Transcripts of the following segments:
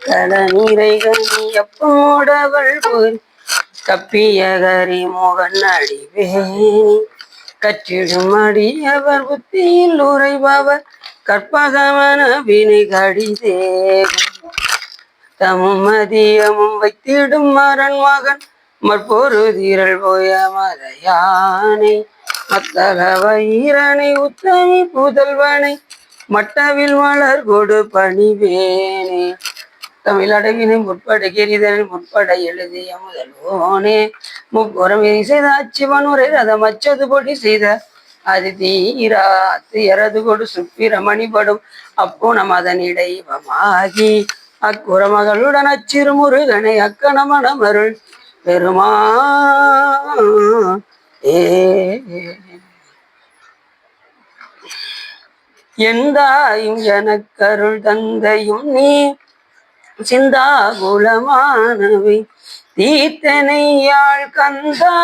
கட நீரைகனி எப்போடவள் போய் கப்பிய கரி மோகன் அடிவேணி கற்றிடும் அடியவர் புத்தியில் உரைபவர் கற்பகமன வினை கடிதே தமும் மதியமும் வைத்திடும் மரண் மகன் மற்பொரு போய மதையானை மத்தளவ ஈரனை உத்தமி புதல்வனை மட்டவில் மலர் கொடு பணிவேனே தமிழடவினை முற்படுகிறதனை முற்பட எழுதிய முதல்வோனே முப்புறம் செய்த அச்சிவனுரை ரதம் அச்சது பொடி செய்த அது தீரா துயரது கொடு சுப்பிரமணிபடும் அப்புணம் அதனிடைவமாகி அக்குறமகளுடன் அச்சிறு முருகனை அக்கணமணமருள் பெருமா எந்தாயும் எனக்கருள் தந்தையும் நீ சிந்தா குலமானவை தீத்தனையாள் கந்தா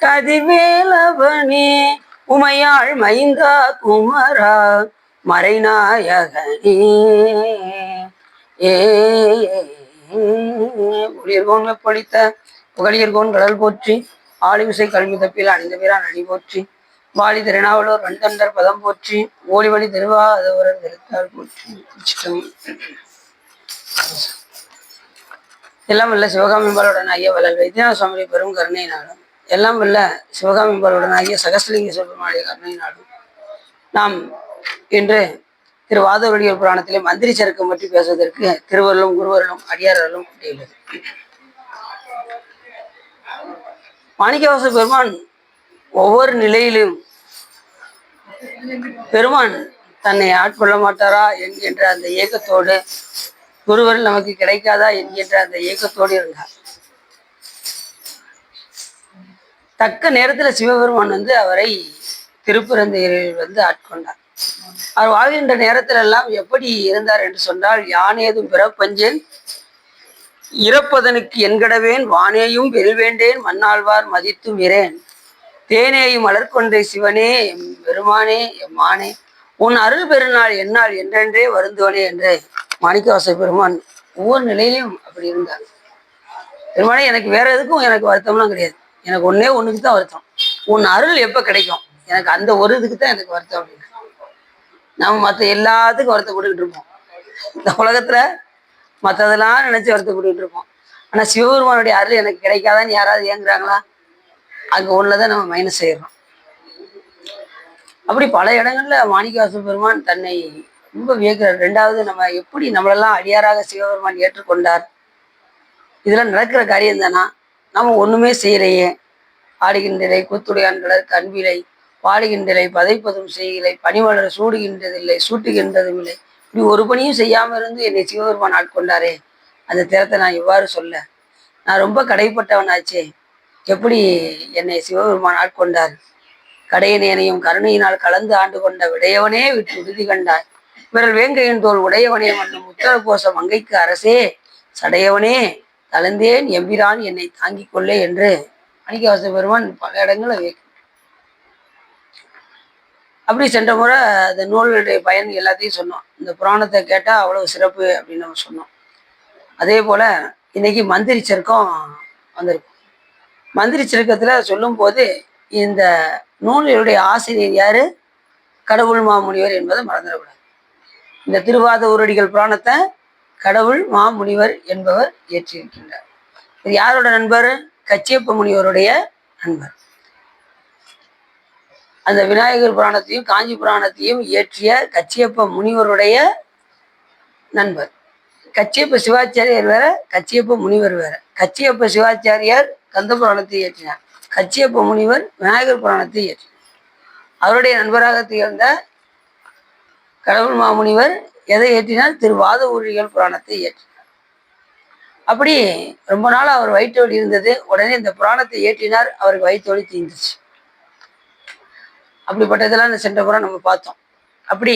கதிர்வேலவனே உமையாள் மைந்தா குமரா மறைநாயகனே ஒளிர்கோன் வெப்பொழித்த புகழியர்கோன் கடல் போற்றி ஆளிவிசை கல்வி தப்பில் அணிந்த வீரான் அடி போற்றி வாலி திருநாவலூர் வண்டந்தர் பதம் போற்றி ஓலிவழி திருவாதவரர் திருத்தாள் போற்றி. எல்லாம் வல்ல சிவகாமிபாளுடன் ஆகிய வள்ளல் வைத்தியநாத சுவாமி பெரும் கருணை நாடும் எல்லாம் வல்ல சிவகாமிபாளுடன் ஆகிய சகஸ்லிங்க சிவபெருமானுடைய கருணை நாடும் நாம் இன்று திரு வாதவழியர் புராணத்திலே மந்திரி சருக்கம் பற்றி பேசுவதற்கு திருவருளும் குருவருளும் அடியார்களும் கூட்டியுள்ளது. மாணிக்கவாச பெருமான் ஒவ்வொரு நிலையிலும் பெருமான் தன்னை ஆட்கொள்ள மாட்டாரா என்கின்ற அந்த ஏக்கத்தோடு குருவருள் நமக்கு கிடைக்காதா என்கின்ற அந்த ஏக்கத்தோடு இருந்தார். தக்க நேரத்துல சிவபெருமான் அவரை திருப்பரந்தையரில் ஆட்கொண்டார். அவர் வாழ்கின்ற நேரத்தில் எல்லாம் எப்படி இருந்தார் என்று சொன்னால், யானேதும் பிறப்பஞ்சேன் இறப்பதனுக்கு என்கடவேன் வானேயும் வெல்வேண்டேன் மண்ணாழ்வார் மதித்தும் இரேன் தேனேயும் மலர்கொண்டை சிவனே எம் பெருமானே எம்மானே உன் அருள் பெருநாள் என்னால் என்றென்றே வருந்துவனே என்று மாணிக்கவாச பெருமான் ஒவ்வொரு நிலையிலையும் அப்படி இருந்தார். பெருமானே எனக்கு வேற எதுக்கும் எனக்கு வருத்தம்லாம் கிடையாது, எனக்கு ஒன்னே ஒண்ணுக்கு தான் வருத்தம், உன் அருள் எப்ப கிடைக்கும் எனக்கு அந்த ஒரு இதுக்கு தான் எனக்கு வருத்தம் அப்படின்னு. நம்ம மற்ற எல்லாத்துக்கும் வருத்தப்பட்டுக்கிட்டு இருப்போம், இந்த உலகத்துல மற்றதெல்லாம் நினைச்சு வருத்தப்பட்டுக்கிட்டு இருப்போம். ஆனா சிவபெருமானுடைய அருள் எனக்கு கிடைக்காதான்னு யாராவது ஏங்குறாங்களா? அங்க ஒண்ணுலதான் நம்ம மைனஸ் செய்யறோம். அப்படி பல இடங்கள்ல மாணிக்கவாச பெருமான் தன்னை ரொம்ப வியக்கிறார். ரெண்டாவது, நம்ம எப்படி நம்மளெல்லாம் அடியாராக சிவபெருமான் ஏற்றுக்கொண்டார், இதெல்லாம் நடக்கிற காரியம் தானா? நம்ம ஒண்ணுமே செய்யலையே. ஆடுகின்றலை கூத்துடையான் கடற்கு அன்பிலை பாடுகின்றலை பதைப்பதும் செய்கிலை பனிமலர் சூடுகின்றதில்லை சூட்டுகின்றதும் இல்லை. இப்படி ஒரு பணியும் செய்யாம இருந்து என்னை சிவபெருமான் ஆட்கொண்டாரே, அந்த திறத்தை நான் இவ்வாறு சொல்ல, நான் ரொம்ப கடைப்பட்டவனாச்சே, எப்படி என்னை சிவபெருமான் ஆட்கொண்டார். கடையனேனையும் கருணையினால் கலந்து ஆண்டு கொண்ட விடையவனே விட்டு உறுதி கண்டார் விரல் வேங்கையின் தோல் உடையவனே மன்னும் உத்தர கோஷம் மங்கைக்கு அரசே சடையவனே தளர்ந்தேன் எம்பிரான் என்னை தாங்கிக் கொள்ளே என்று மாணிக்கவாச பெருமான் பல இடங்களை வைக்கும். அப்படி சென்ற முறை அந்த நூல்களுடைய பயன் எல்லாத்தையும் சொன்னோம். இந்த புராணத்தை கேட்டா அவ்வளவு சிறப்பு அப்படின்னு நம்ம சொன்னோம். அதே போல இன்னைக்கு மந்திரி சருக்கம் வந்திருக்கும். மந்திரி சருக்கத்துல சொல்லும் போது இந்த நூல்களுடைய ஆசிரியர் யாரு? கடவுள் மாமுனிவர் என்பதை மறந்துடக்கூடாது. இந்த திருவாத ஊரடிகள் புராணத்தை கடவுள் மாமுனிவர் என்பவர் இயற்றியிருக்கின்றார். இது யாரோட நண்பர்? கச்சியப்ப முனிவருடைய நண்பர். அந்த விநாயகர் புராணத்தையும் காஞ்சி புராணத்தையும் இயற்றிய கச்சியப்ப முனிவருடைய நண்பர். கச்சியப்ப சிவாச்சாரியார் வேற, கச்சியப்ப முனிவர் வேற. கச்சியப்ப சிவாச்சாரியார் கந்த புராணத்தை இயற்றினார், கச்சியப்ப முனிவர் விநாயகர் புராணத்தை இயற்றினார். அவருடைய நண்பராக திகழ்ந்த கடவுள் மாமுனிவர் எதை இயற்றினார்? திருவாத ஊரடிகள் புராணத்தை இயற்றினார். அப்படி ரொம்ப நாள் அவர் வயிற்று வலி இருந்தது. உடனே இந்த புராணத்தை இயற்றினார், அவருக்கு வயிற்று வலி தீர்ந்துச்சு. அப்படிப்பட்டதெல்லாம் இந்த சென்ற புறம் நம்ம பார்த்தோம். அப்படி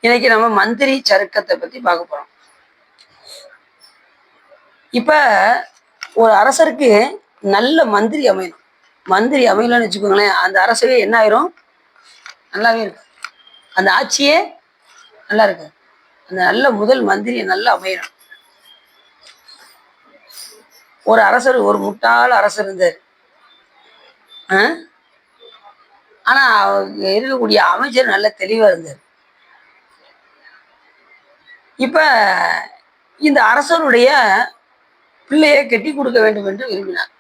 இன்னைக்கு நம்ம மந்திரி சருக்கத்தை பத்தி பார்க்க போறோம். இப்ப ஒரு அரசருக்கு நல்ல மந்திரி அமையணும். மந்திரி அமையலன்னு வச்சுக்கோங்களேன், அந்த அரசவே என்ன ஆயிரும்? நல்லாவே இருக்கு, அந்த ஆட்சியே நல்லா இருக்கு. அந்த நல்ல முதல் மந்திரியை நல்லா அமையணும். ஒரு அரசர், ஒரு முட்டாள் அரசர் இருந்தார். ஆனா இருக்கக்கூடிய அமைச்சர் நல்ல தெளிவா இருந்தார். இப்ப இந்த அரசருடைய பிள்ளையை கட்டி கொடுக்க வேண்டும் என்று விரும்பினார்.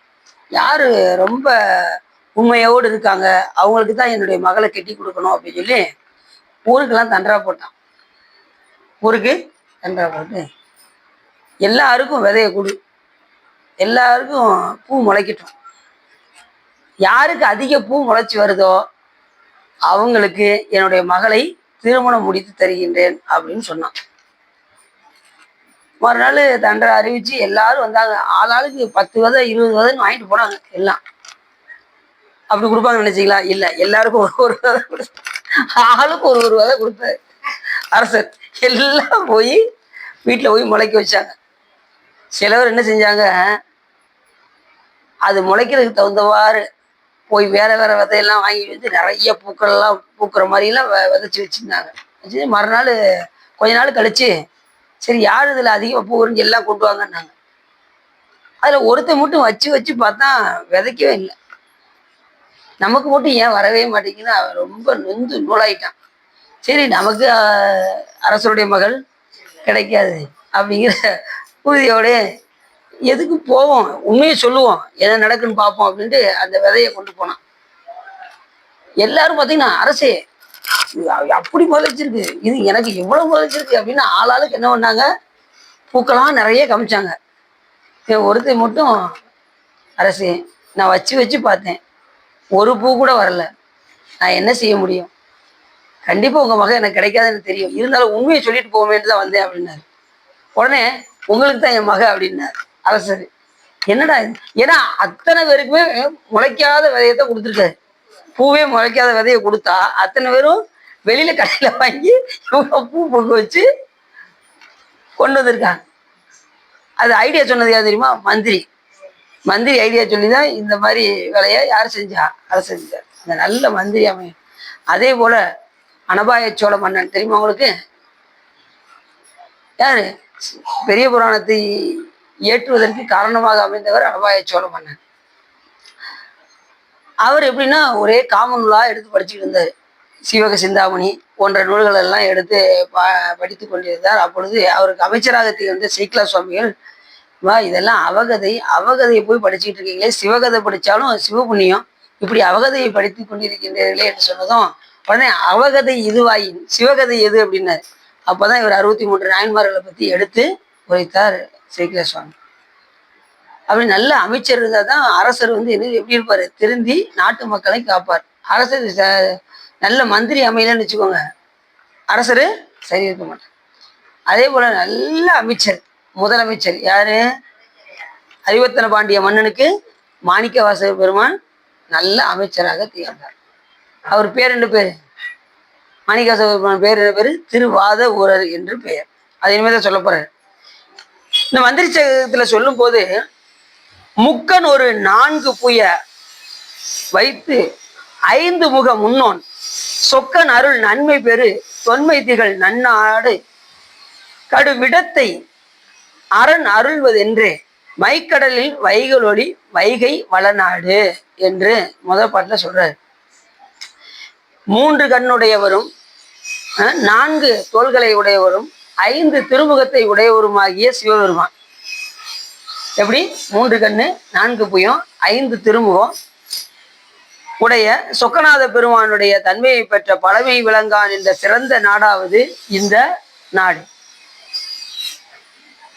யாரு ரொம்ப உண்மையோடு இருக்காங்க, அவங்களுக்கு தான் என்னுடைய மகளை கட்டி கொடுக்கணும் அப்படின்னு சொல்லி ஊருக்கெல்லாம் தண்டரா போட்டான். ஊருக்கு தண்டரா போட்டு எல்லாருக்கும் விதைய கொடு, எல்லாருக்கும் பூ முளைக்கட்டும், யாருக்கு அதிக பூ முளைச்சி வருதோ அவங்களுக்கு என்னுடைய மகளை திருமணம் முடித்து தருகின்றேன் அப்படின்னு சொன்னான். மறுநாள் தண்டரை அறிவிச்சு எல்லாரும் வந்தாங்க. ஆளாளுக்கு 10 விதை 20 விதைன்னு வாங்கிட்டு போனாங்க. எல்லாம் அப்படி கொடுப்பாங்கன்னு நினைச்சிங்களா? இல்லை, எல்லாருக்கும் ஒரு விதை கொடுத்து, ஆளுக்கு ஒரு விதை கொடுத்தாரு அரசர். எல்லாம் போய் வீட்டில் போய் முளைக்க வச்சாங்க. சிலவர் என்ன செஞ்சாங்க, அது முளைக்கிறதுக்கு தகுந்தவாறு போய் வேற வேற விதையெல்லாம் வாங்கிட்டு வந்து நிறைய பூக்கள்லாம் பூக்கிற மாதிரிலாம் விதைச்சி வச்சுருந்தாங்க. வச்சு மறுநாள் கொஞ்ச நாள் கழிச்சு, சரி யார் இதில் அதிகமாக பூ உறிஞ்சி எல்லாம் கொண்டு வாங்கன்னாங்க. அதில் ஒருத்தர் மட்டும் வச்சு வச்சு பார்த்தா விதைக்கவே இல்லை. நமக்கு மட்டும் ஏன் வரவே மாட்டேங்குன்னு அவன் ரொம்ப நொந்து நூலாயிட்டான். சரி, நமக்கு அரசருடைய மகள் கிடைக்காது அப்படிங்கிற உறுதியோட எதுக்கு போவோம், உண்மையை சொல்லுவோம், என்ன நடக்குன்னு பார்ப்போம் அப்படின்ட்டு அந்த விதையை கொண்டு போனான். எல்லாரும் பார்த்தீங்கன்னா, அரசே அப்படி முதலச்சிருக்கு, இது எனக்கு எவ்வளவு முதலச்சிருக்கு அப்படின்னு ஆளாளுக்கு என்ன பண்ணாங்க, பூக்கெல்லாம் நிறைய காமிச்சாங்க. ஒருத்தர் மட்டும், அரசே நான் வச்சு வச்சு பார்த்தேன், ஒரு பூ கூட வரல, நான் என்ன செய்ய முடியும், கண்டிப்பா உங்க மகன் எனக்கு கிடைக்காதுன்னு தெரியும், இருந்தாலும் உண்மையை சொல்லிட்டு போவேன்ட்டு தான் வந்தேன் அப்படின்னாரு. உடனே உங்களுக்கு தான் என் மகன் அப்படின்னாரு அரசர். என்னடா இது, ஏன்னா அத்தனை பேருக்குமே முளைக்காத விதையத்தை கொடுத்துருக்காரு. பூவே முளைக்காத விதையை கொடுத்தா அத்தனை பேரும் வெளியில கடையில வாங்கி பூ பூக்க வச்சு கொண்டு வந்திருக்காங்க. அது ஐடியா சொன்னது யார் தெரியுமா? மந்திரி. மந்திரி ஐடியா சொல்லிதான் இந்த மாதிரி வேலையை யார் செஞ்சா? அரசர் செஞ்சார். இந்த நல்ல மந்திரி அமையும். அதே போல அனபாய சோழ மன்னன் தெரியுமா உங்களுக்கு? யாரு? பெரிய புராணத்தை ஏற்றுவதற்கு காரணமாக அமைந்தவர் அனபாய சோழ மன்னன். அவர் எப்படின்னா ஒரே காமன் லா எடுத்து படிச்சுட்டு இருந்தார். சீவக சிந்தாமணி போன்ற நூல்கள் எல்லாம் எடுத்து படித்து கொண்டிருந்தார். அப்பொழுது அவருக்கு அமைச்சராக திகழ்ந்த சீக்கிலா சுவாமிகள், இதெல்லாம் அவகதை, அவகதையை போய் படிச்சுட்டு இருக்கீங்களே, சிவகதை படித்தாலும் சிவபுண்ணியம், இப்படி அவகதையை படித்து கொண்டிருக்கின்றீர்களே என்று சொன்னதும் உடனே அவகதை இதுவாயின் சிவகதை எது அப்படின்னாரு. அப்போதான் இவர் 63 நாயன்மார்களை பற்றி எடுத்து உரைத்தார் சீக்கிலா சுவாமி. அப்படி நல்ல அமைச்சர் இருந்தால் தான் அரசர் வந்து என்ன எப்படி இருப்பார், திருந்தி நாட்டு மக்களை காப்பார். அரசர் நல்ல மந்திரி அமையலன்னு வச்சுக்கோங்க, அரசர் சரி இருக்க மாட்டார். அதே போல நல்ல அமைச்சர், முதலமைச்சர் யாரு? அறிவர்த்தன பாண்டிய மன்னனுக்கு மாணிக்கவாசக பெருமான் நல்ல அமைச்சராக திகழ்ந்தார். அவர் பேர் என்ன பேர்? மாணிக்கவாசக பெருமான் பேர் என்ன பேரு? திருவாத ஊரர் என்று பெயர். அது இனிமேதான் சொல்ல போறாரு. இந்த மந்திரி சகத்துல சொல்லும் போது, முக்கன் ஒரு 4 புய வைத்து 5 முக முன்னோன் சொக்கன் அருள் நன்மை பெரு தொன்மை திகழ் நன்னாடு கடுவிடத்தை அரண் அருள்வதென்றே மைக்கடலில் வைகளொளி வைகை வளநாடு என்று முதல் பாட்டுல சொல்றாரு. 3 கண்ணுடையவரும் 4 தோள்களை உடையவரும் 5 திருமுகத்தை உடையவருமாகிய சிவபெருமான். எப்படி? 3 கண்ணு 4 புயம் 5 திருமுகம் உடைய சொக்கநாத பெருமானுடைய தன்மையை பெற்ற பழமை விளங்கான் என்ற சிறந்த நாடாவது இந்த நாடு.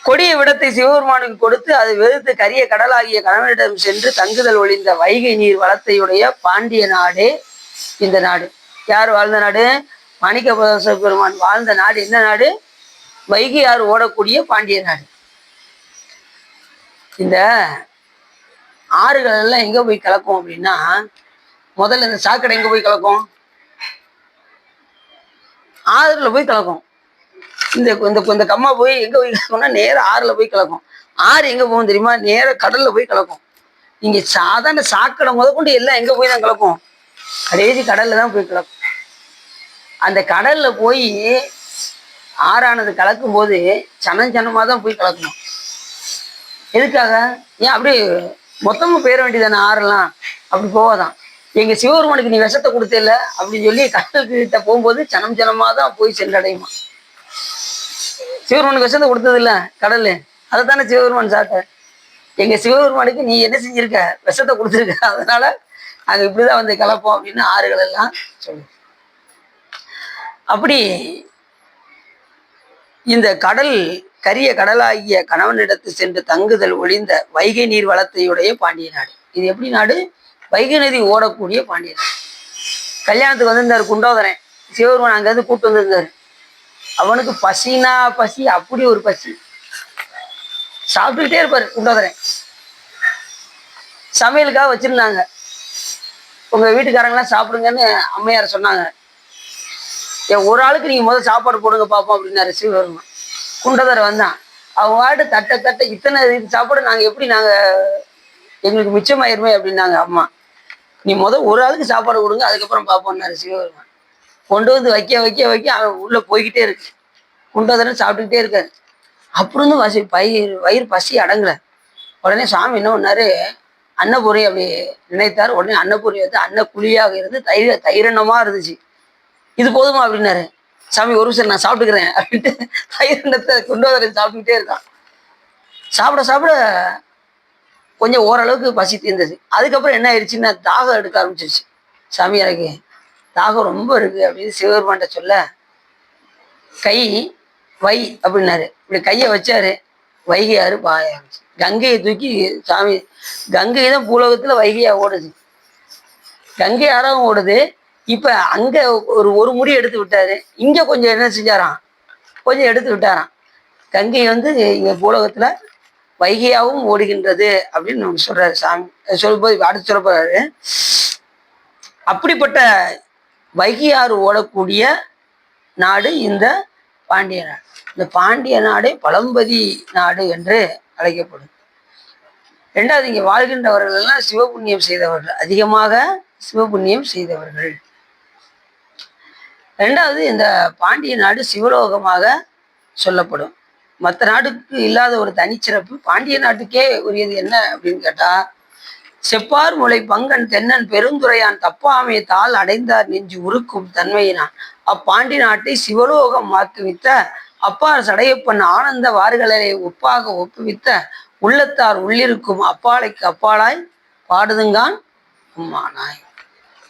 கொடிய விடத்தை சிவபெருமானுக்கு கொடுத்து அதை வெறுத்து கரிய கடலாகிய கணவனிடம் சென்று தங்குதல் ஒளிந்த வைகை நீர் வளத்தையுடைய பாண்டிய நாடே இந்த நாடு. யார் வாழ்ந்த நாடு? மாணிக்கவாசக பெருமான் வாழ்ந்த நாடு. என்ன நாடு? வைகை ஆறு ஓடக்கூடிய பாண்டிய நாடு. இந்த ஆறுகள் எல்லாம் எங்க போய் கலக்கும் அப்படின்னா, முதல்ல இந்த சாக்கடை எங்க போய் கலக்கும்? ஆறுல போய் கலக்கும். இந்த இந்த கம்மா போய் எங்க போய் கலக்கும்னா நேரம் ஆறுல போய் கலக்கும். ஆறு எங்க போகும் தெரியுமா? நேர கடல்ல போய் கலக்கும். நீங்க சாதாரண சாக்கடை முதற்கொண்டு எல்லாம் எங்க போய் தான் கலக்கும்? கடைசி கடல்ல தான் போய் கலக்கும். அந்த கடல்ல போய் ஆறானது கலக்கும் போது சனம் சனமாக தான் போய் கலக்கணும். எதுக்காக? ஏன் அப்படியே மொத்தமும் போயிட வேண்டியதானே ஆறெல்லாம்? அப்படி போவாதான். எங்க சிவபெருமானுக்கு நீ விஷத்தை கொடுத்தில்ல அப்படின்னு சொல்லி கடலுக்கு கிட்ட போகும்போது சனம் சனமாக தான் போய் சென்றடையுமா. சிவபெருமானுக்கு விஷத்தை கொடுத்தது இல்ல கடல், அதைத்தானே சிவபெருமான் சாப்பிட்ட. எங்க சிவபெருமானுக்கு நீ என்ன செஞ்சிருக்க? விஷத்தை கொடுத்துருக்க. அதனால நாங்க இப்படிதான் வந்து கலப்போம் அப்படின்னு ஆறுகள் எல்லாம் சொல்லு. அப்படி இந்த கடல் கரிய கடலாகிய கணவனிடத்து சென்று தங்குதல் ஒளிந்த வைகை நீர் வளத்தையுடைய பாண்டிய நாடு. இது எப்படி நாடு? வைகை நதி ஓடக்கூடிய பாண்டிய நாடு. கல்யாணத்துக்கு வந்திருந்தாரு குண்டோதரன், சிவபெருமான் அங்கேருந்து கூப்பிட்டு வந்திருந்தாரு. அவனுக்கு பசினா பசி, அப்படி ஒரு பசி. சாப்பிட்டுக்கிட்டே இருப்பாரு குண்டோதரன். சமையலுக்காக வச்சிருந்தாங்க. உங்க வீட்டுக்காரங்களாம் சாப்பிடுங்கன்னு அம்மையார் சொன்னாங்க. ஒரு ஆளுக்கு நீங்க முதல் சாப்பாடு போடுங்க பார்ப்போம் அப்படின்னாரு சிவபெருமான். குண்டோதரை வந்தான். அவங்க வாட்டு தட்டை தட்டை இத்தனை சாப்பாடு நாங்க எங்களுக்கு மிச்சமாயிருமே அப்படின்னாங்க அம்மா. நீ ஒரு ஆளுக்கு சாப்பாடு கொடுங்க, அதுக்கப்புறம் பார்ப்போம்னாரு சிவபெருமான். கொண்டு வந்து வைக்க வைக்க வைக்க அவன் உள்ள போய்கிட்டே இருக்கு. குண்டோதரன் சாப்பிட்டுக்கிட்டே இருக்காரு. அப்புறம் வயிறு பசி அடங்கல. உடனே சாமி என்ன பண்ணாரு? அன்னபூரி அப்படி நினைத்தார். உடனே அன்னபூரி வந்து அன்னக்குழியாக இருந்து தைரணமா இருந்துச்சு. இது போதுமா அப்படின்னாரு சாமி. ஒரு விஷயம் நான் சாப்பிட்டுக்கிறேன் அப்படின்ட்டு தைரணத்தை குண்டோதரன் சாப்பிட்டுக்கிட்டே இருக்கான். சாப்பிட சாப்பிட கொஞ்சம் ஓரளவுக்கு பசி தீர்ந்தது. அதுக்கப்புறம் என்ன ஆயிடுச்சுன்னா தாகம் எடுக்க ஆரம்பிச்சிருச்சு. சாமி எனக்கு தாகம் ரொம்ப இருக்கு அப்படின்னு சிவபெருமான்ட்ட சொல்ல, கை வை அப்படின்னாரு. இப்படி கையை வச்சாரு. வைகையாறு பாய ஆரம்பிச்சு. கங்கையை தூக்கி சாமி, கங்கை தான் பூலோகத்துல வைகையா ஓடுது. கங்கை ஆறாவும் ஓடுது. இப்ப அங்க ஒரு முடி எடுத்து விட்டாரு. இங்க கொஞ்சம் என்ன செஞ்சாராம்? கொஞ்சம் எடுத்து விட்டாராம். கங்கை வந்து இங்க பூலோகத்துல வைகையாவும் ஓடுகின்றது அப்படின்னு நம்ம சொல்றாரு சாமி. சொல்லும்போது அடுத்து சொல்ல போறாரு. அப்படிப்பட்ட வைகையாறு ஓடக்கூடிய நாடு இந்த பாண்டிய நாடு. இந்த பாண்டிய நாடே பழம்பதி நாடு என்று அழைக்கப்படும். ரெண்டாவது, இங்க வாழ்கின்றவர்கள் எல்லாம் சிவபுண்ணியம் செய்தவர்கள், அதிகமாக சிவபுண்ணியம் செய்தவர்கள். ரெண்டாவது, இந்த பாண்டிய நாடு சிவலோகமாக சொல்லப்படும். மற்ற நாட்டுக்கு இல்லாத ஒரு தனிச்சிறப்பு பாண்டிய நாட்டுக்கே உரியது. என்ன அப்படின்னு கேட்டா, செப்பார் முளை பங்கன் தென்னன் பெருந்துரையான் தப்பாமை தாள் அடைந்தார் நெஞ்சு உருக்கும் தன்மையினான் அப்பாண்டி நாட்டை சிவலோகம் வாக்குவித்த அப்பார் சடையப்பன் ஆனந்த வார்களை ஒப்பாக ஒப்புவித்த உள்ளத்தார் உள்ளிருக்கும் அப்பாலைக்கு அப்பாலாய் பாடுதுங்கான் அம்மானாய்.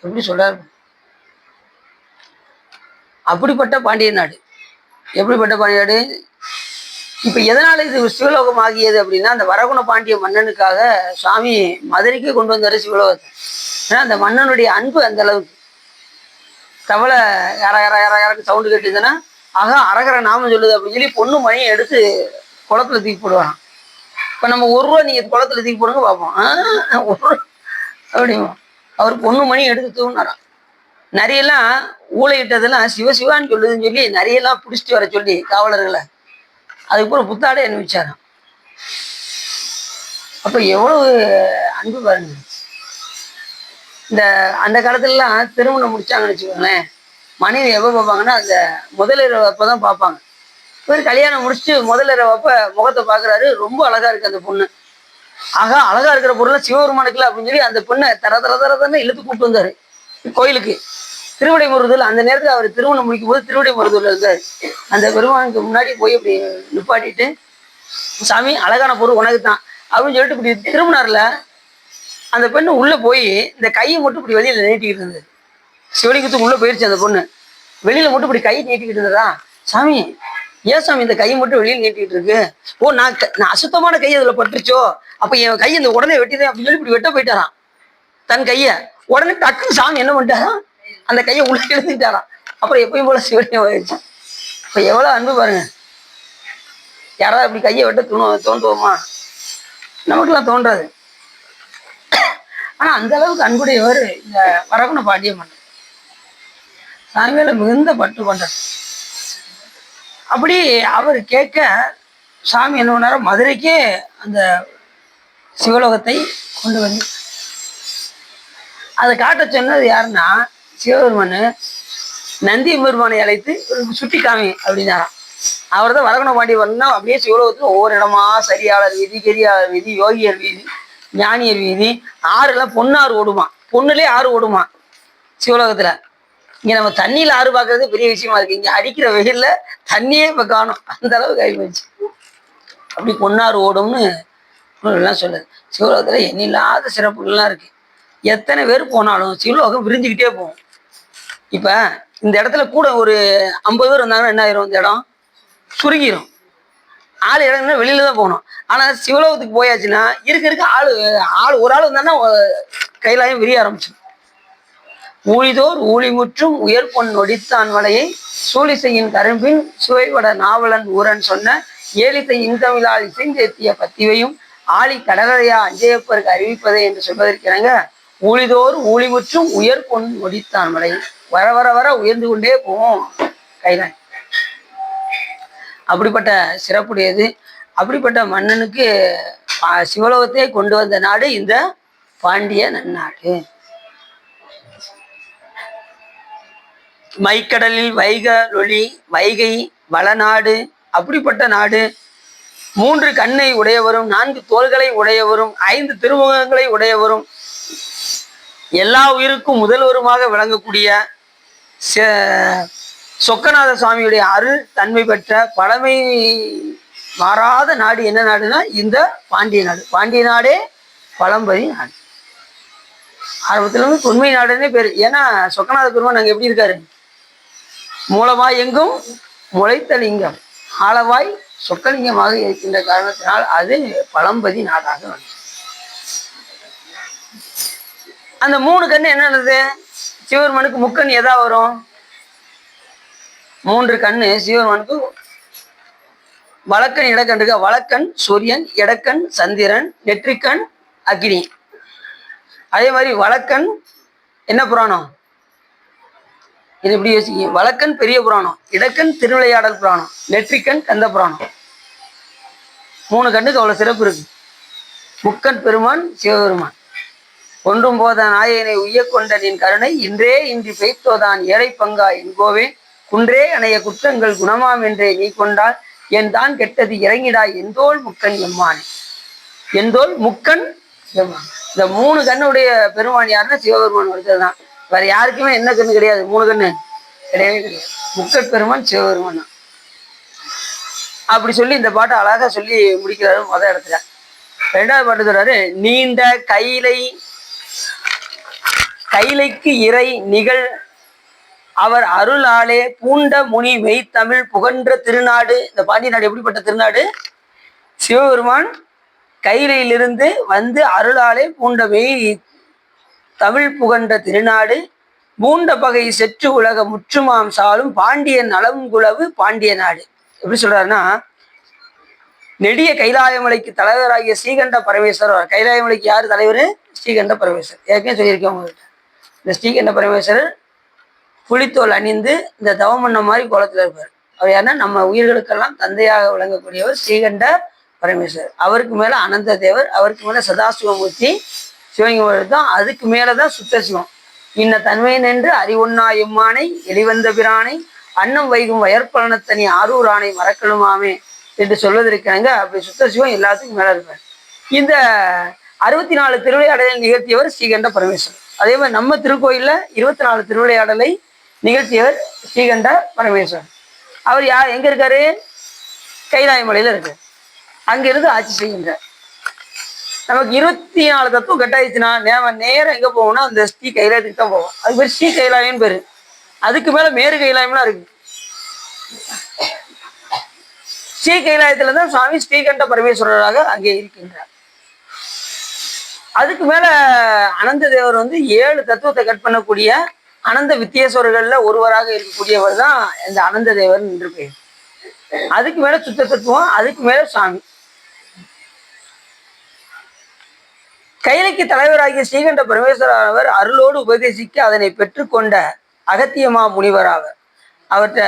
எப்படி சொல்றாரு? அப்படிப்பட்ட பாண்டிய நாடு. எப்படிப்பட்ட பாண்டிய நாடு? இப்ப எதனால இது சிவலோகம் ஆகியது அப்படின்னா, அந்த வரகுண பாண்டிய மன்னனுக்காக சுவாமி மதுரைக்கு கொண்டு வந்தாரு சிவலோகத்தை. ஏன்னா அந்த மன்னனுடைய அன்பு அந்த அளவுக்கு. தவளை யாராருக்கு சவுண்டு கேட்டுதுன்னா, அரகர நாமம் சொல்லுது அப்படின்னு சொல்லி பொண்ணு மணியை எடுத்து குளத்துல தூக்கி போடுவான். இப்ப நம்ம ₹1 நீங்க குளத்துல தூக்கி போடுங்க பார்ப்போம். ₹1 அப்படிமா. அவர் பொண்ணு மணி எடுத்து தூங்கினாராம். நிறையெல்லாம் ஊழையிட்டதெல்லாம் சிவசிவான்னு சொல்லுதுன்னு சொல்லி நிறையெல்லாம் பிடிச்சிட்டு வர சொல்லி காவலர்களை அதுக்கப்புறம் புத்தாடை அனுப்பிச்சாராம். அப்ப எவ்வளவு அன்பு பாருங்க. அந்த காலத்துலலாம் திருமணம் முடிச்சாங்கன்னு வச்சுக்கோங்களேன், மனைவி எப்போ பார்ப்பாங்கன்னா அந்த முதலிரவு அப்பதான் பார்ப்பாங்க. இவர் கல்யாணம் முடிச்சுட்டு முதலிரவு அப்ப முகத்தை பார்க்குறாரு. ரொம்ப அழகா இருக்கு அந்த பொண்ணு. அழகா இருக்கிற பொருளை சிவபெருமானுக்குல அப்படின்னு சொல்லி அந்த பொண்ணை தரதரன்னு இழுத்து கூப்பிட்டு வந்தாரு கோயிலுக்கு. திருவிடை மருதூர் அந்த நேரத்தில் அவர் திருமணம் முடிக்கும் போது திருவிடை மருதூர்ல இருந்தார். அந்த பெருமானுக்கு முன்னாடி போய் இப்படி நிப்பாட்டிட்டு, சாமி அழகான பொருள் உனக்கு தான் அப்படின்னு சொல்லிட்டு இப்படி திரும்பினார்ல. அந்த பெண்ணு உள்ள போய் இந்த கையை மட்டும் இப்படி வெளியில நீட்டிக்கிட்டு இருந்தது. சிவலிங்கத்துக்கு உள்ள போயிடுச்சு அந்த பொண்ணு. வெளியில மட்டும் இப்படி கை நீட்டிக்கிட்டு இருந்ததா. சாமி ஏன் சாமி இந்த கையை மட்டும் வெளியில் நீட்டிக்கிட்டு இருக்கு? ஓ நான் அசுத்தமான கை அதுல பட்டுருச்சோ, அப்ப என் கையை இந்த உடனே வெட்டிடுறேன் அப்படின்னு சொல்லி இப்படி வெட்ட போயிட்டாராம் தன் கைய. உடனே டக்குன்னு சாமி என்ன பண்ணிட்டாராம், அந்த கையை உள்ள எழுதிட்டாராம். அப்புறம் எப்பயும் போல சிவலிங்கம் ஆயிடுச்சு. இப்ப எவ்வளவு அன்பு பாருங்க. யாராவது அப்படி கையை வெட்ட தோன்றுவோமா? நமக்குலாம் தோன்றாது. ஆனா அந்த அளவுக்கு அன்புடையவர் இந்த வரகுண பாண்டிய மன்னர். சாமியில மிகுந்த பற்று கொண்டார். அப்படி அவர் கேட்க சாமி என்ன பண்ணாரோ மதுரைக்கே அந்த சிவலோகத்தை கொண்டு வந்து அதை காட்ட சொன்னது யாருன்னா சிவபெருமானு நந்தி பெருமானை அழைத்து சுட்டி காமி அப்படின்னாராம். அவர் தான் வரகுண பாண்டி வரணும்னா அப்படியே சிவலோகத்துல ஒவ்வொரு இடமா சரியாளர் வீதி, கெரியாளர் வீதி, யோகியர் வீதி, ஞானியர் வீதி, ஆறுலாம் பொன்னாறு ஓடுமா, பொண்ணுலே ஆறு ஓடுமா சிவலோகத்துல. இங்க நம்ம தண்ணியில ஆறு பார்க்கறது பெரிய விஷயமா இருக்கு. இங்க அடிக்கிற வெயில்ல தண்ணியே இப்ப காணும், அந்த அளவுக்கு ஆகிப்போச்சு. அப்படி பொன்னாறு ஓடும்னு எல்லாம் சொல்லுது. சிவலோகத்துல எண்ணில்லாத சிறப்புகள்லாம் இருக்கு. எத்தனை பேர் போனாலும் சிவலோகம் விரிஞ்சுக்கிட்டே போகும். இப்ப இந்த இடத்துல கூட ஒரு 50 பேர் வந்தாங்கன்னா என்ன ஆயிரும், இந்த இடம் சுருங்கிரும். ஆள் இடம்னா வெளியில தான் போகணும். ஆனா சிவலோகத்துக்கு போயாச்சுன்னா இருக்க ஆள் ஒரு ஆள் வந்தாங்கன்னா கையிலாயும் விரிய ஆரம்பிச்சிடும். ஊழிதோர் ஊழிமுற்றும் உயர்பொன் நொடித்தான் மலையை சூழிசையின் கரும்பின் சுவைவட நாவலன் ஊரன் சொன்ன ஏழிசை இன்தமிழால் இசைந்தேத்திய பத்திவையும் ஆழி கடகரையா அஞ்சையப்பருக்கு அறிவிப்பதே என்று சொல்வதற்கிறங்க ஊழிதோர் ஊழிமுற்றும் உயர்பொன் நொடித்தான் மலை. வர வர வர உயர்ந்து கொண்டே போவோம் கைலாய். அப்படிப்பட்ட சிறப்புடையது. அப்படிப்பட்ட மன்னனுக்கு சிவலோகத்தை கொண்டு வந்த நாடு இந்த பாண்டிய நன்னாடு. மைக்கடலில் வைகலொளி வைகை வளநாடு. அப்படிப்பட்ட நாடு. 3 கண்ணை உடையவரும் 4 தோள்களை உடையவரும் 5 திருமுகங்களை உடையவரும் எல்லா உயிருக்கும் முதல்வருமாக விளங்கக்கூடிய சொக்கநாத சுவாமியுடைய அருள் தன்மை பெற்ற பழமை மாறாத நாடு என்ன நாடுனா இந்த பாண்டிய நாடு. பாண்டிய நாடே பழம்பதி நாடு. ஆரம்பத்துல இருந்து தொன்மை நாடுன்னே பேரு. ஏன்னா சொக்கநாத பெருமான் அங்க எப்படி இருக்காரு, மூலமாய் எங்கும் முளைத்தலிங்கம் ஆளவாய் சொக்கலிங்கமாக இருக்கின்ற காரணத்தினால் அது பழம்பதி நாடாக வந்து. அந்த 3 கண்ணு என்னது, சிவபெருமானுக்கு முக்கண் எதா வரும், 3 கண்ணு சிவபெருமானுக்கு வலக்கண் இடக்கண் இருக்க. வலக்கண் சூரியன், இடக்கண் சந்திரன், நெற்றிக்கண் அக்னி. அதே மாதிரி வலக்கண் என்ன புராணம், இது எப்படி யோசிக்க, வலக்கண் பெரிய புராணம், இடக்கண் திருவிளையாடல் புராணம், நெற்றிக்கண் கந்த புராணம். 3 கண்ணுக்கு அவ்வளவு சிறப்பு இருக்கு. முக்கண் பெருமான் சிவபெருமான். ஒன்றும் போத நாயனை உய்ய கொண்ட நின் கருணை இன்றே இன்றி பெய்தோதான் ஏழை பங்கா என்கோவே குன்றே அணைய குற்றங்கள் குணமாம் என்றே நீ கொண்டால் என் தான் கெட்டது இறங்கிடாய் எந்தோல் முக்கண் எம்மானே. எந்தோல் முக்கண் எம்மான். இந்த 3 கண்ணுடைய பெருமான் யாருன்னா சிவபெருமான் ஒருத்தர் தான். வேற யாருக்குமே என்ன கண்ணு கிடையாது, 3 கண்ணு கிடையவே கிடையாது. முக்கட் பெருமான் சிவபெருமான் தான். அப்படி சொல்லி இந்த பாட்டை அழகா சொல்லி முடிக்கிறாரு முதல் இடத்துல. 2வது பாட்டு சொல்றாரு, நீண்ட கைலைக்கு இறை நிகழ் அவர் அருளாலே பூண்ட முனி மெய் தமிழ் புகன்ற திருநாடு. இந்த பாண்டிய நாடு எப்படிப்பட்ட திருநாடு, சிவபெருமான் கைலையிலிருந்து வந்து அருளாலே பூண்ட மெய் தமிழ் புகன்ற திருநாடு. பூண்ட பகை செற்று உலக முற்றுமாம் சாலும் பாண்டியன் நலங்குளவு பாண்டிய நாடு. எப்படி சொல்றாருன்னா, நெடிய கைலாயமலைக்கு தலைவராகிய ஸ்ரீகண்ட பரமேஸ்வரர். கைலாயமலைக்கு யாரு தலைவர், ஸ்ரீகண்ட பரமேஸ்வரர். ஏற்கனவே சொல்லியிருக்கேன் உங்ககிட்ட. இந்த ஸ்ரீகண்ட பரமேஸ்வரர் புலித்தோல் அணிந்து இந்த தவமன்ன மாதிரி கோலத்துல இருப்பார். அவர் யாருன்னா நம்ம உயிர்களுக்கெல்லாம் தந்தையாக விளங்கக்கூடியவர் ஸ்ரீகண்ட பரமேஸ்வரர். அவருக்கு மேல அனந்த தேவர், அவருக்கு மேல சதாசிவமூர்த்தி சிவலிங்கம் தான். அதுக்கு மேலதான் சுத்த சிவம். இன்ன தன்மை நின்று அறிவொன்னா எம்மானை எளிவந்த பிரானை அன்னம் வைகும் வயற்பலனத்தனி ஆரூர் ஆணை மறக்கலுமாமே என்று சொல்வதற்காங்க. அப்படி சுத்த சிவம் எல்லாத்துக்கும் மேல இருப்பார். இந்த 64 திருவிளையாடலை நிகழ்த்தியவர் ஸ்ரீகண்ட பரமேஸ்வரர். அதே மாதிரி நம்ம திருக்கோயில்ல 24 திருவிளையாடலை நிகழ்த்தியவர் ஸ்ரீகண்ட பரமேஸ்வரர். அவர் எங்க இருக்காரு, கைலாயமலையில இருக்கு. அங்கிருந்து ஆட்சி செய்கின்றார். நமக்கு 24 தத்துவம் கட்டாயிடுச்சுன்னா நேரம் எங்க போவோம்னா அந்த ஸ்ரீ கைலாயத்துக்கு தான் போவோம். அது பேர் ஸ்ரீ கைலாயம் பேரு. அதுக்கு மேல மேரு கைலாயம்லாம் இருக்கு. ஸ்ரீ கைலாயத்துலதான் சுவாமி ஸ்ரீகண்ட பரமேஸ்வரராக அங்கே இருக்கின்றார். அதுக்கு மேல அனந்த தேவர் வந்து 7 தத்துவத்தை கட் பண்ணக்கூடிய அனந்த வித்தியேஸ்வரர்கள்ல ஒருவராக இருக்கக்கூடியவர் தான் இந்த அனந்த தேவர் என்று பெயர். அதுக்கு மேல சுத்த தத்துவம், அதுக்கு மேல சுவாமி. கைலைக்கு தலைவராகிய ஸ்ரீகண்ட பரமேஸ்வரர் அருளோடு உபதேசிக்க அதனை பெற்றுக்கொண்ட அகத்தியமா முனிவராவர். அவர்கிட்ட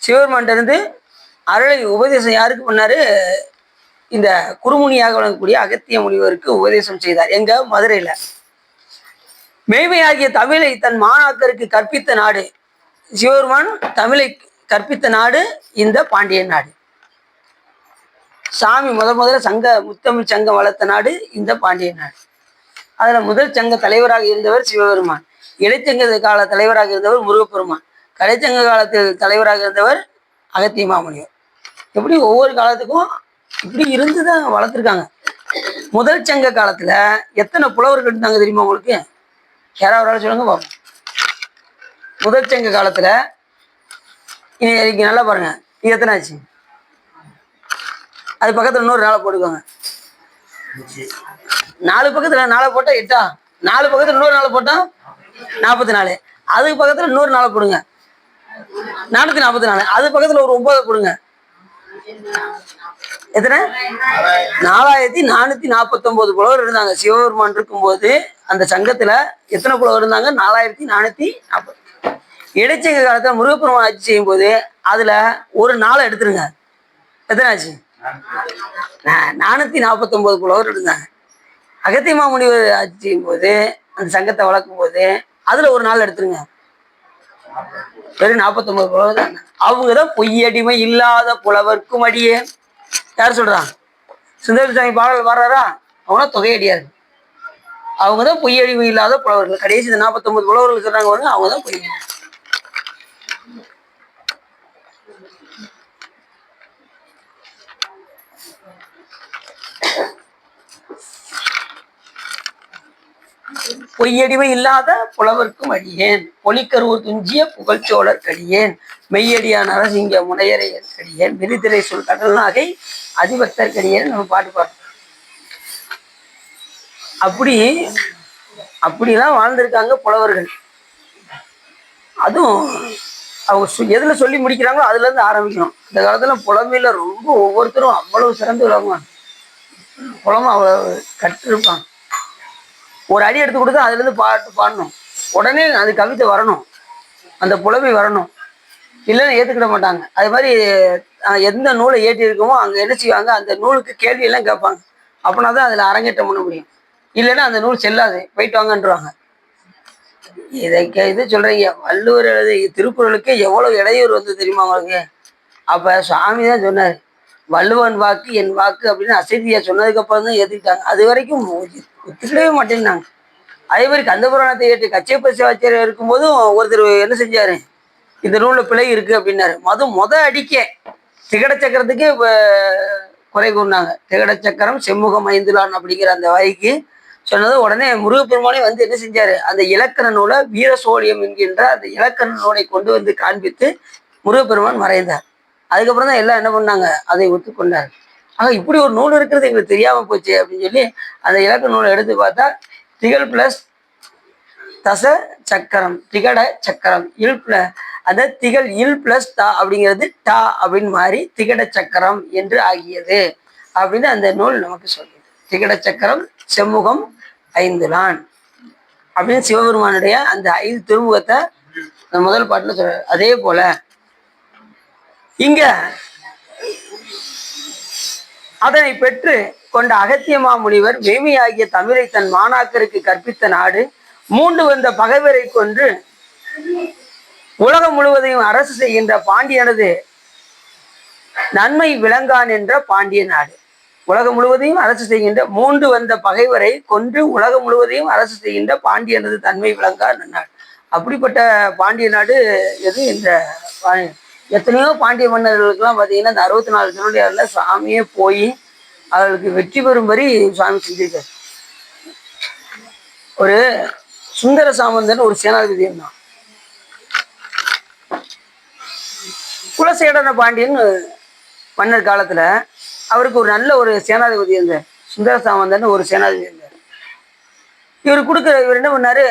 சிவபெருமான்ட்ட இருந்து அருளை உபதேசம் யாருக்கு பண்ணாரு, இந்த குருமுனியாக வழங்கக்கூடிய அகத்திய முனிவருக்கு உபதேசம் செய்தார். எங்க மதுரையில. மெய்மையாகிய தமிழை தன் மாணாக்கருக்கு கற்பித்த நாடு சிவபெருமான். தமிழை கற்பித்த நாடு இந்த பாண்டியன் நாடு. சாமி முதல்ல முத்தமிழ் சங்கம் வளர்த்த நாடு இந்த பாண்டியன் நாடு. அதுல முதல் சங்க தலைவராக இருந்தவர் சிவபெருமான், இடைச்சங்க கால தலைவராக இருந்தவர் முருகப்பெருமான், கடைச்சங்க காலத்தில் தலைவராக இருந்தவர் அகத்திய மாமுனிவர். எப்படி ஒவ்வொரு காலத்துக்கும் இப்படி இருந்துதான் வளர்த்துருக்காங்க. முதல் சங்க காலத்துல எத்தனை புலவர்கள் இருந்தாங்க தெரியுமா உங்களுக்கு? யாராவது சொல்லுங்க பாப்போம். முதல் சங்க காலத்துல இன்னைக்கு நல்லா பாருங்க, இது எத்தனை ஆச்சு? அது பக்கத்துல இன்னொரு நாளை போட்டுக்கோங்க. 4 பக்கத்துல 4 போட்டா 8, 4 பக்கத்துல இன்னொரு நாளை போட்டா 44, அதுக்கு பக்கத்துல இன்னொரு நாளை போடுங்க 444, அது பக்கத்துல ஒரு 9 போடுங்க. எத்தனை? 4449 புலவர் இருந்தாங்க. சிவபெருமான் இருக்கும்போது அந்த சங்கத்துல எத்தனை புலவர் இருந்தாங்க? 4440. இடைச்சங்க காலத்துல முருகப்பெருமான் ஆட்சி செய்யும் போது அதுல ஒரு நாளை எடுத்துருங்க. எத்தனை ஆச்சு? 449 புலவர் இருந்தாங்க. அகத்திய மாமுனிவர் ஆட்சி செய்யும் போது அந்த சங்கத்தை வளர்க்கும் போது அதுல ஒரு நாள் எடுத்துருங்க, வெறும் 49 புலவர் தான். அவங்கதான் பொய்யடிமை இல்லாத புலவர்க்கும் அடியே. யார் சொல்றான்? சுந்தரசாமி பாடல் பாடுறாரா? அவங்களாம் தொகையடியாரு. அவங்கதான் பொய்யடிமை இல்லாத புலவர்கள். கடைசி 49 புலவர்கள் சொல்றாங்க பாருங்க, அவங்கதான் பொய்யடி. பொய்யடிமை இல்லாத புலவர்க்கும் அடியேன், பொலிக்கருவூர் துஞ்சிய புகழ்ச்சோழர் கடியேன், மெய்யடியான் அரசிங்க முனையரையர் கடியேன், விரிதிரை சொல் கடல் நாகை அதிபக்தர் கடியேன் நம்ம பாட்டு பாடுறோம். அப்படிலாம் வாழ்ந்திருக்காங்க புலவர்கள். அதுவும் அவங்க எதுல சொல்லி முடிக்கிறாங்களோ அதுல இருந்து ஆரம்பிக்கணும். இந்த காலத்துல புலமையில ரொம்ப ஒவ்வொருத்தரும் அவ்வளவு சிறந்து விளங்குவாங்க. புலமை அவ்வளவு கற்றிருப்பாங்க. ஒரு அடி எடுத்து கொடுத்தா அதுல இருந்து பாட்டு பாடணும், உடனே அது கவிதை வரணும், அந்த புலமை வரணும், இல்லைன்னு ஏத்துக்கிட மாட்டாங்க. அது மாதிரி எந்த நூலை ஏற்றி இருக்குமோ அங்க என்ன செய்வாங்க, அந்த நூலுக்கு கேள்வி எல்லாம் கேட்பாங்க. அப்படின்னா தான் அதுல அரங்கேற்றம் பண்ண முடியும். இல்லைன்னா அந்த நூல் செல்லாது, போயிட்டு வாங்கன்றுவாங்க. இது சொல்றீங்க, வள்ளுவர் திருக்குறளுக்கு எவ்வளவு இடையூறு வந்து தெரியுமா உங்களுக்கு? அப்ப சுவாமி தான் சொன்னாரு, வள்ளுவன் வாக்கு என் வாக்கு அப்படின்னு அசதியா சொன்னதுக்கு அப்புறம் தான் ஏத்துக்கிட்டாங்க. அது வரைக்கும் ஒத்துக்கிடவே மாட்டேன்னாங்க. அதே மாதிரி கந்தபுராணத்தை ஏற்று கச்சேப்ப சிவாச்சாரியர் இருக்கும்போதும் ஒருத்தர் என்ன செஞ்சாரு, இந்த நூல்ல பிழை இருக்கு அப்படின்னாரு. முத அடிக்க திகட சக்கரத்துக்கு குறை கூறினாங்க. திகட சக்கரம் செம்முகம் ஐந்துலான் அப்படிங்கிற அந்த வாய்க்கு சொன்னது உடனே முருகப்பெருமானே வந்து என்ன செஞ்சாரு, அந்த இலக்கண நூலை வீர சோழியம் என்கின்ற அந்த இலக்கண நூலை கொண்டு வந்து காண்பித்து முருகப்பெருமான் மறைந்தார். அதுக்கப்புறம் தான் எல்லாம் என்ன பண்ணாங்க, அதை ஒத்துக்கொண்டார். ஆக இப்படி ஒரு நூல் இருக்கிறது எங்களுக்கு தெரியாம போச்சு அப்படின்னு சொல்லி அந்த இலக்கண நூலை எடுத்து பார்த்தா திகழ் பிளஸ் தச சக்கரம், திகட சக்கரம், அந்த திகழ் இல் பிளஸ் தா அப்படிங்கிறது டா அப்படின்னு மாறி திகட சக்கரம் என்று ஆகியது அப்படின்னு அந்த நூல் நமக்கு சொல்லுது. திகட சக்கரம் செம்முகம் ஐந்துலான் அப்படின்னு சிவபெருமானுடைய அந்த 5 திருமுகத்தை முதல் பாட்டுல சொல்றாரு. அதே போல இங்க அதனை பெற்று கொண்ட அகத்திய மாமுனிவர் மெய்மையாகிய தமிழை தன் மாணாக்கருக்கு கற்பித்த நாடு, மூண்டு வந்த பகைவரை கொன்று உலகம் முழுவதையும் அரசு செய்கின்ற பாண்டியனது நன்மை விளங்கான் என்ற பாண்டிய நாடு. உலகம் முழுவதையும் அரசு செய்கின்ற மூண்டு வந்த பகைவரை கொன்று உலகம் முழுவதையும் அரசு செய்கின்ற பாண்டியனது தன்மை விளங்கான் நாடு. அப்படிப்பட்ட பாண்டிய நாடு எது? இந்த எத்தனையோ பாண்டிய மன்னர்களுக்கெல்லாம் பார்த்தீங்கன்னா இந்த 64 திருவிளையாடல சாமியே போய் அவர்களுக்கு வெற்றி பெறும்படி சுவாமி செஞ்சிருக்காரு. ஒரு சுந்தர சாமந்தன் ஒரு சேனாதிபதி இருந்தான். குலசேகர பாண்டியன் மன்னர் காலத்துல அவருக்கு ஒரு நல்ல ஒரு சேனாதிபதி இருந்தார். சுந்தர சாமந்தன் ஒரு சேனாதிபதி இருந்தார். இவர் என்ன பண்ணாரு,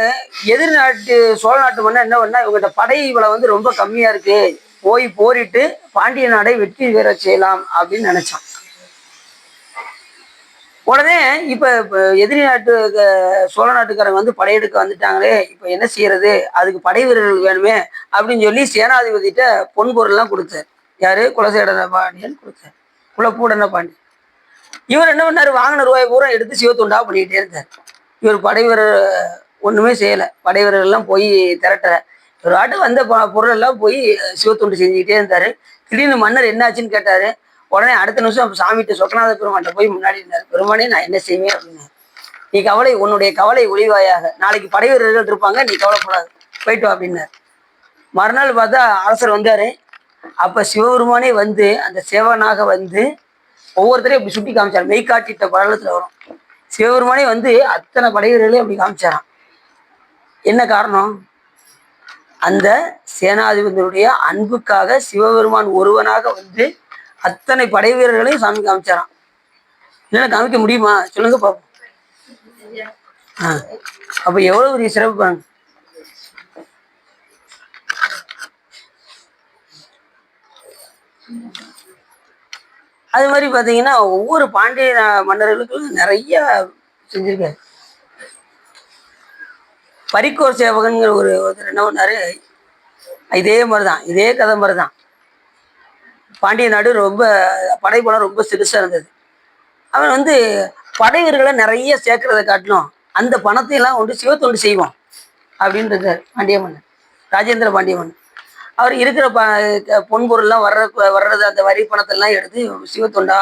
எதிர் நாட்டு சோழ நாட்டு மன்னர் என்ன பண்ணா, இவங்ககிட்ட படை பலம் வந்து ரொம்ப கம்மியா இருக்கு, போய் போரிட்டு பாண்டிய நாடை வெற்றி பெற செய்யலாம் அப்படின்னு நினைச்சான். உடனே இப்ப எதிரி நாட்டு சோழ நாட்டுக்காரங்க வந்து படையெடுக்க வந்துட்டாங்களே, இப்ப என்ன செய்யறது, அதுக்கு படை வீரர்கள் வேணுமே அப்படின்னு சொல்லி சேனாதிபதிட்ட பொன் பொருள்லாம் கொடுத்தார். யாரு? குலசேகர பாண்டியன் கொடுத்தார். குலப்பூடன பாண்டியன். இவர் என்ன பண்ணாரு, வாங்கின ரூபாய் பூரா எடுத்து சிவத்துண்டா பண்ணிக்கிட்டே இருந்தார். இவர் படை வீரர் ஒண்ணுமே செய்யலை. படை வீரர்கள்லாம் போய் திரட்டுற ஒரு ஆட்டு வந்த பொருள் எல்லாம் போய் சிவத்தொண்டு செஞ்சுக்கிட்டே இருந்தாரு. திடீர்னு மன்னர் என்ன ஆச்சுன்னு கேட்டாரு. உடனே அடுத்த நிமிஷம் சாமிகிட்ட சொக்கநாத பெருமான்ட்ட போய் முன்னாடி இருந்தாரு. பெருமானே நான் என்ன செய்வேன் அப்படின்னு. நீ உன்னுடைய கவலை ஒளிவாயாக, நாளைக்கு படை வீரர்கள் இருப்பாங்க, நீ கவலைப்படாது, போயிட்டு வா அப்படின்னாரு. மறுநாள் பார்த்தா அரசர் வந்தாரு. அப்ப சிவபெருமானே வந்து அந்த சேவனாக வந்து ஒவ்வொருத்தரையும் அப்படி சுட்டி காமிச்சார். மெய்காட்டிட்ட படலத்துல வரும். சிவபெருமானே வந்து அத்தனை படை வீரர்களையும் அப்படி காமிச்சாராம். என்ன காரணம்? அந்த சேனாதிபதியுடைய அன்புக்காக சிவபெருமான் ஒருவனாக வந்து அத்தனை படை வீரர்களையும் சாமி காமிச்சாராம். இல்லைன்னா காமிக்க முடியுமா? சொல்லுங்க பாப்போம். அப்ப எவ்வளவு பெரிய சிறப்பு பாருங்க. அது மாதிரி பாத்தீங்கன்னா ஒவ்வொரு பாண்டிய மன்னர்களுக்கும் நிறைய செஞ்சிருக்காரு. பரிக்கோர் சேவகன்கிற ஒருத்தர் என்ன பண்ணாரு, இதே மாதிரிதான், இதே கதை மாதிரிதான். பாண்டிய நாடு ரொம்ப படைபலம் ரொம்ப சிறுசா இருந்தது. அவன் வந்து படை வீரர்களை நிறைய சேர்க்கறத காட்டிலும் அந்த பணத்தை எல்லாம் கொண்டு சிவத்தொண்டு செய்வோம் அப்படின்றது பாண்டிய மன்னன், ராஜேந்திர பாண்டிய மன்னன். அவர் இருக்கிற பொன்பொருள்லாம் வர்றது அந்த வரி பணத்தெல்லாம் எடுத்து சிவத்தொண்டா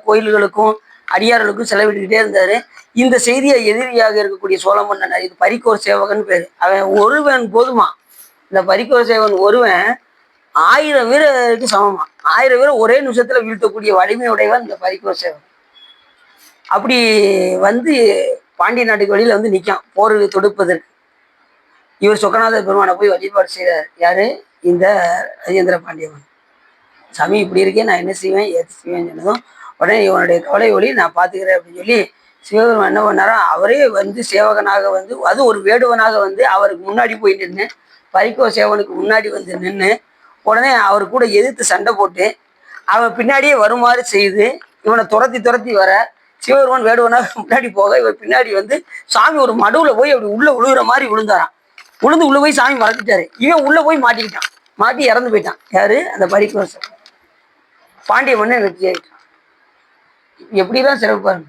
கோயில்களுக்கும் அடியார்களுக்கும் செலவிட்டுக்கிட்டே இருந்தாரு. இந்த செய்தியை எதிரியாக இருக்கக்கூடிய சோழ மன்னன், இது பரிக்கோர் சேவகன் பேரு, அவன் ஒருவன் போதுமா. இந்த பரிக்கோர் சேவகன் ஒருவன் 1000 வீரருக்கு சமமா. 1000 வீரர் ஒரே நிமிஷத்துல வீழ்த்தக்கூடிய வலிமையுடையவன் இந்த பரிக்கோர் சேவகன். அப்படி வந்து பாண்டிய நாட்டுக்கு வழியில வந்து நிற்கான் போர் தொடுப்பதற்கு. இவர் சொக்கநாத பெருமானை போய் வழிபாடு செய்கிறார். யாரு? இந்த ராஜேந்திர பாண்டியவன். சாமி இப்படி இருக்கே, நான் என்ன செய்வேன் ஏற்று செய்வேன்னு சொன்னதும் உடனே இவனுடைய கவலை ஒளி நான் பார்த்துக்கிறேன் அப்படின்னு சொல்லி சிவபெருமான் என்ன பண்ணாரோ அவரே வந்து சேவகனாக வந்து, அது ஒரு வேடுவனாக வந்து அவருக்கு முன்னாடி போய் நின்று, பரிக்கோ சேவனுக்கு முன்னாடி வந்து நின்று உடனே அவர் கூட எதிர்த்து சண்டை போட்டு அவன் பின்னாடியே வருமாறு செய்து இவனை துரத்தி வர சிவபெருமான் வேடுவனாக முன்னாடி போக இவர் பின்னாடி வந்து சாமி ஒரு மடுவுல போய் அப்படி உள்ள விழுகிற மாதிரி விழுந்தாராம். விழுந்து உள்ள போய் சாமி மறந்துட்டாரு. இவன் உள்ள போய் மாட்டிக்கிட்டான். மாட்டி இறந்து போயிட்டான். யாரு? அந்த பரிக்கோர் சேவகன். பாண்டிய மன்னன் வெற்றி ஆயிட்டான். எப்படிதான் சிறப்பாரு.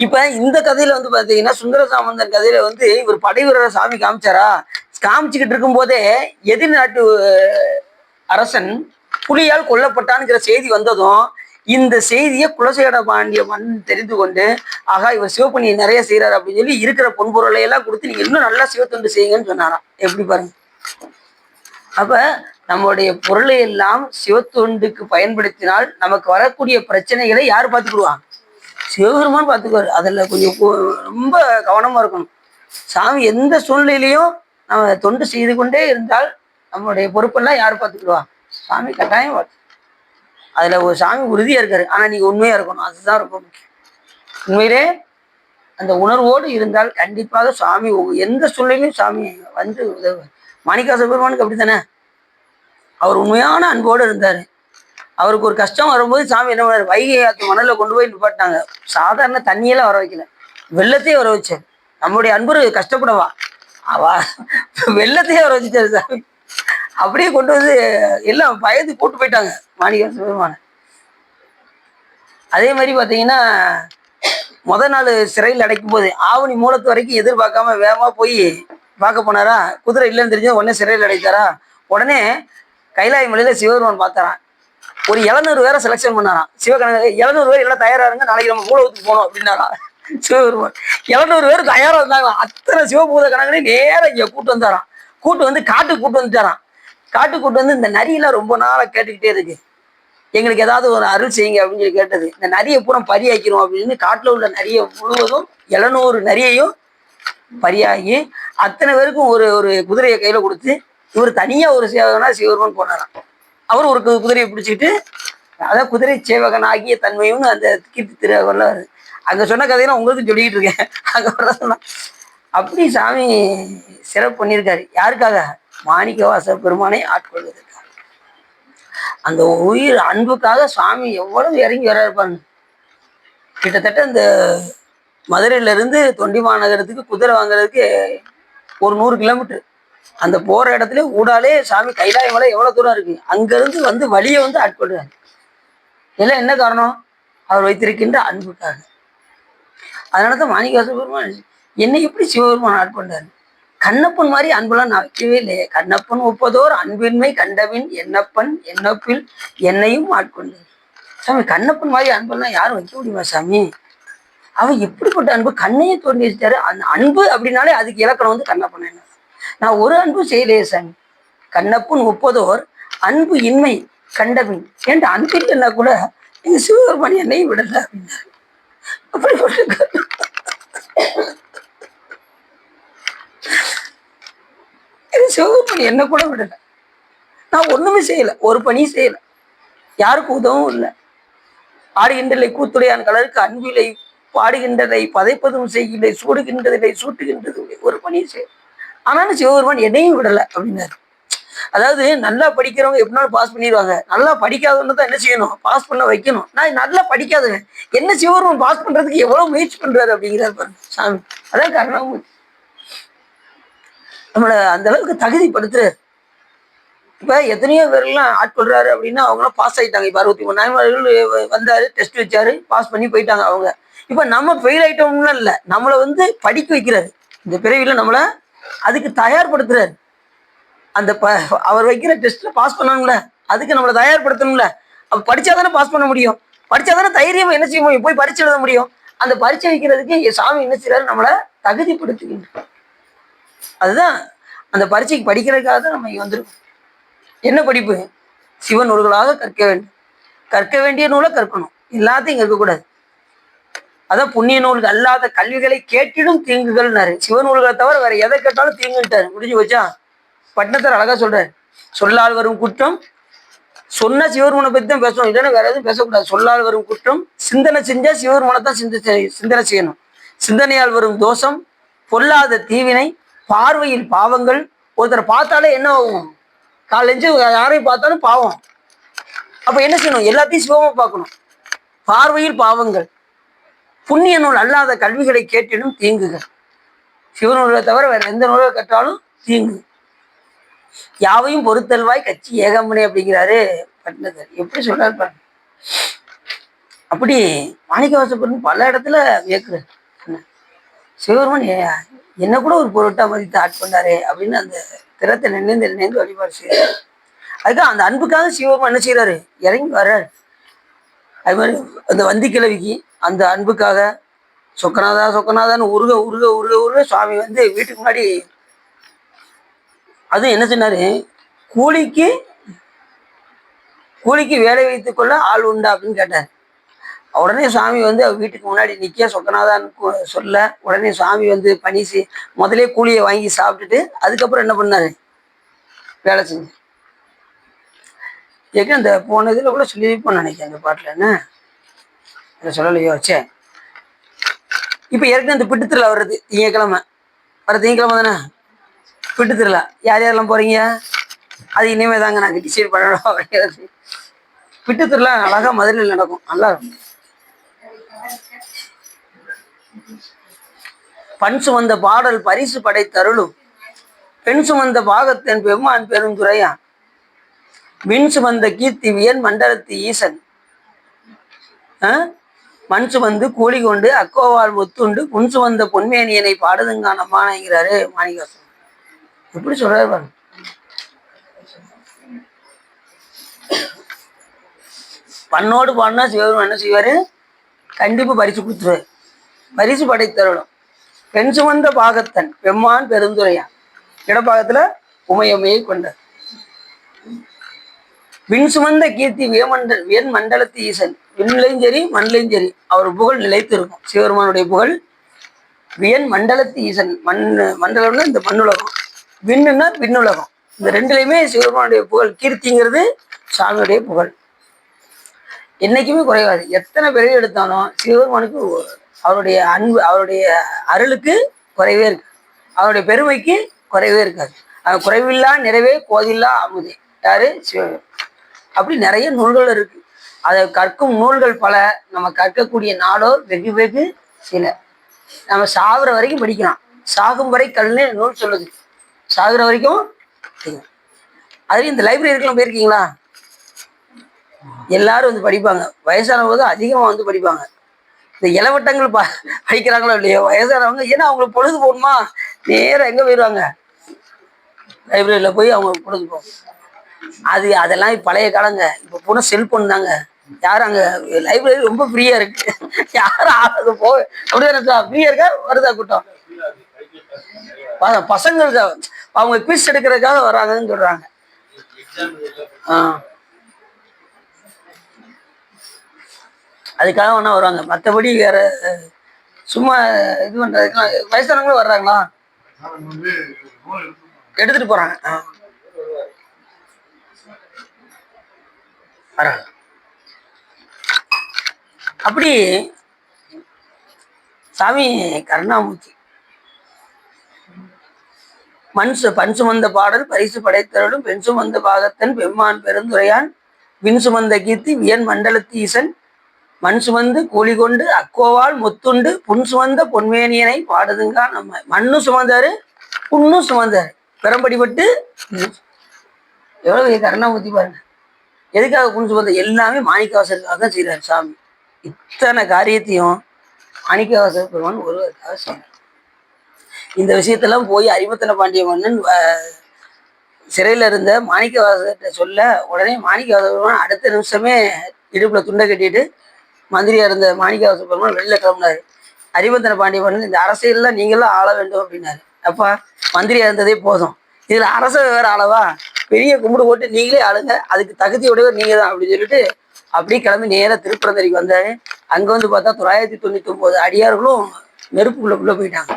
இப்ப இந்த கதையில வந்து பாத்தீங்கன்னா சுந்தர சாமந்தன் கதையில வந்து இவர் படை வீரரை சாமி காமிச்சாரா, காமிச்சுக்கிட்டு இருக்கும் போதே எதிர்நாட்டு அரசன் புலியால் கொல்லப்பட்டான்ங்கிற செய்தி வந்ததும் இந்த செய்தியை குலசேகர பாண்டிய மன்னன் தெரிந்து கொண்டு, ஆகா இவர் சிவப்பணியை நிறைய செய்யறாரு அப்படின்னு சொல்லி இருக்கிற பொன்பொருளை எல்லாம் கொடுத்து நீங்க இன்னும் நல்லா சிவத்தொண்டு செய்யுங்கன்னு சொன்னாராம். எப்படி பாருங்க. அப்ப நம்மளுடைய பொருளை எல்லாம் சிவத்தொண்டுக்கு பயன்படுத்தினால் நமக்கு வரக்கூடிய பிரச்சனைகளை யார் பார்த்துக்கிடுவாங்க? சிவபெருமான் பார்த்துக்குவாரு. அதில் கொஞ்சம் ரொம்ப கவனமா இருக்கணும். சாமி எந்த சூழ்நிலையிலையும் நம்ம தொண்டு செய்து கொண்டே இருந்தால் நம்மளுடைய பொறுப்பெல்லாம் யார் பார்த்துக்கிடுவா? சாமி கட்டாயம் பார்த்து. அதுல ஒரு சாமி உறுதியா இருக்காரு. ஆனா நீங்க உண்மையா இருக்கணும், அதுதான் ரொம்ப முக்கியம். உண்மையிலே அந்த உணர்வோடு இருந்தால் கண்டிப்பாக சாமி எந்த சூழ்நிலையும் சாமி வந்து உதவுவார். மாணிக்காச பெருமானுக்கு அப்படித்தானே, அவர் உண்மையான அன்போடு இருந்தாரு. அவருக்கு ஒரு கஷ்டம் வரும்போது சாமி என்ன பண்ணாரு, வைகை ஆத்து மணல கொண்டு போய் நிப்பாட்டாங்க. சாதாரண தண்ணியெல்லாம் வர வைக்கல, வெள்ளத்தையே வர வச்சாரு. நம்மளுடைய அன்பு கஷ்டப்படவா, அவ வெள்ளத்தையே வர வச்சுட்டாரு சாமி. அப்படியே கொண்டு வந்து எல்லாம் பயந்து போட்டு போயிட்டாங்க மாணிக்க பெருமான. அதே மாதிரி பாத்தீங்கன்னா நாள் சிறையில் அடைக்கும் போது ஆவணி மூலத்து வரைக்கும் எதிர்பார்க்காம வேகமா போய் பார்க்க போனாரா, குதிரை இல்லைன்னு தெரிஞ்சு உடனே சிறையில் அடைத்தாரா. உடனே கைலாய மலையில சிவபெருமான் பார்த்தாரான். ஒரு 700 பேரை செலக்ஷன் பண்ணாராம். சிவகணக்கு 700 பேர் எல்லாம் தயாரா இருங்க, நாளைக்கு நம்ம மூலத்துக்கு போனோம் அப்படின்னாராம் சிவபெருமான். 700 பேர் தயாரா இருந்தாங்களாம். அத்தனை சிவபூத கணக்கனையும் நேரம் இங்க கூட்டு வந்தாராம். கூட்டு வந்து காட்டுக்கு கூட்டு வந்துட்டாராம். காட்டுக்கு கூட்டு வந்து இந்த நரியெல்லாம் ரொம்ப நாளா கேட்டுக்கிட்டே இருக்கு, எங்களுக்கு ஏதாவது ஒரு அருள் செய்யுங்க அப்படின்னு சொல்லி கேட்டது. இந்த நரியை பூரா பரியாக்கிறோம் அப்படின்னு காட்டுல உள்ள நரியை முழுவதும் 700 நரியையும் பரியாகி அத்தனை பேருக்கும் ஒரு ஒரு குதிரையை கையில கொடுத்து இவர் தனியா ஒரு சேவகனா சிவபெருமான் போனாராம். அவர் ஒரு குதிரையை பிடிச்சிக்கிட்டு, அதான் குதிரை சேவகன் ஆகிய தன்மையும் அந்த கீர்த்தி திருவள்ளுவர் வருது. அங்க சொன்ன கதையெல்லாம் உங்களுக்கு சொல்லிக்கிட்டு இருக்கேன். அங்க வர அப்படி சாமி சிறப்பு பண்ணியிருக்காரு. யாருக்காக? மாணிக்கவாச பெருமானை ஆட்கொள்வதற்காக. அந்த உயிர் அன்புக்காக சுவாமி எவ்வளவு இறங்கி வர இருப்பாங்க. கிட்டத்தட்ட இந்த மதுரையில இருந்து தொண்டி மாநகரத்துக்கு குதிரை வாங்குறதுக்கு ஒரு 100 கிலோமீட்டர். அந்த போற இடத்துல ஊடாலே சாமி கைலாய மலை எவ்வளவு தூரம் இருக்கு, அங்கிருந்து வந்து வழியை வந்து ஆட்கொள்றாரு. இதெல்லாம் என்ன காரணம்? அவர் வைத்திருக்கின்ற அன்புக்காக. அதனாலதான் மாணிக்கவாச பெருமான் என்னை எப்படி சிவபெருமான் ஆட்கொண்டாரு. கண்ணப்பன் மாதிரி அன்பெல்லாம் நான் வைக்கவே இல்லையே. கண்ணப்பன் ஒப்பதோர் அன்பின்மை கண்டபின் என்னப்பன் என்னப்பில் என்னையும் ஆட்கொண்டு. சாமி கண்ணப்பன் மாதிரி அன்பெல்லாம் யாரும் வைக்க முடியுமா சாமி? அவன் எப்படிப்பட்ட அன்பு, கண்ணையே தோண்டி வச்சுட்டாரு. அந்த அன்பு அப்படின்னாலே அதுக்கு இலக்கணம் வந்து கண்ணப்பன். என்ன நான் ஒரு அன்பும் செய்யலையே சாமி. கண்ணப்பன் ஒப்பதோர் அன்பு இன்மை கண்டபின், ஏன்ட்டு அன்பு இல்லைன்னா கூட எங்க சிவபெருமான் என்னையும் விடல அப்படின்னாரு. அப்படிப்பட்ட சிவபெருமான் என்ன கூட விடல. நான் ஒண்ணுமே செய்யல, ஒரு பணியும் செய்யல, யாருக்கும் உதவும் இல்லை. ஆடுகின்றலை கூத்துடையான் கலருக்கு அன்பிலை பாடுகின்றதை பதைப்பதும் செய்கின்றை சூடுகின்றதில்லை சூட்டுகின்றது ஒரு பணியும் செய்யல. ஆனாலும் சிவபெருமான் என்னையும் விடல அப்படின்னாரு. அதாவது நல்லா படிக்கிறவங்க எப்படினாலும் பாஸ் பண்ணிடுவாங்க, நல்லா படிக்காதவங்க தான் என்ன செய்யணும், பாஸ் பண்ண வைக்கணும். நான் நல்லா படிக்காதவன் என்ன சிவபெருமான் பாஸ் பண்றதுக்கு எவ்வளவு முயற்சி பண்றாரு அப்படிங்கிறாரு பாருங்க சாமி. அதான் காரணம், நம்மளை அந்த அளவுக்கு தகுதிப்படுத்துறாரு. இப்ப எத்தனையோ பேர்லாம் ஆட்கொள்றாரு அப்படின்னா அவங்களாம் பாஸ் ஆயிட்டாங்க. இப்ப 63 நாயன்மார்கள் வந்தாரு, டெஸ்ட் வச்சாரு, பாஸ் பண்ணி போயிட்டாங்க அவங்க. இப்ப நம்ம ஃபெயில் ஆயிட்டோம்னா இல்ல, நம்மளை வந்து படிக்க வைக்கிறாரு. இந்த பிறவில நம்மளை அதுக்கு தயார்படுத்துறாரு. அந்த அவர் வைக்கிற டெஸ்ட்ல பாஸ் பண்ணணும்ல, அதுக்கு நம்மளை தயார்படுத்தணும்ல. அப்ப படிச்சாதானே பாஸ் பண்ண முடியும், படிச்சாதானே தைரியமா என்ன செய்ய முடியும், போய் பரீட்சை எழுத முடியும். அந்த பரீட்சை வைக்கிறதுக்கு சாமி என்ன செய்யறாரு, நம்மளை தகுதிப்படுத்துகின்றார். அதுதான் அந்த பரீட்சைக்கு படிக்கிறதுக்காக தான் நம்ம இங்க வந்துருக்கோம். என்ன படிப்பு? சிவ நூல்களாக கற்க வேண்டும், கற்க வேண்டிய நூலை கற்கணும், எல்லாத்தையும் கற்கக்கூடாது. அதான் புண்ணிய நூல்கள் அல்லாத கல்விகளை கேட்டிடும் தீங்குகள்னாரு. சிவ நூல்களை தவிர வேற எதை கேட்டாலும் தீங்குன்ட்டாரு. முடிஞ்சு வச்சா பட்டினத்தார் அழகா சொல்றாரு, சொல்லால் வரும் குற்றம், சொன்ன சிவபெருமனை பத்தி தான் பேசணும், இல்லைன்னா வேற எதுவும் பேசக்கூடாது. சொல்லால் வரும் குற்றம், சிந்தனை செஞ்சா சிவபெருமனை தான் சிந்தனை செய்யணும். சிந்தனையால் வரும் தோஷம், பொல்லாத தீவினை, பார்வையில் பாவங்கள். ஒருத்தரை பார்த்தாலே என்ன ஆகும், காலைஞ்சு யாரையும் பார்த்தாலும் பாவம். அப்ப என்ன செய்யணும், எல்லாத்தையும் சிவமா பார்க்கணும். பார்வையில் பாவங்கள், புண்ணிய நூல் அல்லாத கல்விகளை கேட்டிடும் தீங்குகள். சிவநூலை தவிர வேற எந்த நூலை கற்றாலும் தீங்கு. யாவையும் பொறுத்தல்வாய் கட்சி ஏகம்பனை அப்படிங்கிறாரு பட்டினத்தார். எப்படி சொல்றாரு பாருங்க. அப்படி மாணிக்கவாசகர் பல இடத்துல வியக்குறாரு. சிவபெருமான் என்ன கூட ஒரு பொருட்டா மதித்து ஆட்கொண்டாரு அப்படின்னு அந்த திறத்தை நினைந்து வழிபாடு செய்யறாரு. அதுக்காக அந்த அன்புக்காக சிவபெருமான் என்ன செய்யறாரு, இறங்கி வர்றாரு. அது மாதிரி அந்த வந்தி கிழவிக்கு அந்த அன்புக்காக சொக்கநாதா சொக்கநாதான்னு உருக உருக உருக உருக சுவாமி வந்து வீட்டுக்கு முன்னாடி அது என்ன சொன்னாரு, கூலிக்கு வேலை வைத்துக் கொள்ள ஆள் உண்டா அப்படின்னு கேட்டார். உடனே சுவாமி வந்து வீட்டுக்கு முன்னாடி நிற்க சொக்கநாதான்னு சொல்ல, உடனே சுவாமி வந்து பணிசி முதலே கூலியை வாங்கி சாப்பிட்டுட்டு அதுக்கப்புறம் என்ன பண்ணாரு, வேலை செஞ்சு. ஏற்கனவே அந்த போன இதில் கூட சொல்லியிருப்போம்னு நினைக்கிறேன் அந்த பாட்டில். என்ன அதை சொல்லலையோ சே. இப்போ ஏற்கனவே இந்த பிட்டு திருவிழா வர்றது திங்கக்கிழமை, வர திங்கக்கிழமை தானே பிட்டு திருவிழா. யார் யாரெல்லாம் போகிறீங்க, அது இனிமே தாங்க நாங்கள் டிசைட் பண்ணணும் அப்படிங்கிறது. பிட்டு திருவிழா அழகாக மதுரையில் நடக்கும், நல்லா இருக்கும். பண் சுமந்த பாடல் பரிசு படைத்தருளும், பெண் சுமந்த பாகத்தன் பெம்மான் பெருந்துரையான், விண் சுமந்த கீர்த்தி வியன் மண்டலத்து ஈசன், மண் சுமந்து கூலி கொண்டு அக்கோவால் முத்துண்டு புன் சுமந்த பொன்மேனியனை பாடுதுங்கான் அம்மானாங்கிறாரு மாணிக்கவாசகர். எப்படி சொல்றாரு பாருங்க. பண்ணோடு பாடினா சிவபெருமான் என்ன செய்வாரு, கண்டிப்பா பரிசு கொடுத்துருவாரு. பரிசு படைத்தருளும், பெண் சுமந்த பாகத்தன் பெம்மான் பெருந்துரையான், இடப்பாகத்துல உமையம்மையை கொண்டார். விண் சுமந்த கீர்த்தி வியன் மண்டலத்து ஈசன், விண்லையும் சரி மண்லையும் சரி அவர் புகழ் நிலைத்து இருக்கும். சிவபெருமானுடைய புகழ். வியன் மண்டலத்து ஈசன், மண்டலம்னா இந்த மண்ணுலகம், விண்ணுன்னா விண்ணுலகம். இந்த ரெண்டுலையுமே சிவபெருமானுடைய புகழ், கீர்த்திங்கிறது சாமியுடைய புகழ் என்னைக்குமே குறைவாது. எத்தனை பிறவி எடுத்தாலும் சிவபெருமானுக்கு அவருடைய அன்பு, அவருடைய அருளுக்கு குறைவே இருக்கு, அவருடைய பெருமைக்கு குறைவே இருக்காது. அது குறைவில்லா நிறைவே கோதில்லா அமுதே யாரு, சிவபெருமான். அப்படி நிறைய நூல்கள் இருக்கு. அதை கற்கும் நூல்கள் பல, நம்ம கற்கக்கூடிய நாளோ வெகு வெகு சில. நம்ம சாகுற வரைக்கும் படிக்கலாம், சாகும் வரை கல்னு நூல் சொல்லுது, சாகுற வரைக்கும். அதுலேயும் இந்த லைப்ரரிக்கெல்லாம் போயிருக்கீங்களா, எல்லாரும் வந்து படிப்பாங்க, வயசான போது அதிகமாக வந்து படிப்பாங்க. இந்த இளவட்டங்கள் படிக்கிறாங்களோ இல்லையோ வயசானவங்க, ஏன்னா அவங்களுக்கு பொழுது போகணுமா, நேரம் எங்க போயிடுவாங்க, லைப்ரரியில போய் அவங்க பொழுது போகும். அதெல்லாம் பழைய காலங்க. இப்ப போன செல்போன் தாங்க. யாரும் அங்க லைப்ரரி ரொம்ப ஃப்ரீயா இருக்கு. யாரும் ஆளுங்க அப்படியே ஃப்ரீயா இருக்கா, வருதா கூட்டம். பசங்களுக்கு அவங்க குவிஸ் எடுக்கிறதுக்காக வராங்கன்னு சொல்றாங்க. அதுக்காக வேணா வருவாங்க, மற்றபடி வேற சும்மா இது பண்றதுக்கு வயசானவங்களும் வர்றாங்களா, எடுத்துட்டு போறாங்க. அப்படி சாமி கருணாமூர்த்தி பண் சுமந்த பாடல் பரிசு படைத்தருளும் பெண் சுமந்த பாகத்தன் பெம்மான் பெருந்துரையான் விண் சுமந்த கீர்த்தி வியன் மண்டலத்து ஈசன் மண் சுமந்து கூலி கொண்டு அக்கோவால் முத்துண்டு புன் சுமந்த பொன்மேனியனை பாடுதுங்க. நம்ம மண்ணும் சுமந்தாரு, புண்ணும் சுமந்தாரு, பெரம்படிபட்டு. எவ்வளவு கருணாமூர்த்தி பாருங்க. எதுக்காக புன் சுமந்த? எல்லாமே மாணிக்கவாசருக்காக தான் செய்யறாரு சாமி. இத்தனை காரியத்தையும் மாணிக்கவாசர் பெருமான் ஒருவருக்காக செய்யறார். இந்த விஷயத்தெல்லாம் போய் அரிமர்த்தன பாண்டிய மன்னன் சிறையில இருந்த மாணிக்கவாசர்கிட்ட சொல்ல, உடனே மாணிக்கவாசர் பெருமான் அடுத்த நிமிஷமே இடுப்புல துண்டை கட்டிட்டு மந்திரியா இருந்த மாணிக்கவாசர் பெருமான் வெளில கிளம்பினாரு. அரிமர்த்தன பாண்டிய மன்னன், இந்த அரசியல்லாம் நீங்களாம் ஆள வேண்டும் அப்படின்னாரு. அப்பா, மந்திரியா இருந்ததே போதும், இதுல அரச வேற ஆளவா, பெரிய கும்பிடு போட்டு நீங்களே ஆளுங்க, அதுக்கு தகுதியுடையவர் நீங்க தான் அப்படின்னு சொல்லிட்டு அப்படியே கிளம்பி நேராக திருப்பரந்தரிக்கு வந்தாரு. அங்க வந்து பார்த்தா 999 அடியார்களும் நெருப்புக்குள்ள போயிட்டாங்க.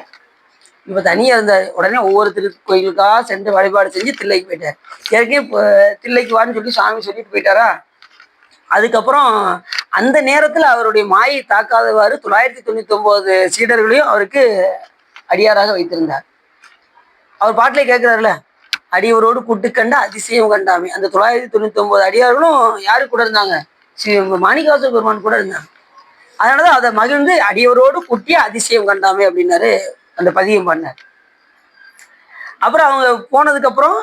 இப்ப தனியா இருந்தாரு. உடனே ஒவ்வொரு திருக்கோயிலுக்காக சென்று வழிபாடு செஞ்சு தில்லைக்கு போயிட்டாரு. ஏற்கனவே தில்லைக்கு வான்னு சொல்லி சாமி சொல்லிட்டு போயிட்டாரா. அதுக்கப்புறம் அந்த நேரத்துல அவருடைய மாயை தாக்காதவாறு 999 சீடர்களையும் அவருக்கு அடியாராக வைத்திருந்தார். அவர் பாட்டிலே கேட்கிறாருல, அடியவரோடு கூட்டு கண்ட அதிசயம் கண்டாமே. அந்த 999 அடியார்களும் யாரு கூட இருந்தாங்க? மாணிக்கவாசர் பெருமான் கூட இருந்தாங்க. அதனாலதான் அதை மகிழ்ந்து அடியவரோடு கூட்டிய அதிசயம் கண்டாமே அப்படின்னாரு, அந்த பதியம் பண்ணார். அப்புறம் அவங்க போனதுக்கு அப்புறம்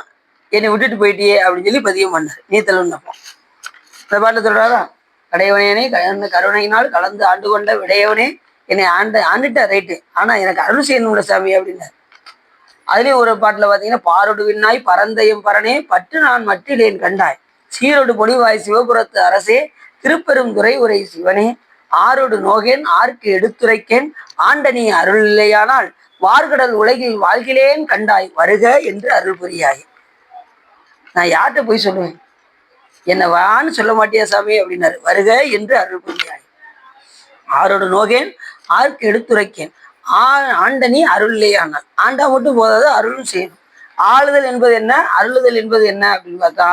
என்னை விட்டுட்டு போயிட்டியே அப்படின்னு சொல்லி பதியம் பண்ணார். நீத்தலப்போ அந்த பாட்டில் சொல்றாரா, கடையவனேனே கலந்த கருணையினால் கலந்து ஆண்டு கொண்ட விடையவனே என்னை ஆண்டுட்டா ரைட்டு, ஆனா எனக்கு அருள் செய்யணும்ல சாமி அப்படின்னாரு. அதுலயும் ஒரு பாட்டுல பாத்தீங்கன்னா, பாரொடு விண்ணாய் பரந்தயம் பரனே பற்று நான் மற்றிலேன் கண்டாய் சீரொடு பொடிவாய் சிவபுரத்து அரசே திருப்பெரும் துறை உரை சிவனே ஆரோடு நோகேன் ஆர்க்கு எடுத்துரைக்கேன் ஆண்டனி அருள் இல்லையானால் வார்கடல் உலகில் வாழ்கிலேன் கண்டாய் வருக என்று அருள் புரியாய். நான் யார்கிட்ட போய் சொல்லுவேன், என்ன வான்னு சொல்ல மாட்டியா சாமி அப்படின்னாரு. வருக என்று அருள் புரியாய். ஆரோடு நோகேன் ஆர்க்கு எடுத்துரைக்கேன் ஆண்டனி அருள் இல்லையானால், ஆண்டா மட்டும் போதாது, அருளும் செய்யணும். ஆளுதல் என்பது என்ன, அருளுதல் என்பது என்ன அப்படின்னு பார்த்தா,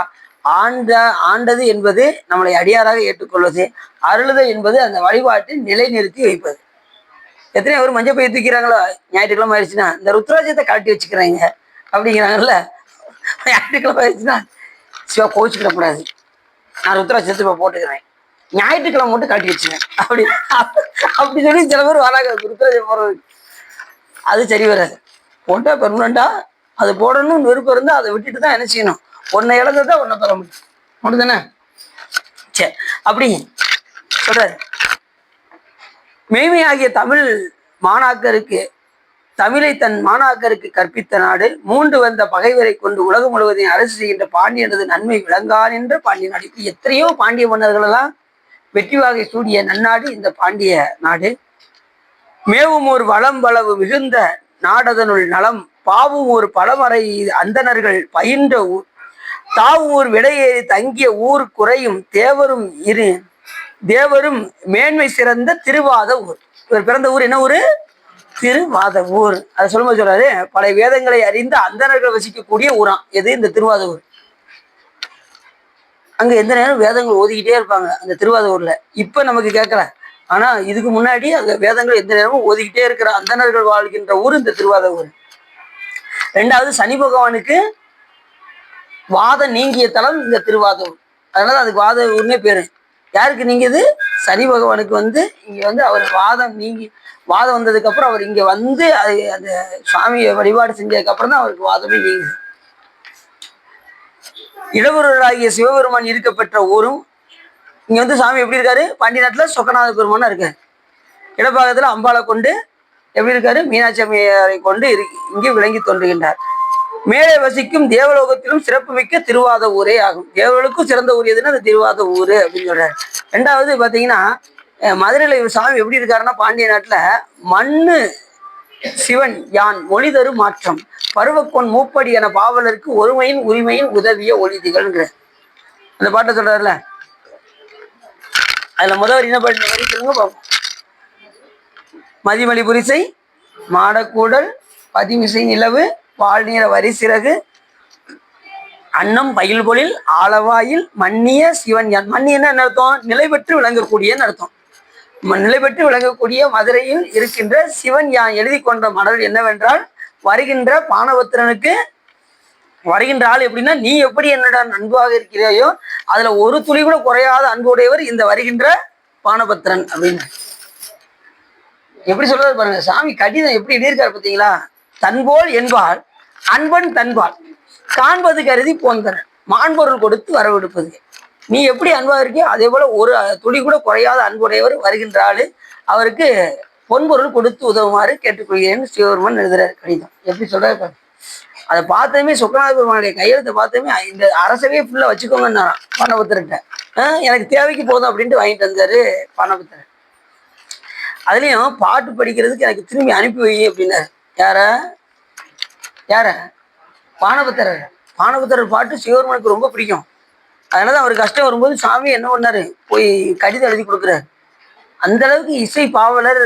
ஆண்டது என்பது நம்மளை அடியாராக ஏற்றுக்கொள்வது, அருளுதல் என்பது அந்த வழிபாட்டை நிலைநிறுத்தி வைப்பது. எத்தனை பேர் மஞ்சள் பை தூக்கிறாங்களோ, ஞாயிற்றுக்கிழமை ஆயிடுச்சுன்னா இந்த ருத்ராஜத்தை காட்டி வச்சுக்கிறாங்க அப்படிங்கிறாங்கல்ல. ஞாயிற்றுக்கிழமை ஆயிடுச்சுன்னா சிவா கோவிச்சுக்கிடக்கூடாது, நான் ருத்ராஜத்தை இப்போ போட்டுக்கிறேன், ஞாயிற்றுக்கிழமை மட்டும் காட்டி வச்சுக்கிறேன் அப்படி சொல்லி சில பேர் வராங்க ருத்ராஜம் போடுறதுக்கு. அது சரி வராது. போட்டா பெர்மனண்டா அது போடணும்னு விருப்பம் இருந்தா அதை விட்டுட்டு தான் என்ன செய்யணும், ஒன்னை இழந்ததான் ஒன்னை பெற முடியும். முடிதானே? சரி, அப்படி சொல்றாரு. மெய்மையாகிய தமிழ் மாணாக்கருக்கு, தமிழை தன் மாணாக்கருக்கு கற்பித்த நாடு, மூன்று வந்த பகைவரை கொண்டு உலகம் முழுவதையும் அரசு செய்கின்ற பாண்டியனது நன்மை விளங்கான் என்ற பாண்டிய நாடு. இப்ப எத்தனையோ பாண்டிய மன்னர்கள் எல்லாம் வெற்றி வாகை சூடிய நன்னாடு இந்த பாண்டிய நாடு. மேவும் ஒரு வளம் வளவு மிகுந்த நாடதனுள் நலம் பாவும் ஒரு பழமறை அந்தணர்கள் பயின்ற ஊர் தாவும் ஒரு விடையேறி தங்கிய ஊர் குறையும் தேவரும் மேன்மை சிறந்த திருவாத ஊர். இவர் பிறந்த ஊர் என்ன ஊரு? திருவாத ஊர். அதை சொல்லும்போது சொல்றாரு, பல வேதங்களை அறிந்த அந்தணர்கள் வசிக்கக்கூடிய ஊரான் எது? இந்த திருவாத ஊர். அங்க எந்த நேரம் வேதங்கள் ஓதிக்கிட்டே இருப்பாங்க அந்த திருவாத ஊர்ல. இப்ப நமக்கு கேட்கல, ஆனா இதுக்கு முன்னாடி அங்க வேதங்கள் எந்த நேரமும் ஓதிக்கிட்டே இருக்கிற அந்தணர்கள் வாழ்கின்ற ஊர் இந்த திருவாத ஊர். ரெண்டாவது, சனி பகவானுக்கு வாதம் நீங்கிய தலம் இந்த திருவாத ஊர். அதனால அதுக்கு வாத ஊர்னே பேரு. யாருக்கு நீங்கியது? சனி பகவானுக்கு இங்க அவர் வாதம் வந்ததுக்கு அப்புறம் அவர் இங்க அந்த சுவாமியை வழிபாடு செஞ்சதுக்கு அப்புறம் தான் அவருக்கு வாதமே நீங்குது. இடவூராகிய சிவபெருமான் இருக்க பெற்ற ஊரும் இங்க சாமி எப்படி இருக்காரு? பாண்டிய நாட்டுல சொக்கநாத பெருமானா இருக்காரு. இடப்பாகத்துல அம்பாளை கொண்டு எப்படி இருக்காரு, மீனாட்சி அம்மையாரை கொண்டு இங்கே விளங்கி தோன்றுகின்றார். மேலே வசிக்கும் தேவலோகத்திலும் சிறப்பு மிக்க திருவாத ஊரே ஆகும். தேவர்களுக்கும் சிறந்த ஊர் எதுன்னா அந்த திருவாத ஊரு அப்படின்னு சொல்றாரு. ரெண்டாவது பாத்தீங்கன்னா மதுரையில சாமி எப்படி இருக்காருன்னா, பாண்டிய நாட்டுல மண்ணு சிவன் யான் மொழி தரும் மாற்றம் பருவப்பொன் மூப்படி என பாவலருக்கு ஒருமையின் உரிமையின் உதவிய ஒளி திகழ்ங்கிற அந்த பாட்டை சொல்றாருல. அதுல முதல் என்ன பாட்டு வரி சொல்லுங்க பார்ப்போம். மதிமலி புரிசை மாடக்கூடல் பதிமிசை நிலவு பால் நீர வரி சிறகு அன்னம் பயில் பொழில் ஆளவாயில் மன்னிய சிவன் யான். மன்னியன்னா என்ன அர்த்தம்? நிலை பெற்று விளங்கக்கூடியன்னு அர்த்தம். நிலை பெற்று விளங்கக்கூடிய மதுரையில் இருக்கின்ற சிவன் யான் எழுதி கொண்ட மடல் என்னவென்றால், வருகின்ற பானபத்திரனுக்கு வருகின்ற ஆள் எப்படின்னா, நீ எப்படி என்னிடம் அன்பாக இருக்கிறாயோ அதுல ஒரு துளி கூட குறையாத அன்புடையவர் இந்த வருகின்ற பானபத்திரன் அப்படின்னு எப்படி சொல்றது பாருங்க. சாமி கடிதம் எப்படி எழுதியிருக்காரு பார்த்தீங்களா? தன்போல் என்பால் அன்பன் தன்பால் காண்பது கருதி போந்தன மான்பொருள் கொடுத்து வரவெடுப்பது. நீ எப்படி அன்பா இருக்கியோ அதே போல ஒரு துளி கூட குறையாத அன்புடையவர் வருகின்ற ஆளு, அவருக்கு பொன்பொருள் கொடுத்து உதவுமாறு கேட்டுக்கொள்கிறேன்னு சிவபெருமான் எழுதுறாரு கடிதம். எப்படி சொல்றாரு? அதை பார்த்ததுமே சொக்கநாத பெருமானுடைய கையெழுத்தை பார்த்ததுமே இந்த அரசவே ஃபுல்லா வச்சுக்கோங்கன்னு பானபத்திரட்ட எனக்கு தேவைக்கு போதும் அப்படின்ட்டு வாங்கிட்டு வந்தாரு பானபத்திரன். அதுலயும் பாட்டு படிக்கிறதுக்கு எனக்கு திரும்பி அனுப்பி வை அப்படின்னாரு. யார பானபத்திரர். பானபத்திரர் பாட்டு சிவபெருமானுக்கு ரொம்ப பிடிக்கும். அதனாலதான் அவருக்கு கஷ்டம் வரும்போது சாமி என்ன பண்ணாரு, போய் கடிதம் எழுதி கொடுக்குறாரு. அந்த அளவுக்கு இசை பாவலர்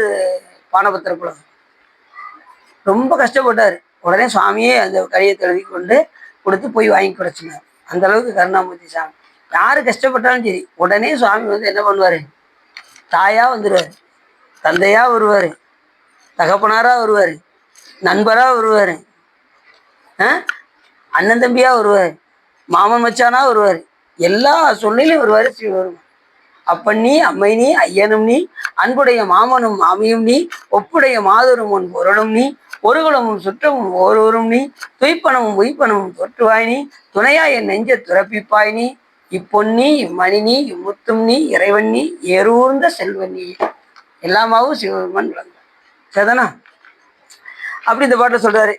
பானபத்திர குலம். ரொம்ப கஷ்டப்பட்டாரு. உடனே சுவாமியே அந்த கடிதத்தை எழுதி கொண்டு கொடுத்து போய் வாங்கி கொடுச்சுனார். அந்த அளவுக்கு கருணாமூர்த்தி சாமி. யாரு கஷ்டப்பட்டாலும் சரி உடனே சுவாமி என்ன பண்ணுவாரு, தாயா வந்துடுவாரு, தந்தையா வருவாரு, தகப்பனாரா வருவாரு, நண்பரா வருவாரு, அண்ணன் தம்பியா வருவாரு, மாமன் மச்சானா வருவாரு, எல்லா சொல்லிலும் வருவாரு சிவபெருமான். அப்பன் நீ அம்மை நீ ஐயனும் நீ அன்புடைய மாமனும் மாமியும் நீ ஒப்புடைய மாதரும் உன் பொருளும் நீ ஒருகுலமும் சுற்றமும் ஒருவரும் நீ துய்ப்பனமும் உய்ப்பனமும் தொற்றுவாய் நீ துணையா என் நெஞ்ச துறப்பிப்பாய் நீ இப்பொன்னி இம்மணி நீ இம்முத்தும் நீ இறைவன் நீ ஏறூர்ந்த செல்வன் நீ எல்லாமாவும் சிவபெருமான் விளங்க. சரிதானா? அப்படி இந்த பாட்டை சொல்றாரு.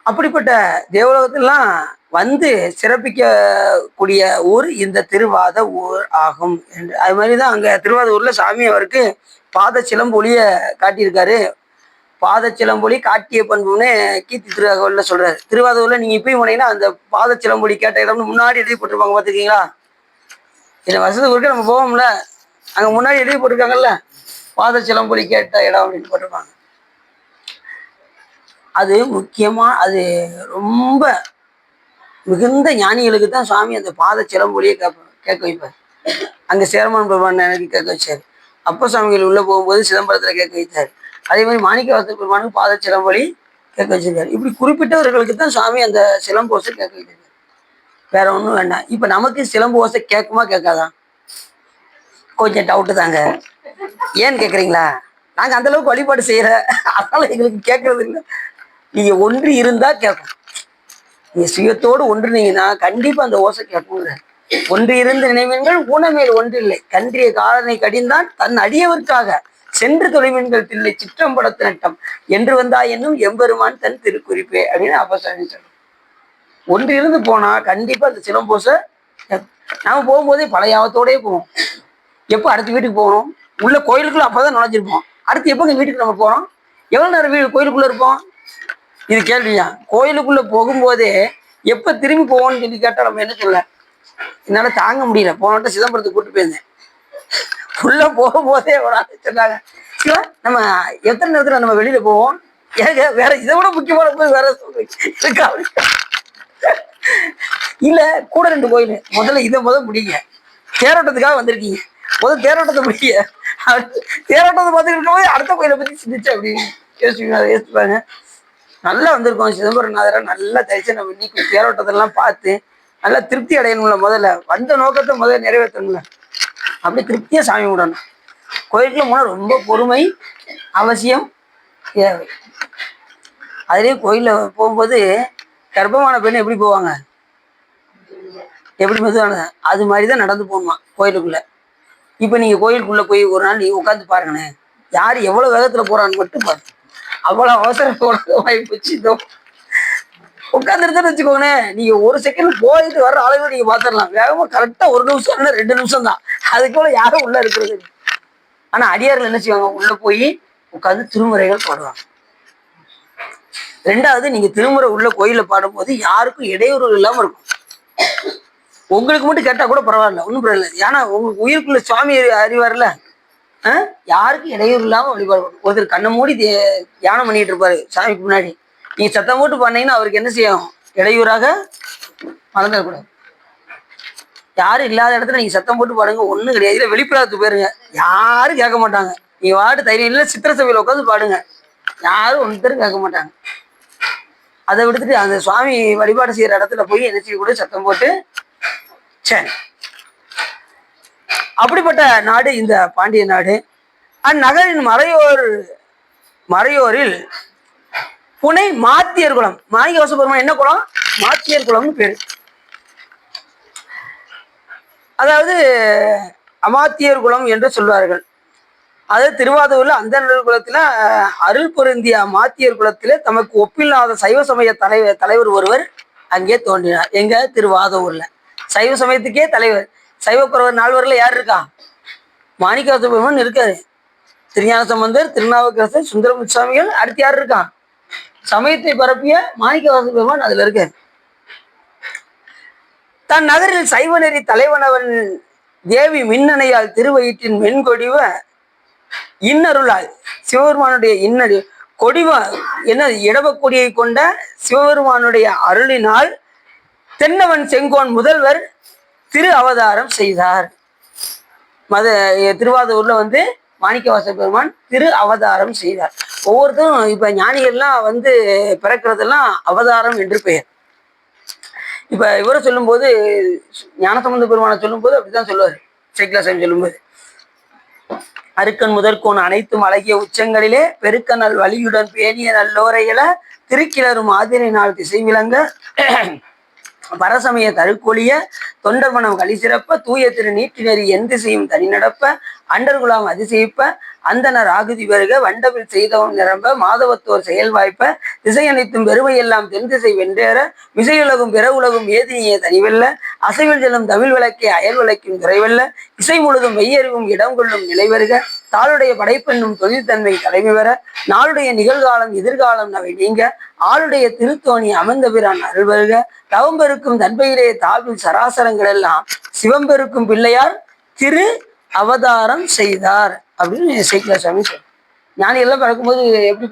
அப்படிப்பட்ட தேவலோகத்திலாம் வந்து சிறப்பிக்கக்கூடிய ஊர் இந்த திருவாத ஊர் ஆகும் என்று. அது மாதிரிதான் அங்க திருவாத ஊர்ல சாமி அவருக்கு பாத சிலம்பொலிய காட்டியிருக்காரு. பாத சிலம்பொலி காட்டிய பண்புன்னு கீர்த்தி திருவாகவல்ல சொல்றாரு. திருவாத ஊர்ல நீங்க இப்பயும் போனீங்கன்னா அந்த பாத சிலம்பொலி கேட்ட இடம்னு முன்னாடி எழுதி போட்டிருப்பாங்க, பாத்துக்கீங்களா? இந்த வருஷத்துக்கு ஒருக்க நம்ம போவோம்ல, அங்க முன்னாடி எழுதி போட்டிருக்காங்கல்ல பாத சிலம்பொலி கேட்ட இடம் அப்படின்னு போட்டிருப்பாங்க. அது முக்கியமா அது ரொம்ப மிகுந்த ஞானிகளுக்கு தான் சுவாமி அந்த பாத சிலம்பொலியை கேட்க வைப்பார். அங்க சேரமான் பெருமான் எனக்கு கேட்க வச்சாரு. அப்ப சுவாமிகள் உள்ள போகும்போது சிதம்பரத்துல கேட்க வைத்தார். அதே மாதிரி மாணிக்கவாசகர் பெருமானுக்கு பாத சிலம்பொலி கேட்க வச்சிருக்காரு. இப்படி குறிப்பிட்டவர்களுக்கு தான் சுவாமி அந்த சிலம்பு ஓசை கேட்க வைக்கிறார். வேற ஒன்றும் வேண்டாம். இப்ப நமக்கு சிலம்பு ஓசை கேட்குமா கேட்காதான்? கொஞ்சம் டவுட்டு தாங்க. ஏன்னு கேட்குறீங்களா? நாங்க அந்த அளவுக்கு வழிபாடு செய்யற, அதனால எங்களுக்கு கேட்கறது இல்லை. நீங்க ஒன்று இருந்தா கேட்கும். நீங்க சுயத்தோடு ஒன்றுனீங்கன்னா கண்டிப்பா அந்த ஓசை கேட்குங்க. ஒன்று இருந்து நினைவீன்கள் ஊனமேல் ஒன்று இல்லை கன்றிய காலனை கடிந்தான் தன் அடியவர்க்காக சென்று தொலைமீன்கள் தில்லை சிற்றம்படத்து நட்டம் என்று வந்தா என்னும் எம்பெருமான் தன் திருக்குறிப்பே அப்படின்னு அப்பசாமி சொல்றோம். ஒன்று இருந்து போனா கண்டிப்பா அந்த சிலம்போசை நாம போகும்போதே பழையாவத்தோடே போவோம். எப்போ அடுத்த வீட்டுக்கு போகணும், உள்ள கோயிலுக்குள்ள அப்பதான் நுழைஞ்சிருப்போம். அடுத்து எப்போ வீட்டுக்கு நம்ம போறோம், எவ்வளவு நேரம் கோயிலுக்குள்ள இருப்போம்? இது கேள்வியா? கோயிலுக்குள்ள போகும்போதே எப்ப திரும்பி போவோம்னு சொல்லி கேட்டா நம்ம என்ன சொல்ல? என்னால தாங்க முடியல. போனவட்ட சிதம்பரத்துக்கு கூட்டு போயிருந்தேன். உள்ள போகும்போதே ஒரு ஆள் சொன்னாங்க, நம்ம எத்தனை நேரத்துல நம்ம வெளியில போவோம், ஏங்க வேற இதை விட முக்கியமான போய் வேற இருக்கா இல்ல கூட 2 கோயில் முதல்ல இதை முடிங்க. தேரோட்டத்துக்காக வந்திருக்கீங்க, முதல் தேரோட்டத்தை முடிய தேரோட்டத்தை பார்த்துட்டு இருக்கும்போது அடுத்த கோயிலை பத்தி சிந்திச்சு அப்படின்னு யோசிப்பாங்க. நல்லா வந்திருக்கோம் சிதம்பரநாதரை நல்லா தரிசனம் பண்ணி தேரோட்டத்தெல்லாம் பார்த்து நல்லா திருப்தி அடையணும்ல. முதல்ல வந்த நோக்கத்தை முதல்ல நிறைவேற்றணும்ல. அப்படி திருப்தியா சாமி விடணும். கோயிலுக்குள்ள போனால் ரொம்ப பொறுமை அவசியம் தேவை. அதுலேயும் கோயிலில் போகும்போது கர்ப்பமான பெண் எப்படி போவாங்க, எப்படி மெதுவான அது மாதிரி தான் நடந்து போகணுமா கோயிலுக்குள்ள. இப்ப நீங்க கோயிலுக்குள்ள போய் ஒரு நாள் நீங்க உட்காந்து பாருங்கண்ணே, யாரு எவ்வளவு வேகத்துல போறான்னு மட்டும் பாருங்க. அவ்வளவு அவசரம் வாய்ப்புச்சு. இதோ உட்காந்துருந்தேன்னு வச்சுக்கோங்களேன், நீங்க ஒரு செகண்ட் போயிட்டு வர்ற அளவு நீங்க பாத்திரலாம். வேகமா கரெக்டா 1 நிமிஷம் 2 நிமிஷம் தான். அதுக்குள்ள யாரும் உள்ள இருக்கிறது. ஆனா அடியார்கள் என்ன செய்வாங்க, உள்ள போய் உட்காந்து திருமுறைகள் பாடுவாங்க. ரெண்டாவது, நீங்க திருமுறை உள்ள கோயில பாடும்போது யாருக்கும் இடையூறு இல்லாம இருக்கும். உங்களுக்கு மட்டும் கேட்டா கூட பரவாயில்ல, ஒன்றும் பரவாயில்ல. ஏன்னா உங்களுக்கு உயிருக்குள்ள சுவாமி அறிவார்ல, யாருக்கும் இடையூறு இல்லாம வழிபாடு. ஒருத்தர் கண்ணை மூடி தியானம் பண்ணிட்டு இருப்பாரு சாமிக்கு முன்னாடி, நீங்க சத்தம் போட்டு பண்ணீங்கன்னா அவருக்கு என்ன செய்யும், இடையூறாக மறந்துடக்கூடாது. யாரும் இல்லாத இடத்துல நீங்க சத்தம் போட்டு பாடுங்க, ஒண்ணும் கிடையாது. இல்ல வெளிப்பிராத்து போயிருங்க, யாரும் கேட்க மாட்டாங்க. நீங்க வாட்டு தைரியம் இல்லை சித்திர சபையில உட்காந்து பாடுங்க, யாரும் ஒருத்தரும் கேட்க மாட்டாங்க. அதை விடுத்துட்டு அந்த சுவாமி வழிபாடு செய்யற இடத்துல போய் என்ன செய்யக்கூட சத்தம் போட்டு. சரி, அப்படிப்பட்ட நாடு இந்த பாண்டிய நாடு. அந்நகரின் மறையோரில் புனை மாத்தியர் குளம். மாணிக்கவாச பெருமான் என்ன குளம், மாத்தியர் குளம்னு பேரு. அதாவது அமாத்தியர் குளம் என்று சொல்வார்கள். அதாவது திருவாதூர்ல அந்த குலத்துல அருள் பொருந்திய மாத்தியர் குலத்திலே தமக்கு ஒப்பில்லாத சைவ சமய தலைவர் ஒருவர் அங்கே தோன்றினார். எங்க திருவாதூர்ல சைவ சமயத்துக்கே தலைவர். சைவக்குறவர் 4 பேர்ல யார் இருக்கா, மாணிக்கவாச பெருமான் இருக்காரு, திருஞான சம்பந்தர், திருநாவுக்கரசர், சுந்தரமுசாமிகள், அடுத்து யார் இருக்கான், சமயத்தை பரப்பிய மாணிக்கவாச பெருமான் அதுல இருக்காரு. தன் நகரில் சைவ நெறி தலைவனவன் தேவி மின்னணையால் திருவயிற்றின் மென்கொடிவ இன்னருளால் சிவபெருமானுடைய இன்னடி கொடிவ என்ன இடவக்கொடியை கொண்ட சிவபெருமானுடைய அருளினால் தென்னவன் செங்கோன் முதல்வர் திரு அவதாரம் செய்தார். திருவாதூர்ல மாணிக்கவாச பெருமான் திரு அவதாரம் செய்தார். ஒவ்வொருத்தரும் இப்ப ஞானிகள்லாம் பிறக்கிறதெல்லாம் அவதாரம் என்று பெயர். இப்ப இவரை சொல்லும் போது, ஞானசம்பந்த பெருமானை சொல்லும் போது அப்படித்தான் சொல்லுவாரு. சேக்கிலாசாமி சொல்லும்போது, அருக்கன் முதற்கோன் அனைத்தும் அழகிய உச்சங்களிலே பெருக்கநல் வலியுடன் பேணிய நல்லோரையில திருக்கிளரும் ஆதிரை நாள் திசை விளங்க பரசமய தழுக்கொழிய தொண்டர் மனம் களி சிறப்ப தூய திரு நீட்டு நெறி எந்த திசையும் தனி நடப்ப அண்டர்குலாம் அதிசயிப்ப அந்தனர் ஆகுதி வருக வண்டபில் செய்தவன் நிரம்ப மாதவத்தோர் செயல் வாய்ப்ப திசை அனைத்தும் பெருமையெல்லாம் தென் திசை வென்றேற மிசையுலகும் பிற உலகும் ஏதினியே தனிவெல்ல அசைவில் செல்லும் தமிழ் விளக்கே அயல் விளக்கின் துறைவெல்ல இசை முழுதும் மெய்யறிவும் இடம் கொள்ளும் நிலை வருக தாளுடைய படைப்பெண்ணும் தொழில்தன்மை தலைமை வர நாளுடைய நிகழ்காலம் எதிர்காலம் நவை நீங்க ஆளுடைய திருத்தோணி அமர்ந்த பிறான் அருள் வருக தவம்பெருக்கும் தன்பையிலே தாவில் சராசரங்கள் எல்லாம் சிவம்பெருக்கும் பிள்ளையார் திரு அவதாரம் செய்தார் அப்படின்னு சேக்கிலாசாமி சொல்றார். ஞானிகள்லாம் பிறக்கும்போது எப்படி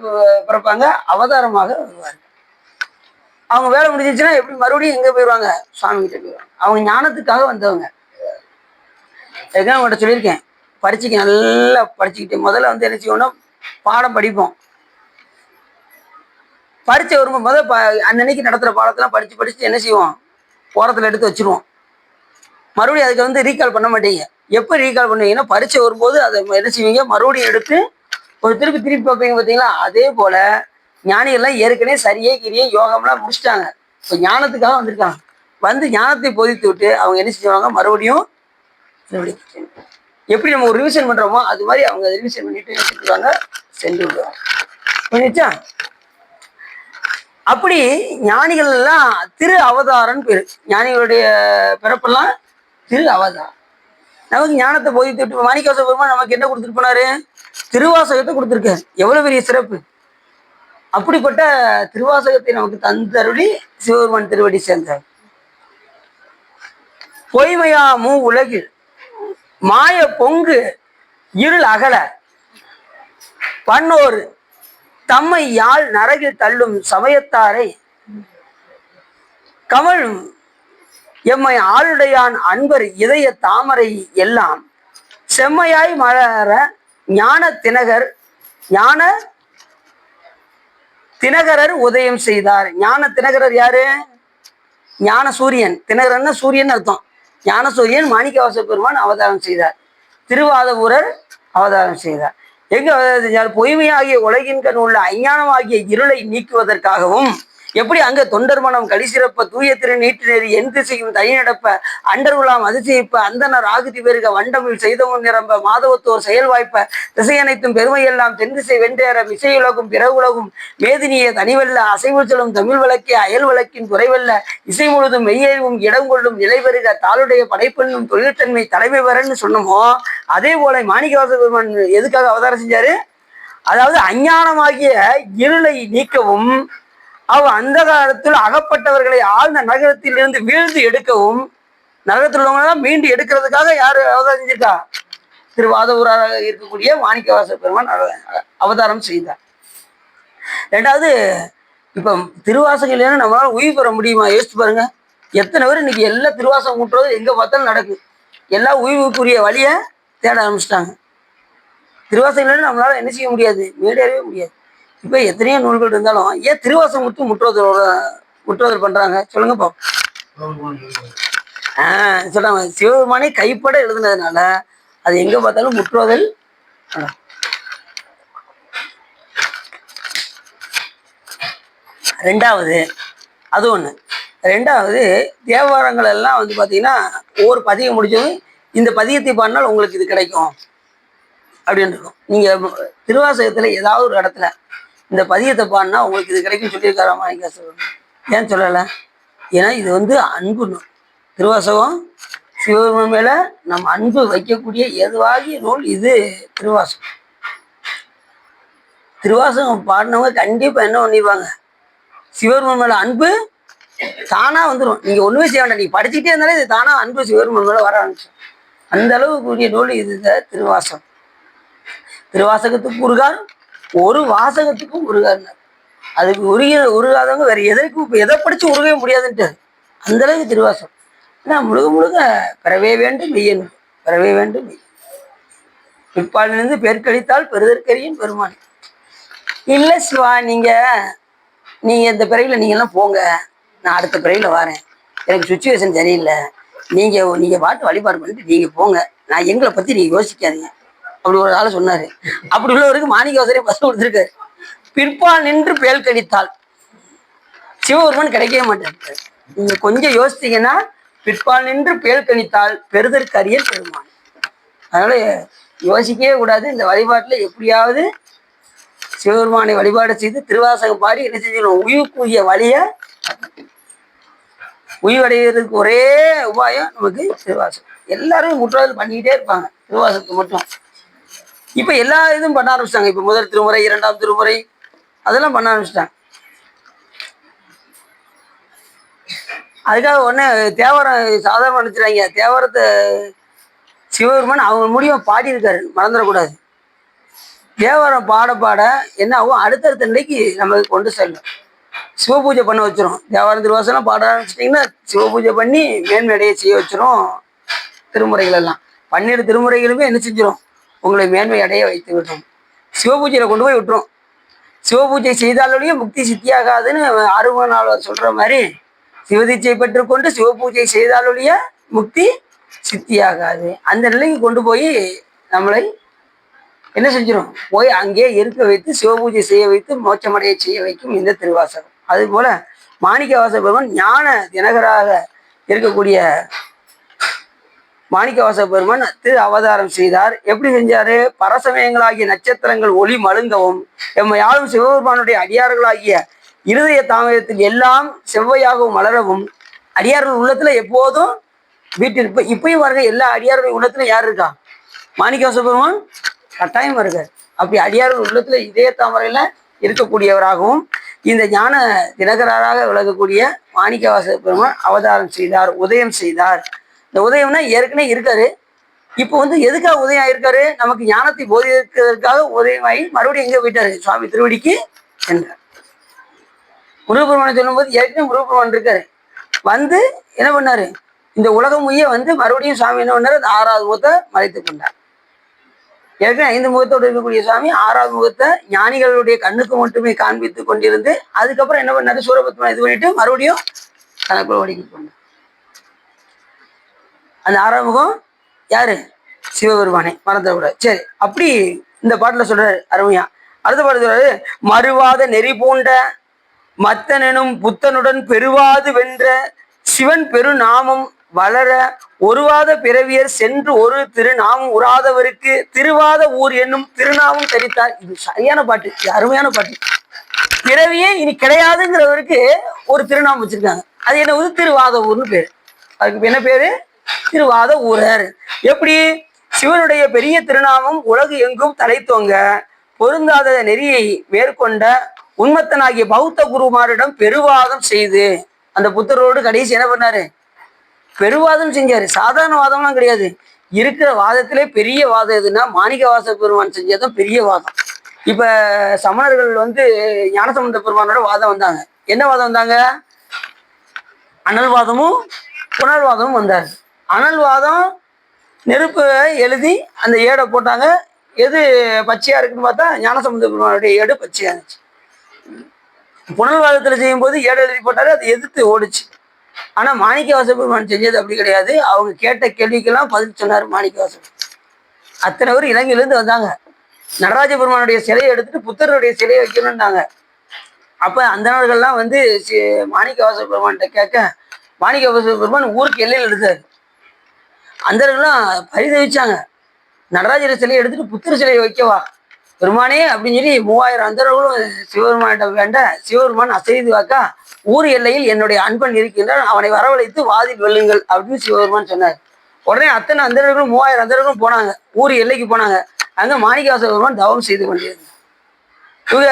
பிறப்பாங்க, அவதாரமாக வருவாங்க. அவங்க வேலை முடிஞ்சிச்சுன்னா எப்படி மறுபடியும் எங்க போயிடுவாங்க, சுவாமி கிட்ட போயிடுவாங்க. அவங்க ஞானத்துக்காக வந்தவங்க. அதுக்காக அவங்கள்ட்ட சொல்லியிருக்கேன், பரீட்சைக்கு நல்லா படிச்சுக்கிட்டு முதல்ல என்ன செய்யணும், பாடம் படிப்போம். பரீட்சை வரும்போது அன்னன்னைக்கு நடத்துகிற பாடத்தெல்லாம் படிச்சு என்ன செய்வோம், ஓரத்தில் எடுத்து வச்சிருவோம். மறுபடியும் அதுக்கு ரீகால் பண்ண மாட்டீங்க. எப்போ ரீகால் பண்ணுவீங்கன்னா பரீட்சை வரும்போது அதை என்ன செய்வீங்க, மறுபடியும் எடுத்து ஒரு திருப்பி பார்ப்பீங்க. பார்த்தீங்களா, அதே போல ஞானிகள்லாம் ஏற்கனவே சரியே கிரியே யோகம்லாம் முடிச்சிட்டாங்க. இப்போ ஞானத்துக்காக வந்திருக்காங்க. ஞானத்தை போதித்து விட்டு அவங்க என்ன செய்வாங்க, மறுபடியும் எப்படி நம்ம ஒரு ரிவிஷன் பண்றோமோ அது மாதிரி அவங்க ரிவிஷன் பண்ணிட்டு எடுத்துக்குவாங்க, சென்று விடுவாங்க. புரிஞ்சுச்சா? அப்படி ஞானிகள் எல்லாம் திரு அவதாரம்னு பேரு. ஞானிகளுடைய பிறப்பெல்லாம் திரு அவதாரம். நமக்கு ஞானத்தை போதித்து விட்டு மாணிக்கவாச பெருமான் நமக்கு என்ன கொடுத்துட்டு போனாரு, திருவாசகத்தை கொடுத்துருக்காரு. எவ்வளவு பெரிய சிறப்பு! அப்படிப்பட்ட திருவாசகத்தை நமக்கு தந்தருளி சிவபெருமான் திருவடி சேர்ந்தார். பொய்மையாமூ உலகில் மாய பொங்கு இருள் அகல பன்னோர் தம்மை யாழ் நரகில் தள்ளும் சமயத்தாரை கமல் எம்மை ஆளுடையான் அன்பர் இதய தாமரை எல்லாம் செம்மையாய் மலர ஞான தினகரர் உதயம் செய்தார். ஞான தினகரர் யாரு, ஞான சூரியன். தினகரன்னா சூரியன் அர்த்தம். ஞான சூரியன் மாணிக்கவாச பெருமான் அவதாரம் செய்தார். திருவாதவூரர் அவதாரம் செய்தார். எங்க அவதாரம் செஞ்சார், பொய்மையாகிய உலகின் கண் உள்ள அஞ்ஞானமாகிய இருளை நீக்குவதற்காகவும் எப்படி அங்க தொண்டர் மனம் கலிசிறப்ப தூய திரு நீட்டு நெறி என் திசையும் தனி நடப்ப அண்டர்குலாம் அதிசயிப்ப அந்தனர் ஆகுதி பெருக வண்டமிழ் செய்தவன் நிரம்ப மாதவத்தோர் செயல் வாய்ப்ப திசையனைத்தும் பெருமையெல்லாம் தென் திசை வென்றேற மிசையுலகும் பிறகுலகும் மேதினிய தனிவல்ல அசைவு செல்லும் தமிழ் வழக்கே அயல் வழக்கின் குறைவல்ல இசை முழுதும் மெய்யறிவும் இடம் கொள்ளும் நிலை பெருக தாளுடைய படைப்பெண்ணும் தொழிற்தன்மை தலைமை வரன்னு சொன்னமோ அதே போல மாணிக்கவாசக பெருமான் எதுக்காக அவதாரம் செஞ்சாரு? அதாவது அஞ்ஞானமாகிய இருளை நீக்கவும் அந்த காலத்தில் அகப்பட்டவர்களை ஆழ்ந்த நரகத்தில் இருந்து வீழ்ந்து எடுக்கவும் நரகத்தில் உள்ளவங்க மீண்டு எடுக்கிறதுக்காக யாரு அவதாரம் செஞ்சிருக்கா? திருவாதூராக இருக்கக்கூடிய மாணிக்கவாசக பெருமான் அவதாரம் செய்தார். ரெண்டாவது, இப்ப திருவாசகம் இல்லைன்னா நம்மளால உயிர் பெற முடியுமா? யோசிச்சு பாருங்க. எத்தனை பேர் இன்னைக்கு எல்லா திருவாசகம் முட்டுறது எங்க பார்த்தாலும் நடக்குது. எல்லா உயிர்வுக்குரிய வழியை தேட ஆரம்பிச்சிட்டாங்க. திருவாசகம் இல்லைன்னா நம்மளால என்ன செய்ய முடியாது, மேடேறவே முடியாது. இப்ப எத்தனையோ நூல்கள் இருந்தாலும் ஏன் திருவாசகம் மட்டும் முற்றுவதல் பண்றாங்க சொல்லுங்க பாப்போம். சொல்றாங்க சிவபெருமானே கைப்பட எழுதுனதுனால அது எங்க பார்த்தாலும் முற்றுவதல். ரெண்டாவது அது ஒண்ணு. ரெண்டாவது, தேவாரங்கள் எல்லாம் வந்து பாத்தீங்கன்னா ஒவ்வொரு பதியம் முடிச்சதும் இந்த பதியத்தை பாடினால் உங்களுக்கு இது கிடைக்கும் அப்படின்னு இருக்கும். நீங்க திருவாசகத்துல ஏதாவது ஒரு இடத்துல இந்த பதியத்தை பாடினா உங்களுக்கு இது கிடைக்கும் சொல்லியிருக்காரா மாணிக்கவாசகர்? ஏன் சொல்லலை? ஏன்னா இது வந்து அன்பு நூல். திருவாசகம் சிவபெருமான் மேல நம்ம அன்பு வைக்கக்கூடிய எதுவாகிய நூல் இது திருவாசகம். திருவாசகம் பாடினவங்க கண்டிப்பா என்ன பண்ணிடுவாங்க, சிவபெருமான் மேல அன்பு தானா வந்துடும். நீங்க ஒண்ணுமே செய்ய வேண்டாம், நீங்க படிச்சுட்டே இருந்தாலே இது தானா அன்பு சிவபெருமான் மேல வர ஆரம்பிச்சோம். அந்த அளவுக்குரிய நூல் இது திருவாசகம். திருவாசகத்துக்கு உருகார், ஒரு வாசகத்துக்கும் உருகார். அதுக்கு உருகாதவங்க வேற எதற்கும் இப்ப எதை படிச்சு உருகவே முடியாதுன்ட்டு அந்த அளவுக்கு திருவாசகம். ஏன்னா முழுக முழுக பெறவே வேண்டும் மெய்யன், பெறவே வேண்டும் மெய்யன். பிற்பாலிலிருந்து பேர்கழித்தால் பெறுதற்கரியின் பெருமான். இல்லை சிவா, நீங்க இந்த பிறவில நீங்க எல்லாம் போங்க, நான் அடுத்த பிறவில வரேன், எனக்கு சுச்சுவேஷன் சரியில்லை, நீங்க பாட்டு வழிபாடு பண்ணிட்டு நீங்க போங்க, நான் எங்களை பத்தி நீங்க யோசிக்காதீங்க அப்படி ஒரு ஆளை சொன்னாரு. அப்படி உள்ளவருக்கு மாணிக்கவாசகரே பஸ் கொடுத்துருக்காரு. பிற்பால் நின்று பேல் கடித்தால் சிவபெருமான் கிடைக்கவே மாட்டாரு. நீங்க கொஞ்சம் யோசித்தீங்கன்னா பிற்பால் நின்று பேல் கணித்தால் பெறுதற்கரிய பெருமான். அதனால யோசிக்கவே கூடாது. இந்த வழிபாட்டுல எப்படியாவது சிவபெருமானை வழிபாடு செய்து திருவாசகம் பாடி என்ன செஞ்சிடணும், உயிர்க்குரிய வழிய உயிர்வடைகிறதுக்கு ஒரே உபாயம் நமக்கு திருவாசகம். எல்லாரும் முற்றாவது பண்ணிக்கிட்டே இருப்பாங்க திருவாசகத்தை மட்டும். இப்ப எல்லா இதுவும் பண்ண ஆரம்பிச்சிட்டாங்க. இப்ப முதல் திருமுறை, இரண்டாம் திருமுறை அதெல்லாம் பண்ண ஆரம்பிச்சிட்டாங்க. அதுக்காக உடனே தேவாரம் சாதாரண நினைச்சுறாங்க. தேவாரத்தை சிவபெருமான் அவங்க முடியும் பாடியிருக்காரு, மறந்துடக்கூடாது. தேவாரம் பாட பாட என்ன ஆகும், அடுத்தடுத்த நிலைக்கு நம்மளுக்கு கொண்டு செல்லும். சிவபூஜை பண்ண வச்சிரும். தேவாரம் திருவாசனம் பாட ஆரம்பிச்சிட்டிங்கன்னா சிவபூஜை பண்ணி மேன்மையடைய செய்ய வச்சிரும். திருமுறைகள் எல்லாம் 12 திருமுறைகளுமே என்ன செஞ்சிடும், உங்களை மேன்மை அடைய வைத்து விட்டோம். சிவபூஜையில கொண்டு போய் விட்டுரும். சிவபூஜை செய்தாலொழிய முக்தி சித்தியாகாதுன்னு ஆறுமுகநாதர் சொல்ற மாதிரி சிவதீட்சை பெற்றுக்கொண்டு சிவபூஜை செய்தாலொழிய முக்தி சித்தியாகாது. அந்த நிலைக்கு கொண்டு போய் நம்மளை என்ன செஞ்சிடும், போய் அங்கே இருக்க வைத்து சிவபூஜை செய்ய வைத்து மோட்சமடைய செய்ய வைக்கும் இந்த திருவாசகம். அது போல மாணிக்கவாசக பெருமான் ஞான தினகராக இருக்கக்கூடிய மாணிக்கவாசக பெருமான் திரு அவதாரம் செய்தார். எப்படி செஞ்சாரு, பரசமயங்களாகிய நட்சத்திரங்கள் ஒளி மழுங்கவும் எம்மை ஆளும் சிவபெருமானுடைய அடியார்களாகிய இருதய தாமதத்தில் எல்லாம் செவ்வையாகவும் மலரவும் அடியார்கள் உள்ளத்துல எப்போதும் வீட்டில் இப்பயும் வருங்க. எல்லா அடியார்களுடைய உள்ளத்துல யார் இருக்கா, மாணிக்கவாசக பெருமான் கட்டாயம் இருக்கார். அப்படி அடியார்கள் உள்ளத்துல இதய தாமரையில இருக்கக்கூடியவராகவும் இந்த ஞான தினகராக விளங்கக்கூடிய மாணிக்கவாசக பெருமான் அவதாரம் செய்தார், உதயம் செய்தார். இந்த உதயம்னா ஏற்கனவே இருக்காரு, இப்போ வந்து எதுக்காக உதயம் ஆயிருக்காரு, நமக்கு ஞானத்தை போதிக்கிறதுக்காக உதயமாகி மறுபடியும் எங்க போயிட்டாரு, சுவாமி திருவடிக்கு சென்றார். முருகப்பெருமானை சொல்லும் போது ஏற்கனவே முருகப்பெருமான் இருக்காரு, வந்து என்ன பண்ணாரு, இந்த உலகம் உய்ய வந்து மறுபடியும் சுவாமி என்ன பண்ணாரு, 6வது முகத்தை மறைத்து கொண்டார். ஏற்கனவே 5 முகத்தோடு இருக்கக்கூடிய சுவாமி 6வது முகத்தை ஞானிகளுடைய கண்ணுக்கு மட்டுமே காண்பித்து கொண்டிருந்து அதுக்கப்புறம் என்ன பண்ணாரு, சூரபத்மனை இது பண்ணிட்டு மறுபடியும் தனக்குள்ள ஓடிக்கி கொண்டார். அந்த 6வது முகம் யாரு, சிவபெருமானை மறந்துடக்கூடாது. சரி, அப்படி இந்த பாட்டுல சொல்றாரு அருமையா. அடுத்த பாட்டு சொல்றாரு, மறுவாத நெறி பூண்ட மத்தனெனும் புத்தனுடன் பெருவாது வென்ற சிவன் பெருநாமம் வளர ஒருவாத பிறவியர் சென்று ஒரு திருநாமம் உறாதவருக்கு திருவாத ஊர் என்னும் திருநாமம் தரித்தார். இது சரியான பாட்டு, இது அருமையான பாட்டு. பிறவியே இனி கிடையாதுங்கிறவருக்கு ஒரு திருநாமம் வச்சிருக்காங்க. அது என்ன ஊர்? திருவாத ஊர்னு பேரு. அதுக்கு என்ன பேரு? திருவாத ஊரர். எப்படி? சிவனுடைய பெரிய திருநாமம் உலகு எங்கும் தலைத்தோங்க பொருந்தாத நெறியை மேற்கொண்ட உண்மத்தனாகிய பௌத்த குருமாரிடம் பெருவாதம் செய்து அந்த புத்தரோடு கடைசி என்ன பண்ணாரு? பெருவாதம் செஞ்சாரு. சாதாரண வாதம்லாம் கிடையாது. இருக்கிற வாதத்திலே பெரிய வாதம் எதுன்னா மாணிக்கவாச பெருமான் செஞ்சதான் பெரிய வாதம். இப்ப சமணர்கள் ஞானசம்பந்த பெருமானோட வாதம் வந்தாங்க. என்ன வாதம் வந்தாங்க? அனல்வாதமும் புனர்வாதமும் வந்தாரு. அனல்வாதம் நெருப்பு எழுதி அந்த ஏடை போட்டாங்க. எது பச்சையா இருக்குன்னு பார்த்தா ஞானசம்பந்த பெருமானுடைய ஏடு பச்சையா இருந்துச்சு. புனர்வாதத்துல செய்யும் போது ஏடு எழுதி போட்டாரு, அது எதிர்த்து ஓடுச்சு. ஆனா மாணிக்கவாச பெருமான் செஞ்சது அப்படி கிடையாது. அவங்க கேட்ட கேள்விக்கெல்லாம் பதில் சொன்னார் மாணிக்கவாசர். அத்தனை பேர் இலங்கையிலிருந்து வந்தாங்க. நடராஜ பெருமானுடைய சிலையை எடுத்துட்டு புத்தருடைய சிலையை வைக்கணும்னாங்க. அப்ப அந்த நாள்கள்லாம் மாணிக்கவாச பெருமான்கிட்ட கேட்க மாணிக்கவாச பெருமான் ஊருக்கு எல்லையில் எடுத்தாரு. அந்தர்கள்லாம் பரிதவிச்சாங்க. நடராஜர் சிலையை எடுத்துட்டு புத்தர் சிலையை வைக்கவா பெருமானே அப்படின்னு சொல்லி 3000 அந்தர்களும் சிவபெருமானிடம் வேண்ட சிவபெருமான் அசைது வாக்கா ஊர் எல்லையில் என்னுடைய அன்பன் இருக்கின்றான், அவனை வரவழைத்து வாதில் வெல்லுங்கள் அப்படின்னு சிவபெருமான் சொன்னார். உடனே அத்தனை அந்தர்களும் 3000 அந்தர்களும் போனாங்க, ஊர் எல்லைக்கு போனாங்க. அங்க மாணிக்கவாச பெருமான் தவம் செய்து கொண்டிருந்தார். இவங்க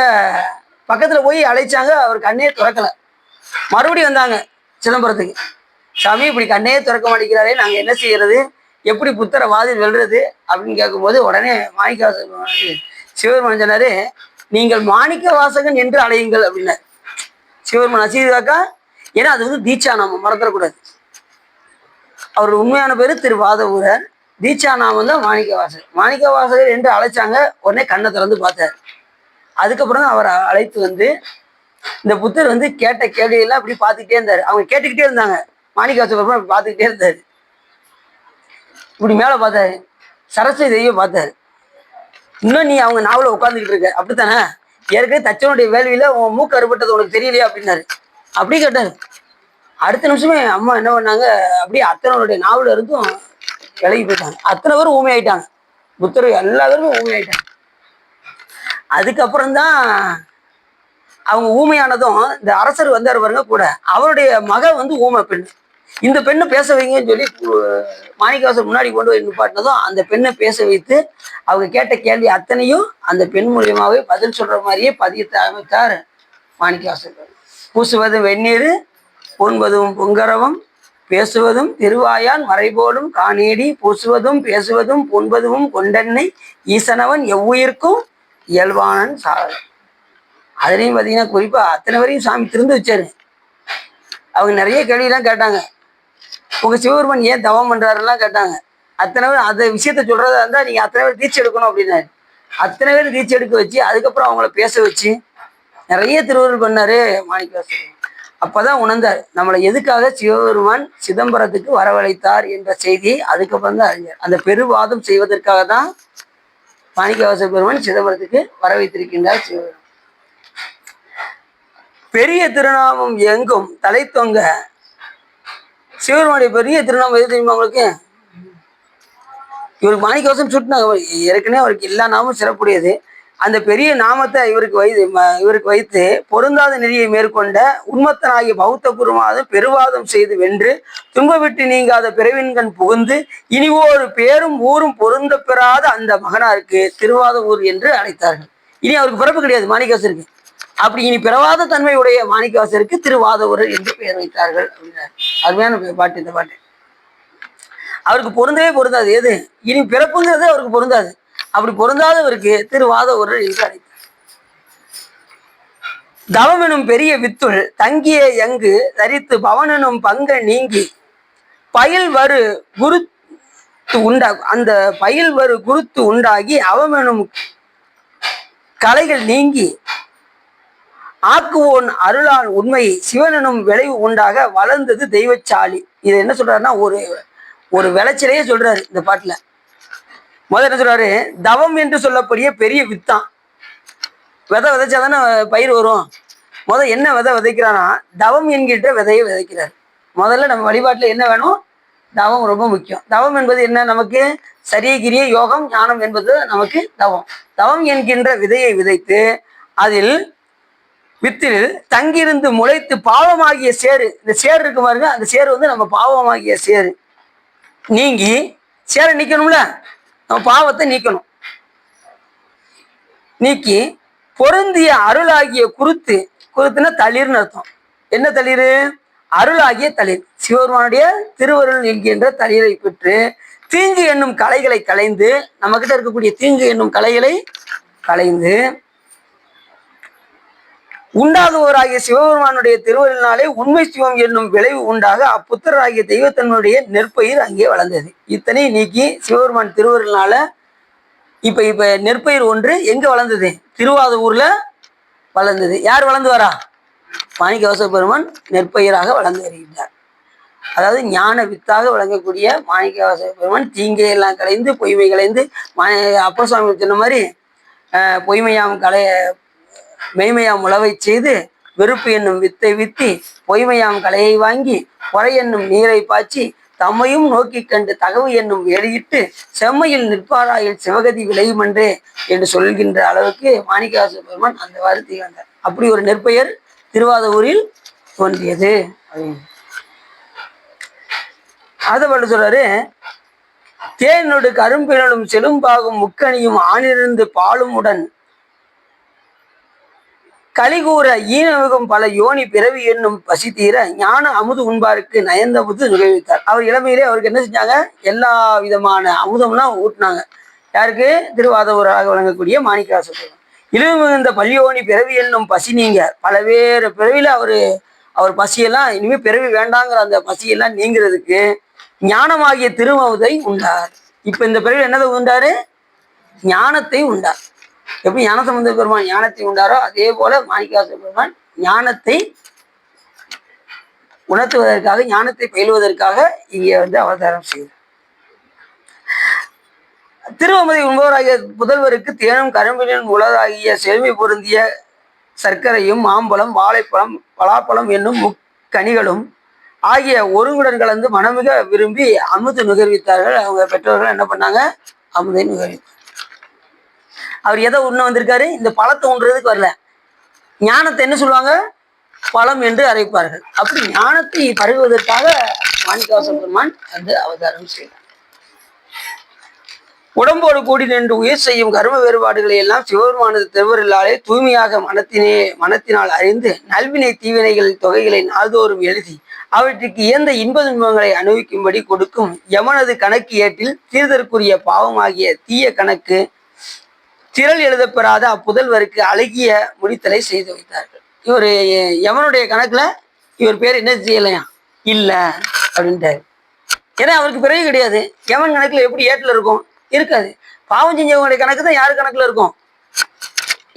பக்கத்துல போய் அழைச்சாங்க, அவர் கண்ணே திறக்கல. மறுபடியும் வந்தாங்க சிதம்பரத்துக்கு. சாமி இப்படி கண்ணே திறக்க மாட்டேங்கிறாரே, நாங்க என்ன செய்யறது, எப்படி புத்தரை வாதில் வெல்றது அப்படின்னு கேட்கும்போது உடனே மாணிக்கவாசகன் சிவபெருமான் சொன்னாரு, நீங்கள் மாணிக்க வாசகன் என்று அழையுங்கள் அப்படின்னாரு. சிவபெருமான் அசீதாக்கா, ஏன்னா அது தீட்சா நாமம், மறந்துடக்கூடாது. அவர் உண்மையான பேரு திருவாத ஊரர், தீட்சா நாமம் தான் மாணிக்க வாசகர். மாணிக்க வாசகர் என்று அழைச்சாங்க. உடனே கண்ணை திறந்து பார்த்தார். அதுக்கப்புறம் தான் அவரை அழைத்து இந்த புத்தர் கேட்ட கேள்வியெல்லாம் அப்படி பார்த்துக்கிட்டே இருந்தாரு. அவங்க கேட்டுக்கிட்டே இருந்தாங்க. மாணிக்க வாசகர் அப்படி பார்த்துக்கிட்டே இருந்தாரு. இப்படி மேல பார்த்தாரு, சரஸ்வதி தேவியை பார்த்தாரு. இன்னும் நீ அவங்க நாவல உட்காந்துக்கிட்டு இருக்க, அப்படித்தானே? ஏற்கனவே தச்சனுடைய வேள்வியில உன் மூக்கு அறுபட்டது உனக்கு தெரியலையா அப்படின்னாரு. அப்படி கேட்டாரு. அடுத்த நிமிஷமே அம்மா என்ன பண்ணாங்க, அப்படியே அத்தனோடைய நாவல இருந்தும் விலகி போயிட்டாங்க. அத்தனை பேரும் ஊமை ஆயிட்டாங்க. புத்தர் எல்லா பேருமே ஊமை ஆயிட்டாங்க. அதுக்கப்புறம்தான் அவங்க ஊமையானதும் இந்த அரசர் வந்தார் பாருங்க கூட, அவருடைய மக ஊமை பெண். இந்த பெண்ணை பேச வைங்கன்னு சொல்லி மாணிக்கவாசர் முன்னாடி கொண்டு போய் நிப்பாட்டினதும் அந்த பெண்ணை பேச வைத்து அவங்க கேட்ட கேள்வி அத்தனையும் அந்த பெண் மூலியமாவே பதில் சொல்ற மாதிரியே பதியத்தை அமைத்தார் மாணிக்கவாசர். பூசுவதும் வெந்நீர், பூண்பதும் பொங்கரவம், பேசுவதும் திருவாயான் மறைபோலும் காணேடி, பூசுவதும் பேசுவதும் பூண்பதும் கொண்டென்னை ஈசனவன் எவ்வுயிர்க்கும் இயல்பானன் சார். அதுலேயும் பார்த்தீங்கன்னா குறிப்பா அத்தனை வரையும் சாமி திருந்து வச்சாரு. அவங்க நிறைய கேள்வியெல்லாம் கேட்டாங்க. உங்க சிவபெருமான் ஏன் தவம் பண்றாருலாம் கேட்டாங்க. அத்தனை பேர் அந்த விஷயத்த சொல்றதா இருந்தா நீங்க அத்தனை பேர் தீட்சை எடுக்கணும் அப்படின்னாரு. அத்தனை பேர் தீட்சை எடுக்க வச்சு அதுக்கப்புறம் அவங்கள பேச வச்சு நிறைய திருவருள் பண்ணாரு மாணிக்கவாசகர். அப்பதான் உணர்ந்தார் நம்மளை எதுக்காக சிவபெருமான் சிதம்பரத்துக்கு வரவழைத்தார் என்ற செய்தியை அதுக்கப்புறம் தான் அறிஞர். அந்த பெருவாதம் செய்வதற்காக தான் மாணிக்கவாசகர் பெருமான் சிதம்பரத்துக்கு வர வைத்திருக்கின்றார் சிவபெருமான். பெரிய திருநாமம் எங்கும் தலை தொங்க. சிவபெருமானுடைய பெரிய திருநாமம் எது தெரியுமா உங்களுக்கு? இவருக்கு மாணிக்கவாசகம் சுட்டினாங்க. ஏற்கனவே அவருக்கு எல்லா நாமும் சிறப்புடையது. அந்த பெரிய நாமத்தை இவருக்கு வைத்து பொருந்தாத நெறியை மேற்கொண்ட உண்மத்தனாகிய பௌத்த குருமாதம் பெருவாதம் செய்து வென்று துன்ப விட்டு நீங்காத பிறவின்கண் புகுந்து இனி ஒரு பேரும் ஊரும் பொருந்த பெறாத அந்த மகனாருக்கு திருவாத ஊர் என்று அழைத்தார்கள். இனி அவருக்கு பிறப்பு கிடையாது மாணிக்கவாசருக்கு. அப்படி இனி பிறவாத தன்மையுடைய மாணிக்கவாசருக்கு திருவாத ஊர் என்று பெயர் வைத்தார்கள் அப்படின்னாரு. அருமையான பாட்டு இந்த பாட்டு. அவருக்கு பொருந்தவே பொருந்தாது. எது இனி பிறப்புங்கிறது அவருக்கு பொருந்தாது. அப்படி பொருந்தாதவருக்கு திருவாத ஊர் என்று அழைத்தார். தவம் எனும் பெரிய வித்துள் தங்கிய எங்கு தரித்து பவனனும் பங்க நீங்கி பயில் வரு குருத்து அந்த பயில் வரு குருத்து உண்டாகி அவமெனும் கலைகள் நீங்கி ஆக்குவோன் அருளான் உண்மை சிவனனும் விளைவு உண்டாக வளர்ந்தது தெய்வச்சாலி. இது என்ன சொல்றாருன்னா ஒரு விளைச்சலையே சொல்றாரு இந்த பாட்டுல. முதல்ல என்ன சொல்றாரு, தவம் என்று சொல்லக்கூடிய பெரிய வித்தான். விதைச்சாதானே பயிர் வரும். என்ன விதை விதைக்கிறான்னா தவம் என்கின்ற விதையை விதைக்கிறார். முதல்ல நம்ம வழிபாட்டுல என்ன வேணும்? தவம் ரொம்ப முக்கியம். தவம் என்பது என்ன? நமக்கு சரியகிரிய யோகம் ஞானம் என்பது நமக்கு தவம். தவம் என்கின்ற விதையை விதைத்து அதில் வித்தில் தங்கியிருந்து முளைத்து பாவமாகிய சேரு, இந்த சேரு இருக்கு பாருங்க, அந்த சேரு வந்து நம்ம பாவமாகிய சேரு நீங்கி, சேரை நீக்கணும்ல, நம்ம பாவத்தை நீக்கணும். நீக்கி பொருந்திய அருளாகிய குருத்து, குருத்துனா தளிர்னு அர்த்தம். என்ன தளிர்? அருளாகிய தளிர், சிவபெருமானுடைய திருவருள் என்கின்ற தளிரை பெற்று தீங்கு என்னும் கலைகளை களைந்து, நம்ம கிட்ட இருக்கக்கூடிய தீங்கு என்னும் கலைகளை களைந்து உண்டாகுவோராகிய சிவபெருமானுடைய திருவருளினாலே உண்மை சிவம் என்னும் விளைவு உண்டாக அப்புத்திரராகிய தெய்வத்தன்மையுடைய நெற்பயிர் அங்கே வளர்ந்தது. இத்தனை நீக்கி சிவபெருமான் திருவருளினால இப்ப நெற்பயிர் ஒன்று எங்க வளர்ந்தது? திருவாதூர்ல வளர்ந்தது. யார் வளர்ந்து வரா? மாணிக்கவாசக பெருமான் நெற்பயிராக வளர்ந்து வருகின்றார். அதாவது ஞான வித்தாக வழங்கக்கூடிய மாணிக்கவாசக பெருமான் தீங்கையெல்லாம் கலைந்து பொய்மை கலைந்து, அப்பர் சுவாமி சொன்ன மாதிரி பொய்மையாம் மெய்மையாம் உழவை செய்து வெறுப்பு என்னும் வித்தை வித்தி பொய்மையாம் கலையை வாங்கி பொறை என்னும் நீரை பாய்ச்சி தம்மையும் நோக்கி கண்டு தகவு என்னும் வெளியிட்டு செம்மையில் நிற்பாராயில் சிவகதி விளையுமன்றே என்று சொல்கின்ற அளவுக்கு மாணிக்கவாசக பெருமான் அந்த வார்த்தை வந்தார். அப்படி ஒரு நெற்பெயர் திருவாதூரில் தோன்றியது. அதை சொல்றாரு, தேனொடு கரும்பினலும் செலும்பாகும் முக்கணியும் ஆணிருந்து பாலும் உடன் கலிகூற ஈனமிகும் பல யோனி பிறவி என்னும் பசி தீர ஞான அமுது உண்பாருக்கு நயந்தமுது நுழைவித்தார். அவர் இளமையிலே அவருக்கு என்ன செஞ்சாங்க? எல்லா விதமான அமுதம்லாம் ஊட்டினாங்க. யாருக்கு? திருவாதூராக வழங்கக்கூடிய மாணிக்கவாசக பெருமான். இழிவு மிகுந்த பல்யோனி பிறவி என்னும் பசி நீங்க பலவேறு பிறவியில அவர் பசியெல்லாம் இனிமே பிறவி வேண்டாங்கிற அந்த பசியெல்லாம் நீங்கிறதுக்கு ஞானமாகிய திருமவுதை உண்டார். இப்ப இந்த பிறவியில் என்னதை உண்டாரு? ஞானத்தை உண்டார். எப்படி ஞானசம்பந்த பெருமான் ஞானத்தை உண்டாரோ அதே போல மாணிக்கவாசக பெருமான் ஞானத்தை உணர்த்துவதற்காக, ஞானத்தை பயிலுவதற்காக இங்கே அவதாரம் செய்தார். திருவமதி உண்பவராகிய புதல்வருக்கு தேனும் கரும்பினும் உலகாகிய செழுமை பொருந்திய சர்க்கரையும் மாம்பழம் வாழைப்பழம் பலாப்பழம் என்னும் முக்கனிகளும் ஆகிய ஒருங்குடன் கலந்து மனமிக விரும்பி அமுது நுகர்வித்தார்கள். அவங்க பெற்றோர்கள் என்ன பண்ணாங்க? அமுதை நுகர்வித்தார். அவர் எதை உண்ண வந்திருக்காரு? இந்த பழத்தை உண்றதுக்கு வரல. ஞானத்தை என்ன சொல்லுவாங்க? பழம் என்று அழைப்பார்கள். அப்படி ஞானத்தை பருகுவதற்காக மாணிக்கவாசக பெருமான் வந்து அவதாரம் செய்தார். உடம்போடு கூடி நின்று உயிர் செய்யும் கர்ம வேறுபாடுகளை எல்லாம் சிவபெருமானது திருவருளாலே தூய்மையாக மனத்தினால் அறிந்து நல்வினை தீவினைகள் தொகைகளை நாள்தோறும் எழுதி அவற்றுக்கு இயந்த இன்ப துன்பங்களை அனுபவிக்கும்படி கொடுக்கும் யமனது கணக்கு ஏட்டில் தீர்தற்குரிய பாவமாகிய தீய கணக்கு திரள் எழுதப்பெறாத அப்புதல்வருக்கு அழகிய முடித்தலை செய்து வைத்தார்கள். இவர் யமனுடைய கணக்குல இவர் பேர் என்ன செய்யலையா? இல்ல அப்படின்ட்டாரு. ஏன்னா அவருக்கு பிறகு கிடையாது. யமன் கணக்குல எப்படி ஏட்டில் இருக்கும்? இருக்காது. பாவம் செஞ்சவங்களுடைய கணக்கு தான் யாரு கணக்குல இருக்கும்?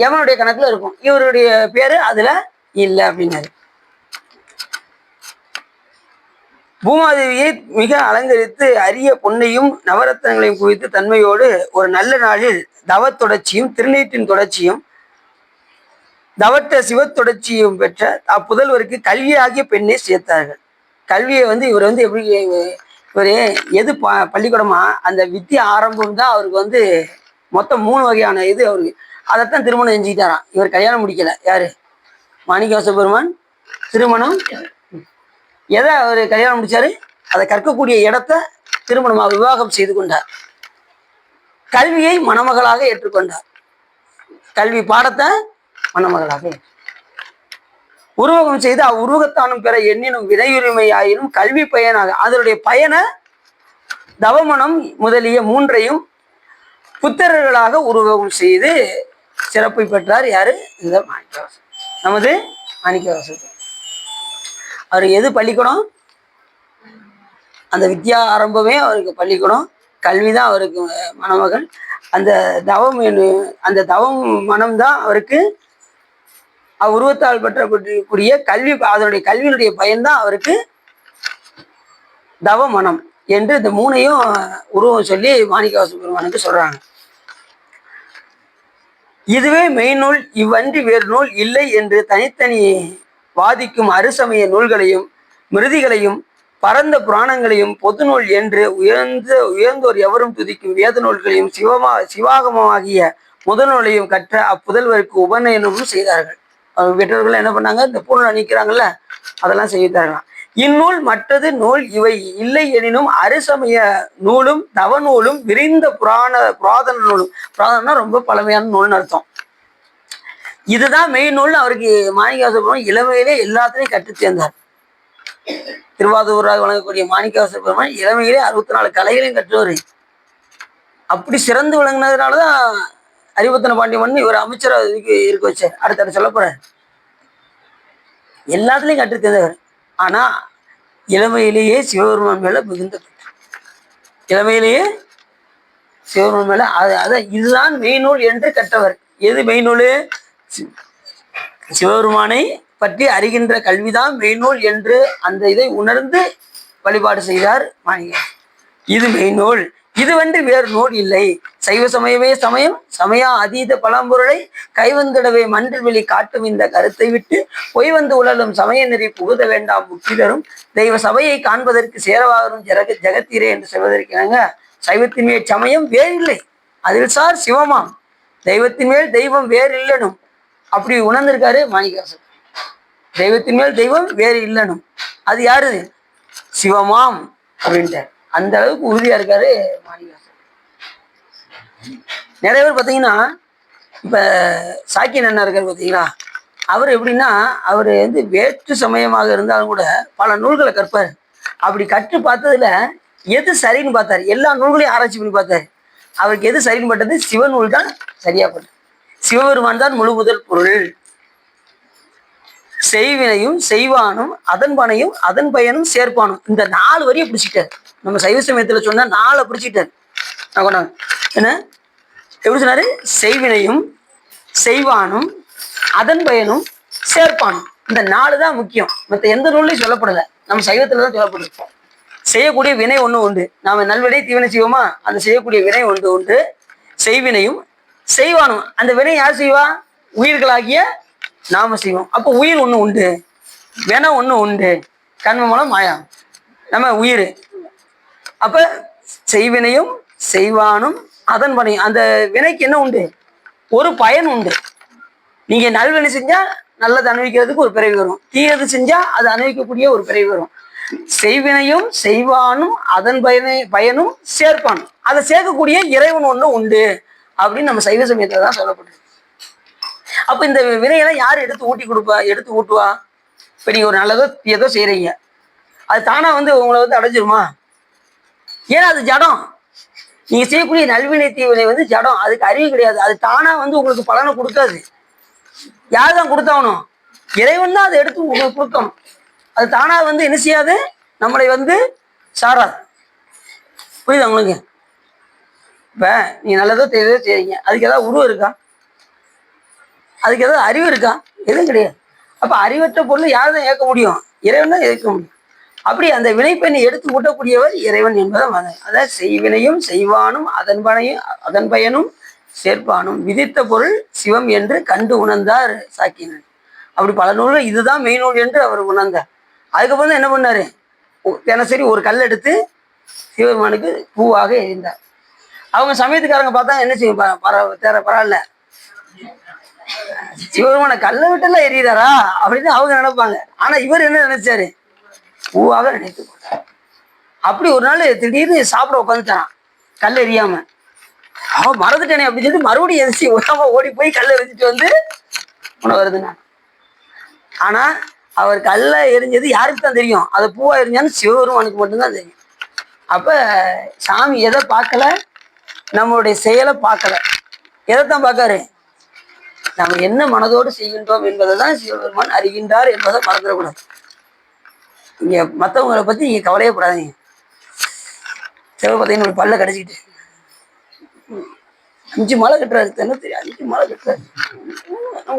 யமனுடைய கணக்குல இருக்கும். இவருடைய பேரு அதுல இல்ல அப்படின்னாரு. பூமாதேவியை மிக அலங்கரித்து அரிய பொன்னையும் நவரத்னங்களையும் குவித்து தன்மையோடு ஒரு நல்ல நாளில் தவத்தொடர்ச்சியும் திருநீட்டின் தொடர்ச்சியும் தவட்ட சிவத்தொடர்ச்சியும் பெற்ற அப்புதல்வருக்கு கல்வியாகிய பெண்ணை சேர்த்தார்கள். கல்வியை இவர் எப்படி இவர் எது பள்ளிக்கூடமா அந்த வித்தியா ஆரம்பம் தான் அவருக்கு மொத்தம் 3 வகையான இது அவருக்கு. அதைத்தான் திருமணம் செஞ்சுக்கிட்டாராம். இவர் கல்யாணம் முடிக்கல. யாரு? மாணிக்கவாசக பெருமான் திருமணம் எதை அவர் கல்யாணம் முடிச்சாரு? அதை கற்கக்கூடிய இடத்த திருமணமாக விவாகம் செய்து கொண்டார். கல்வியை மணமகளாக ஏற்றுக்கொண்டார். கல்வி பாடத்தை மணமகளாக உருவகம் செய்து அவ்வுருவகத்தானும் பெற எண்ணினும் வினையுரிமை ஆயினும் கல்வி பயனாக அதனுடைய பயனை தவமனம் முதலிய 3ஐயும் புத்தர்களாக உருவகம் செய்து சிறப்பை பெற்றார். யாரு? இந்த மாணிக்கவாசகர். நமது மாணிக்கவாசகர். அவர் எது பள்ளிக்கூடம்? அந்த வித்யா ஆரம்பமே அவருக்கு பள்ளிக்கூடம். கல்விதான் அவருக்கு மணமகள். அந்த தவம் மனம்தான் அவருக்கு உருவத்தால் பெற்றக்கூடிய கல்வி. அதனுடைய கல்வியினுடைய பயன்தான் அவருக்கு தவ மனம் என்று இந்த 3ஐயும் உருவம் சொல்லி மாணிக்கவாசக பெருமானுக்கு சொல்றாங்க. இதுவே மெய்நூல், இவ்வன்றி வேறு நூல் இல்லை என்று தனித்தனி வாதிக்கும் அறுசமய நூல்களையும் மிருதிகளையும் பரந்த புராணங்களையும் பொது நூல் என்று உயர்ந்தோர் எவரும் துதிக்கும் வேத நூல்களையும் சிவாகமமாகிய முதல்நூலையும் கற்ற அப்புதல்வருக்கு உபநயனமும் செய்தார்கள். அவங்க பெற்றோர்கள் என்ன பண்ணாங்க, இந்த பூநூல் நிற்கிறாங்கல்ல அதெல்லாம் செய்தார்களாம். இந்நூல் மற்றது நூல் இவை இல்லை எனினும் அறுசமய நூலும் தவ நூலும் விரிந்த புராதன நூலும். புராதனா ரொம்ப பழமையான நூல்னு அர்த்தம். இதுதான் மெய் நூல். அவருக்கு மாணிக்கவாசகர் இளமையிலே எல்லாத்தையும் கற்று தேர்ந்தார். திருவாதூராக வழங்கக்கூடிய மாணிக்கவாசகர் பெருமான் இளமையிலே 64 கலைகளையும் கற்றுவர். அப்படி சிறந்து விளங்கினதுனாலதான் அறிவுத்தன பாண்டியன் இவர் அமைச்சர் இதுக்கு இருக்க வச்சார். அடுத்த சொல்ல போறார். எல்லாத்துலயும் கற்று தேர்ந்தவர். ஆனா இளமையிலேயே சிவபெருமான் மேல மிகுந்த இளமையிலேயே சிவபெருமான் மேல அதான் இதுதான் மெய்நூல் என்று கற்றவர். எது மெய்நூல்? சிவபெருமானை பற்றி அறிகின்ற கல்விதான் மெய்நூல் என்று அந்த இதை உணர்ந்து வழிபாடு செய்தார் மாணிக்கர். இது மெய்நூல், இதுவென்று வேறு நூல் இல்லை. சைவ சமயமே சமயம், சமயா அதீத பழம்பொருளை கைவந்திடவே மன்றில் வெளி காட்டும் இந்த கருத்தை விட்டு பொய் வந்து உழலும் சமய நெறி புகுத வேண்டாம் முற்றிலரும் தெய்வ சபையை காண்பதற்கு சேரவாகரும் ஜெகத்தீரே என்று சொல்வதற்காங்க. சைவத்தின் மேல் சமயம் வேறு இல்லை, அதில் சார் சிவமாம். தெய்வத்தின் மேல் தெய்வம் வேறு இல்லனும் அப்படி உணர்ந்திருக்காரு மாணிக்கவாசகர். தெய்வத்தின் மேல் தெய்வம் வேறு இல்லனும் அது யாரு? சிவமாம் அப்படின்ட்டு அந்த அளவுக்கு உறுதியா இருக்காரு மாணிக்கவாசகர். நிறைய பேர் பார்த்தீங்கன்னா இப்ப சாக்கியன் அண்ணா இருக்காரு பார்த்தீங்களா, அவர் எப்படின்னா அவர் வேற்று சமயமாக இருந்தாலும் கூட பல நூல்களை கற்பார். அப்படி கற்று பார்த்ததுல எது சரின்னு பார்த்தாரு. எல்லா நூல்களையும் ஆராய்ச்சி பண்ணி பார்த்தாரு. அவருக்கு எது சரின்னு பட்டது? சிவநூல் தான் சரியா பட்டது. சிவபெருமான் தான் முழு முதல் பொருள். செய்வினையும் செய்வானும் அதன் பனையும் அதன் பயனும் சேர்ப்பானும் இந்த 4 வரியை பிடிச்சிட்டார். நம்ம சைவ சமயத்துல சொன்ன 4 பிடிச்சிட்டார். என்ன எப்படி சொன்னாரு? செய்வினையும் செய்வானும் அதன் பயனும் சேர்ப்பானும் இந்த 4 தான் முக்கியம். மற்ற எந்த நூல்லையும் சொல்லப்படல, நம்ம சைவத்துல தான் சொல்லப்படுது. செய்யக்கூடிய வினை ஒண்ணு உண்டு. நாம நல்வினை தீவினை செய்வோமா, அந்த செய்யக்கூடிய வினை ஒன்று உண்டு. செய்வினையும் செய்வானும் அந்த வினை யார் செய்வா? உயிர்களாகிய நாம செய்வோம். அப்போ உயிர் ஒண்ணு உண்டு, வினை ஒண்ணு உண்டு. கண்ம மூலம் மாயா நம்ம உயிர். அப்ப செய்வினையும் செய்வானும் அதன் பனையும் அந்த வினைக்கு என்ன உண்டு? ஒரு பயன் உண்டு. நீங்க நல்வினை செஞ்சா நல்லது அனுபவிக்கிறதுக்கு ஒரு பிறவி வரும், தீயது செஞ்சா அது அனுபவிக்கக்கூடிய ஒரு பிறவி வரும். செய்வினையும் செய்வானும் அதன் பயனும் சேர்ப்பானும் அதை சேர்க்கக்கூடிய இறைவன் ஒண்ணு உண்டு அப்படின்னு நம்ம சைவ சமயத்துல தான் சொல்லப்படுது. அப்ப இந்த வினையெல்லாம் யார் எடுத்து ஊட்டுவா? இப்ப நீங்க ஒரு நல்லதோ தீயதோ செய்யறீங்க, அது தானா உங்களை அடைஞ்சிருமா? ஏன்னா அது ஜடம். நீங்க செய்யக்கூடிய நல்வினை தீவினை ஜடம், அதுக்கு அறிவு கிடையாது. அது தானா உங்களுக்கு பலனை கொடுக்காது. யார் தான் கொடுத்தாகணும்? இறைவன் தான் அதை எடுத்து உங்களுக்கு கொடுக்கணும். அது தானா என்ன செய்யாது? நம்மளை சாராது. புரியுதா உங்களுக்கு? இப்ப நீங்க நல்லதோ தெரியதோ செய்றீங்க, அதுக்கு ஏதாவது உருவம் இருக்கா? அதுக்கு ஏதாவது அறிவு இருக்கா? எதுவும் கிடையாது. அப்ப அறிவற்ற பொருள் யார் தான் இயக்க முடியும்? இறைவன் தான் இயக்க முடியும். அப்படி அந்த வினைப்பெண்ணை எடுத்து ஊட்டக்கூடியவர் இறைவன் என்பதை அதாவது செய்வினையும் செய்வானும் அதன் பயனும் சேர்ப்பானும் விதித்த பொருள் சிவம் என்று கண்டு உணர்ந்தார் சாக்கியன். அப்படி பல நூல்கள் இதுதான் மெய்நூல் என்று அவர் உணர்ந்தார். அதுக்கப்புறம் என்ன பண்ணாரு? தினசரி ஒரு கல் எடுத்து சிவபெருமானுக்கு பூவாக எரிந்தார். அவங்க சமயத்துக்காரங்க பார்த்தா என்ன செய்யும்? பரவாயில்ல, சிவபெருமான கல்லை விட்டுலாம் எரியுறாரா அப்படின்னு அவங்க நினைப்பாங்க. ஆனா இவர் என்ன நினைச்சாரு? பூவாக நினைத்து கொண்டார். அப்படி ஒரு நாள் திடீர்னு சாப்பிட உட்காந்துட்டான் கல் எரியாம. அவன் மறந்துட்டானே அப்படின்னு சொல்லிட்டு மறுபடியும் எரிச்சு உடம்ப ஓடி போய் கல்லை எரிஞ்சிட்டு உன வருதுண்ணா. ஆனா அவர் கல்லை எரிஞ்சது யாருக்கு தான் தெரியும்? அதை பூவா எரிஞ்சான்னு சிவபெருமானுக்கு மட்டும்தான் தெரியும். அப்ப சாமி எதை பார்க்கல? நம்மளுடைய செயலை பார்க்கல. எதைத்தான் பார்க்காரு? நம்ம என்ன மனதோடு செய்கின்றோம் என்பதை தான் சிவபெருமான் அறிகின்றார் என்பதை மறந்துடக்கூடாது. நீங்க மற்றவங்களை பத்தி நீங்க கவலையே படாதீங்க. சிவபதினு ஒரு பல்ல கடிச்சிக்கிட்டு 5 மலை கட்டுறாரு, தெரியும் 5 மலை கட்டுறாரு,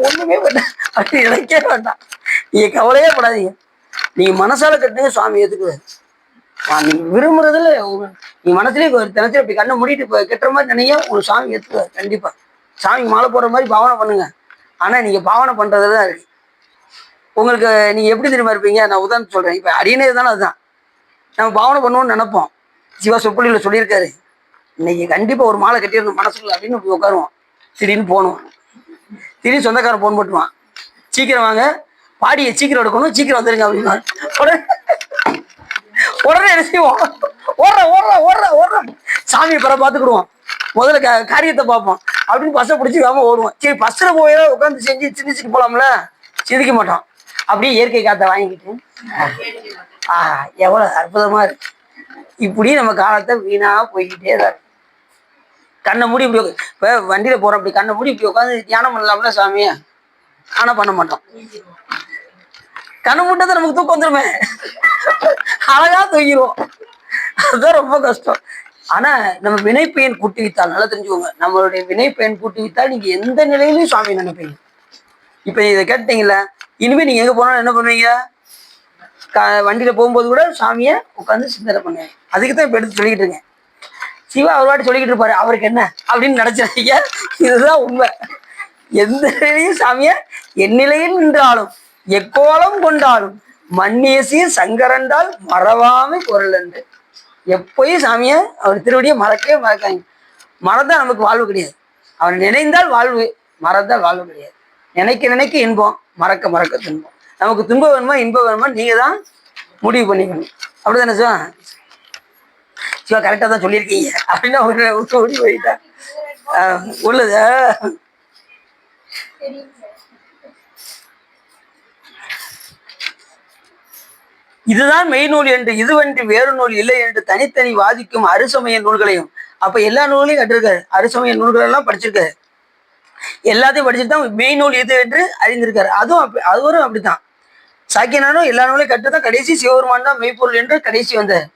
ஒண்ணுமே வேண்டாம் அப்படி நினைக்கவே வேண்டாம். நீங்க கவலையே படாதீங்க. நீங்க மனசால கட்டுங்க, சுவாமி ஏத்துக்குவாரு. நீங்க விரும்புறதுல நீ மனசுலயே தினத்துல இப்படி கண்ணை மூடிட்டு கட்டுற மாதிரி நினைங்க, உங்க சுவாமி ஏத்துக்குவாரு கண்டிப்பா. சாமிக்கு மாலை போடுற மாதிரி பாவனை பண்ணுங்க. ஆனா நீங்க பாவனை பண்றதுல தான் இருக்கு. உங்களுக்கு நீங்க எப்படி தெரியுமா இருப்பீங்க? நான் உதாரணம் சொல்றேன். இப்ப அடினே தானே அதுதான். நம்ம பாவனை பண்ணுவோம்னு நினைப்போம். சிவா சொற்பொழிவுல சொல்லியிருக்காரு, இன்னைக்கு கண்டிப்பா ஒரு மாலை கட்டிடணும் மனசுக்குள்ள அப்படின்னு இப்படி உட்காருவோம். திடீர்னு போகணும். திடீர்னு சொந்தக்காரன் போன் போட்டுவான், சீக்கிரம் வாங்க, பாடியை சீக்கிரம் எடுக்கணும், சீக்கிரம் வந்துருங்க அப்படின்னா உடனே என்ன செய்வோம்? ஓடுற சாமியை பிற பார்த்துக்கிடுவோம். முதல்ல காரியத்தை பார்ப்போம். அப்படின்னு பஸ்ஸை பிடிச்சி வேமா ஓடுவோம். சரி பஸ்ஸில் போய் உட்காந்து செஞ்சு சிந்திச்சுட்டு போலாம்ல, சிந்திக்க மாட்டோம். அப்படியே இயற்கை காற்றை வாங்கிக்கிட்டு எவ்வளவு அற்புதமா இருக்கு. இப்படி நம்ம காலத்தை வீணா போய்கிட்டே தான். கண்ணை மூடி இப்படி இப்போ வண்டியில போறோம், அப்படி கண்ணை மூடி இப்படி உட்காந்து தியானம் பண்ணலாம்ல சாமியை, ஆனா பண்ண மாட்டோம். கண்ணை மூட்டதை நமக்கு தூக்கம் வந்துருமே, அழகா தூங்கிடுவோம். அதுதான் ரொம்ப கஷ்டம். ஆனா நம்ம வினைப்பயன் கூட்டி வைத்தால், நல்லா தெரிஞ்சுக்கோங்க, நம்மளுடைய வினைப்பயன் கூட்டி வைத்தால் நீங்க எந்த நிலையிலையும் சுவாமி நினைப்பீங்க. இப்ப இதை கேட்டீங்களா, இனிமே நீங்க எங்க போனாலும் என்ன பண்ணுவீங்க? வண்டியில போகும்போது கூட சாமியை உட்காந்து சிந்தனை பண்ணுவேன். அதுக்கு தான் இப்ப எடுத்து சொல்லிக்கிட்டு இருக்கேன். சிவா ஒரு வாட்டி சொல்லிக்கிட்டு இருப்பாரு, அவருக்கு என்ன அப்படின்னு நினைச்சிருக்கீங்க. இதுதான் உண்மை. எந்த நிலையும் சாமிய எந்நிலையில் நின்றாலும் எக்கோலம் கொண்டாலும் மண்ணேசிய சங்கரண்டால் மறவாமை பொருள் என்று. எப்பயும் சாமிய அவர் திருவடியை மறக்கவே மறக்காங்க. மறந்தா நமக்கு வாழ்வு கிடையாது. அவர் நினைந்தால் வாழ்வு, மறந்தால் வாழ்வு கிடையாது. நினைக்க நினைக்க இன்பம், மறக்க மறக்க துன்பம். நமக்கு துன்பம் வேணுமா இன்பம் வேணுமா நீங்க தான் முடிவு பண்ணிக்கணும். அப்படிதானே சிவா? சிவா கரெக்டா தான் சொல்லியிருக்கீங்க அப்படின்னு அவங்க ஓடி போயிட்டா உள்ளது. இதுதான் மெய்நூல் என்று, இதுவென்று வேறு நூல் இல்லை என்று தனித்தனி வாதிக்கும் அறுசமய நூல்களையும், அப்ப எல்லா நூலையும் கட்டிருக்காரு, அறுசமய நூல்கள் எல்லாம் படிச்சிருக்காரு. எல்லாத்தையும் படிச்சுட்டு தான் மெய்நூல் இது என்று அறிந்திருக்காரு. அதுவும் அப்படித்தான். சாக்கியனாரும் எல்லா நூலையும் கட்டுதான் கடைசி சிவபெருமான் தான் மெய்ப்பொருள் என்று கடைசி வந்தார்.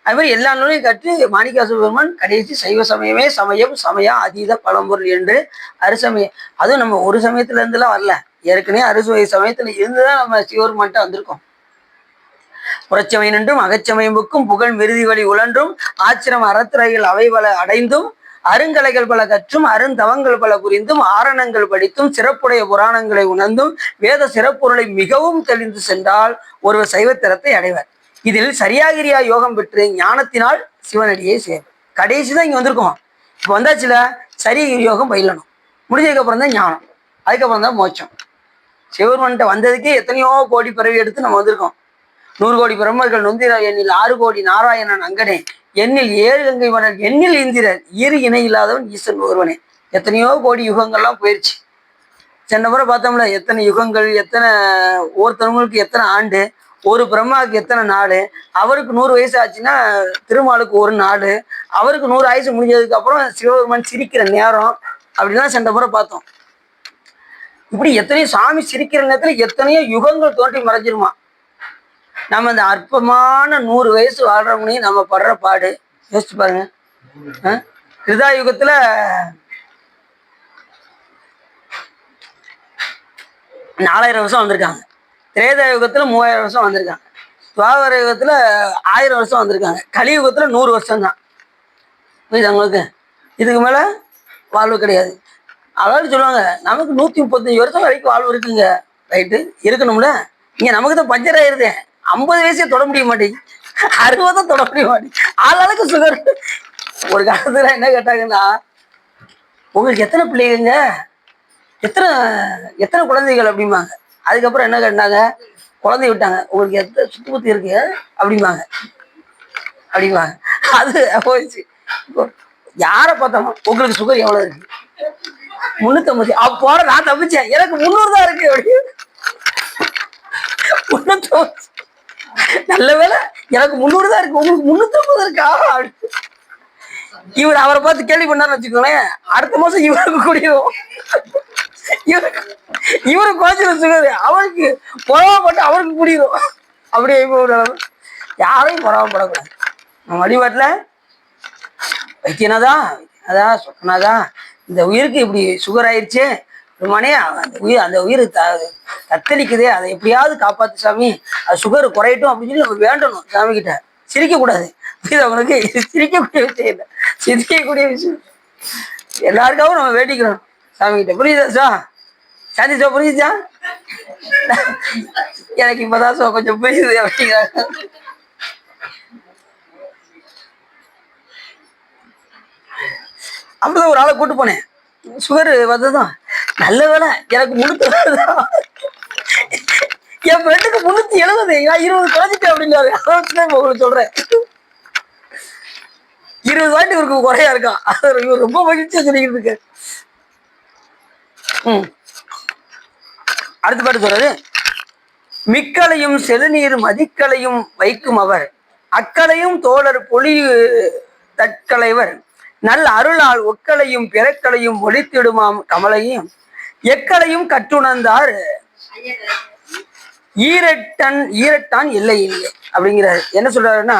அது மாதிரி எல்லா நூலையும் கற்று மாணிக்கவாசக பெருமான் கடைசி சைவ சமயமே சமயம் சமயா அதீத பழம்பொருள் என்று அறுசமயம். அதுவும் நம்ம ஒரு சமயத்துல இருந்துலாம் வரல, ஏற்கனவே அறுசுவை சமயத்துல இருந்துதான் நம்ம சிவபெருமான்ட்ட வந்திருக்கோம். புறச்சமயம் என்றும் அகச்சமயமுக்கும் புகழ் மிருதி வழி உழன்றும் ஆச்சிரம் அறத்துறைகள் அவை பல அடைந்தும் அருங்கலைகள் பல கற்றும் அருந்தவங்கள் பல புரிந்தும் ஆரணங்கள் படித்தும் சிறப்புடைய புராணங்களை உணர்ந்தும் வேத சிறப்பொருளை மிகவும் தெளிந்து சென்றால் ஒருவர் சைவத்திறத்தை அடைவர். இதில் சரியாகிரியா யோகம் பெற்று ஞானத்தினால் சிவனடியை சேரும். கடைசி தான் இங்க வந்திருக்கோம். இப்போ வந்தாச்சுல சரியாகிரி யோகம் பயிலணும். முடிஞ்சதுக்கு அப்புறம் தான் ஞானம், அதுக்கப்புறம் தான் மோட்சம். சிவபெருமான்கிட்ட வந்ததுக்கே எத்தனையோ கோடி பிறவி எடுத்து நம்ம வந்திருக்கோம். 100 கோடி பிரம்மர்கள் நொந்திர எண்ணில் 6 கோடி நாராயணன் அங்கனே எண்ணில் 7 கங்கை மணல் எண்ணில் இந்திரன் இரு இணை இல்லாதவன் ஈசன் ஒருவனே. எத்தனையோ கோடி யுகங்கள்லாம் போயிடுச்சு. சென்ற முறை பார்த்தோம்ல எத்தனை யுகங்கள், எத்தனை ஒவ்வொருத்தவங்களுக்கு எத்தனை ஆண்டு, ஒரு பிரம்மாவுக்கு எத்தனை நாள், அவருக்கு 100 வயசு ஆச்சுன்னா திருமாலுக்கு ஒரு நாள், அவருக்கு 100 ஆயுசு முடிஞ்சதுக்கு அப்புறம் சிவபெருமான் சிரிக்கிற நேரம், அப்படிலாம் சென்ற முறை பார்த்தோம். இப்படி எத்தனையோ சாமி சிரிக்கிற நேரத்துல எத்தனையோ யுகங்கள் தோன்றி மறைஞ்சிருமா. நம்ம இந்த அற்பமான 100 வயசு வாழ்றவங்களையும் நம்ம படுற பாடு யோசிச்சு பாருங்க. கிருதா யுகத்துல 4000 வருஷம் வந்திருக்காங்க, திரேதா யுகத்துல 3000 வருஷம் வந்திருக்காங்க, துவாபர யுகத்துல 1000 வருஷம் வந்திருக்காங்க, கலியுகத்துல 100 வருஷம் தான். புரியுது உங்களுக்கு? இதுக்கு மேல வாழ்வு கிடையாது. அதாவது சொல்லுவாங்க நமக்கு 135 வருஷம் வரைக்கும் வாழ்வு இருக்குங்க. ரைட்டு, இருக்கணும்ல. இங்க நமக்கு தான் பஞ்சர் ஆயிருது. 50 வயசே தொட முடிய மாட்டேங்குது, 60 தொட முடிய மாட்டேங்குது. ஆளாளுக்கு சுகர். ஒரு காலத்துல என்ன கேட்டாங்கன்னா, உங்களுக்கு எத்தனை பிள்ளைங்க, எத்தனை எத்தனை குழந்தைகள் அப்படிம்பாங்க. அதுக்கப்புறம் என்ன கேட்டாங்க, குழந்தை விட்டாங்க, உங்களுக்கு எத்தனை சுத்தபத்தி இருக்கு அப்படிம்பாங்க. அது போயிடுச்சு. யாரை பார்த்தோமா உங்களுக்கு சுகர் எவ்வளவு இருக்கு? 350. அப்போ நான் தப்பிச்சேன், எனக்கு 300 தான் இருக்கு அப்படி. 350. நல்ல வேலை எனக்கு 300 தான் இருக்கு, உங்களுக்கு 350 இருக்கா அப்படி. இவர் அவரை பார்த்து கேள்வி பண்ணாருன்னு வச்சுக்கோங்களேன், அடுத்த மாசம் இவருக்கு கூடியும் இவருக்கு குறைச்சிடும் சுகர், அவருக்கு பொறாமப்பட்டு அவருக்கு கூடிடும். அப்படியே யாரையும் பொறாமப்படக்கூடாது. நம்ம வழிபாட்டுல வைக்கினாதான் அதான் சொன்னாதான் இந்த உயிருக்கு இப்படி சுகர் ஆயிடுச்சு மனே, அந்த உயிர் தத்தளிக்குதே, அதை எப்படியாவது காப்பாத்து சாமி, அது சுகர் குறையட்டும் அப்படின்னு சொல்லி நம்ம வேண்டணும் சாமி கிட்ட. சிரிக்க கூடாது. இது அவங்களுக்கு சிரிக்கக்கூடிய விஷயம் இல்லை, சிரிக்கக்கூடிய விஷயம். எல்லாருக்காகவும் நம்ம வேண்டிக்கிறோம். சாமி கிட்ட. புரியுதா சா? சாந்தி சோ புரியுதா? எனக்கு இப்பதான் சோ கொஞ்சம் புரியுது அப்படிங்கிறாங்க. அப்படிதான் ஒரு ஆளை கூட்டு போனேன். சுகர் வந்ததும் நல்ல வேலை எனக்கு முன்னூத்தி, என் ஃப்ரெண்டுக்கு 370, நான் 20 குறைஞ்சிட்டேன் அப்படின்னாரு. அதான் உங்களுக்கு சொல்றேன், 20 வாட்டி இவருக்கு குறையா இருக்கான். இவர் ரொம்ப மகிழ்ச்சியா சொல்லிக்கிட்டு இருக்கு. அடுத்த பாட்டு சொல்றாரு, மிக்களையும் செழுநீர் மதிக்களையும் வைக்கும் அவர், அக்களையும் தோழர் பொலி தற்களைவர், நல் அருளால் ஒக்களையும் பிறக்களையும் ஒழித்திடுமாம் கமலையும் எக்களையும் கற்றுணர்ந்தார் ஈரட்டான் இல்லை இல்லை அப்படிங்கிறாரு. என்ன சொல்றாருன்னா,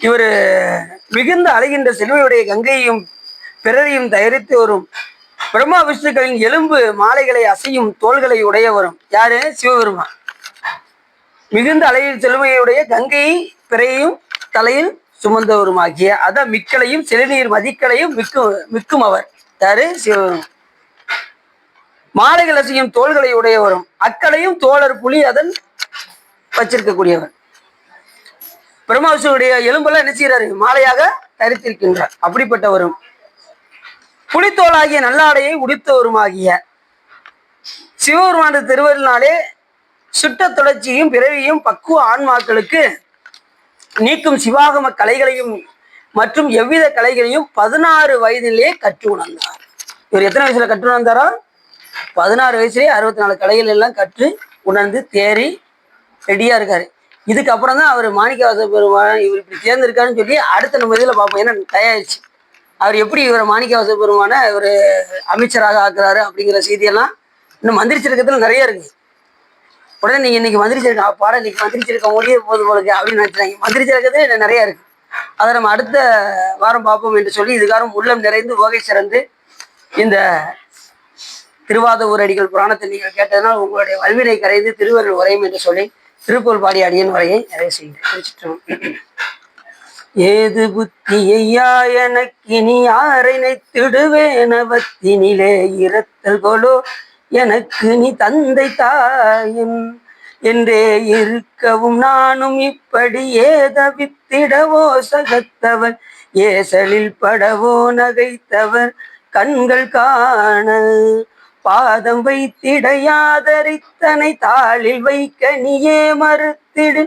இவரு மிகுந்த அலைகின்ற செல்வையுடைய கங்கையையும் பிறரையும் தயாரித்து வரும் பிரம்மா விஷ்ணுக்களின் எலும்பு மாலைகளை அசையும் தோள்களை உடையவரும். யாரு? சிவபெருமான். மிகுந்த அலையில் செழுமையுடைய கங்கையை பிறையும் தலையில் சுமந்தவருமாகிய அதான் மிக்களையும் செழுநீர் மதிக்களையும் மிக்கும் அவர். யாரு? சிவபெருமான். மாலைகள் அசையும் தோள்களை உடையவரும், அக்களையும் தோழர் புலி அதன் வச்சிருக்கக்கூடியவர். பிரம்மா விஷ்ணுடைய எலும்பெல்லாம் என்ன செய்யறாரு? மாலையாக தரித்திருக்கின்றார். அப்படிப்பட்டவரும் புலித்தோளாகிய நல்லாடையை உடுத்தவருமாகிய சிவபெருமான திருவருளினாலே சுட்ட தொடர்ச்சியும் பிறவியும் பக்குவ ஆன்மாக்களுக்கு நீக்கும் சிவாகம கலைகளையும் மற்றும் எவ்வித கலைகளையும் 16 வயதிலே கற்று உணர்ந்தார். இவர் எத்தனை வயசுல கற்று உணர்ந்தாரா? 16 வயசுலேயே 64 கலைகள் எல்லாம் கற்று உணர்ந்து தேறி ரெடியா இருக்காரு. இதுக்கப்புறம் தான் அவர் மாணிக்கவாச பெருமான் இவர் இப்படி தேர்ந்திருக்காருன்னு சொல்லி அடுத்த நம்ம இதில் பார்ப்போம். ஏன்னா தயாரிச்சு அவர் எப்படி இவரை மாணிக்கவாச பெருமான இவர் அமைச்சராக ஆக்குறாரு அப்படிங்கிற செய்தியெல்லாம் இன்னும் மந்திரிச்சிருக்கிறதுல நிறைய இருக்கு. உடனே நீங்க இன்னைக்கு மந்திரிச்சிருக்க பாடம் இன்னைக்கு மந்திரிச்சிருக்க முடிய போது போலுக்கு அப்படின்னு நினைச்சாங்க. மந்திரிச்சிருக்கிறது நிறைய இருக்கு. அதை நம்ம அடுத்த வாரம் பார்ப்போம் என்று சொல்லி இதுக்காரம் உள்ளம் நிறைந்து வகை சிறந்து இந்த திருவாதவூர் அடிகள் புராணத்தை நீங்கள் கேட்டதனால் உங்களுடைய வல்வினை கரைந்து திருவருள் உரையும் என்று சொல்லி திருப்பூர் பாடி அடியன் வரையை நிறைய செய்கிறேன். ஏது புத்தி ஐயா எனக்கினி யாரை நைத்திடுவேனவத்தினிலே இரத்தல் கொலோ எனக்கு நீ தந்தை தாயின் என்றே இருக்கவும் நானும் இப்படி ஏதவித்திடவோ சகத்தவர் ஏசலில் படவோ நகைத்தவர் கண்கள் காண பாதம் வைத்திடையாதரித்தனை தாளில் வைக்க நீயே மறுத்திடு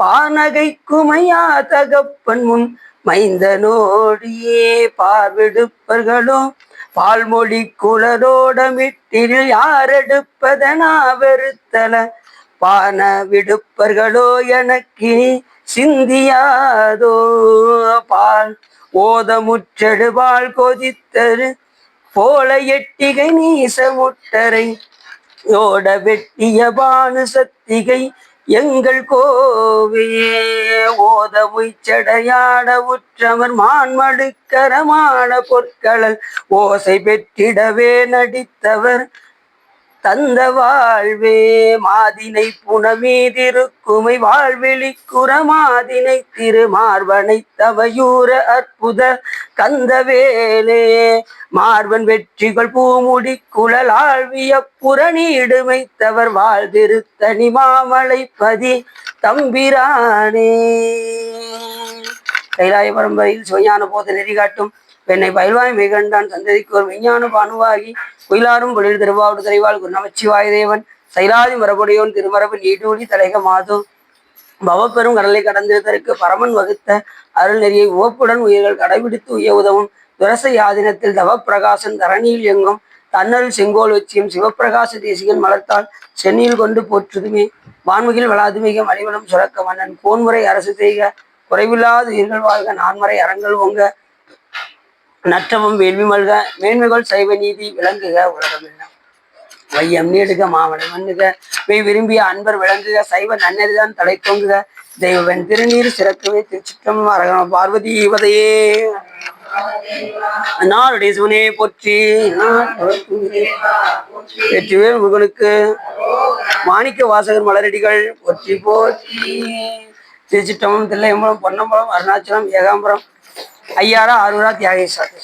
பானகை குமையா தகப்பன் முன் மைந்தனோடியே பார்வெடுப்பர்களோ பால்மொழி குளரோடமிட்டில் யாரெடுப்பதனா வெறுத்தல பான விடுப்பர்களோ எனக்கு சிந்தியாதோ பால் ஓதமுற்றெடுபால் கொதித்தரு போல எட்டிகை நீச முட்டரை ஓட வெட்டிய பானு சத்திகை எங்கள் கோவே ஓத முய்ச்சடையாட உற்றமர் மான்மடுக்கரமான பொற்களல் ஓசை பெற்றிடவே நடித்தவர் தந்த வாழ்வே மாதினை புனமீதிருக்குமை வாழ்வெளி குறமாதினை திருமார்பனை தவையூர அற்புத கந்தவேலே மார்பன் வெற்றிகள் பூமுடி குழல் ஆழ்விய புறநீடுமைத்தவர் வாழ்திருத்தனி மாமலை பதி தம்பிரானே. கைலாய பரம்பரையில் சிவஞான போத நெறி காட்டும் பெண்ணை பயில்வாய் மிகண்டான் சந்ததிக்கு ஒரு விஞ்ஞான பானுவாகி குயிலாரும் பொழில் திருவாவுடு திரைவாள் குரு நமச்சிவாய தேவன் சைலாதி மரபுடையோன் திருமரபு நீடூழி தலைக மாதோ பவப்பெரும் கடலை கடந்திருத்தற்கு பரமன் வகுத்த அருள் நெறியை உவப்புடன் உயிர்கள் கடைபிடித்து உய உதவும் துரசை ஆதினத்தில் தவப்பிரகாசன் தரணியில் எங்கும் தன்னருள் செங்கோல் வச்சியும் சிவப்பிரகாச தேசிகன் மலர்த்தால் சென்னியில் கொண்டு போற்றுதுமே வான்முகில் வளாதுமிக மணிவனம் சுரக்க மன்னன் கோன்முறை அரசு செய்க குறைவில்லாத உயிர்கள் வாழ்க நான்மறை அறங்கள் ஓங்க நற்றமும் வேள்வி மல்க மேன்மைகள் சைவ நீதி விளங்குக உலகமெல்லாம் வையம் நீடுக மாமலை மண்ணுக மெய் விரும்பிய அன்பர் விளங்குக சைவ நன்னறிதான் தலை தொங்குக தெய்வன் திருநீர் சிறக்குவே திருச்சிற்றம் அரகண பார்வதி வதையே நாளுடைய சிவனே போற்றி வெற்றிவேல் முருகனுக்கு மாணிக்க வாசகர் மலரடிகள் போற்றி போற்றி. திருச்சிற்றம்பலம் தில்லையம்பலம் பொன்னம்பலம் அருணாச்சலம் ஏகாம்பரம் ஐயாரா ஆரூரா தியாகேஸ்வரர்.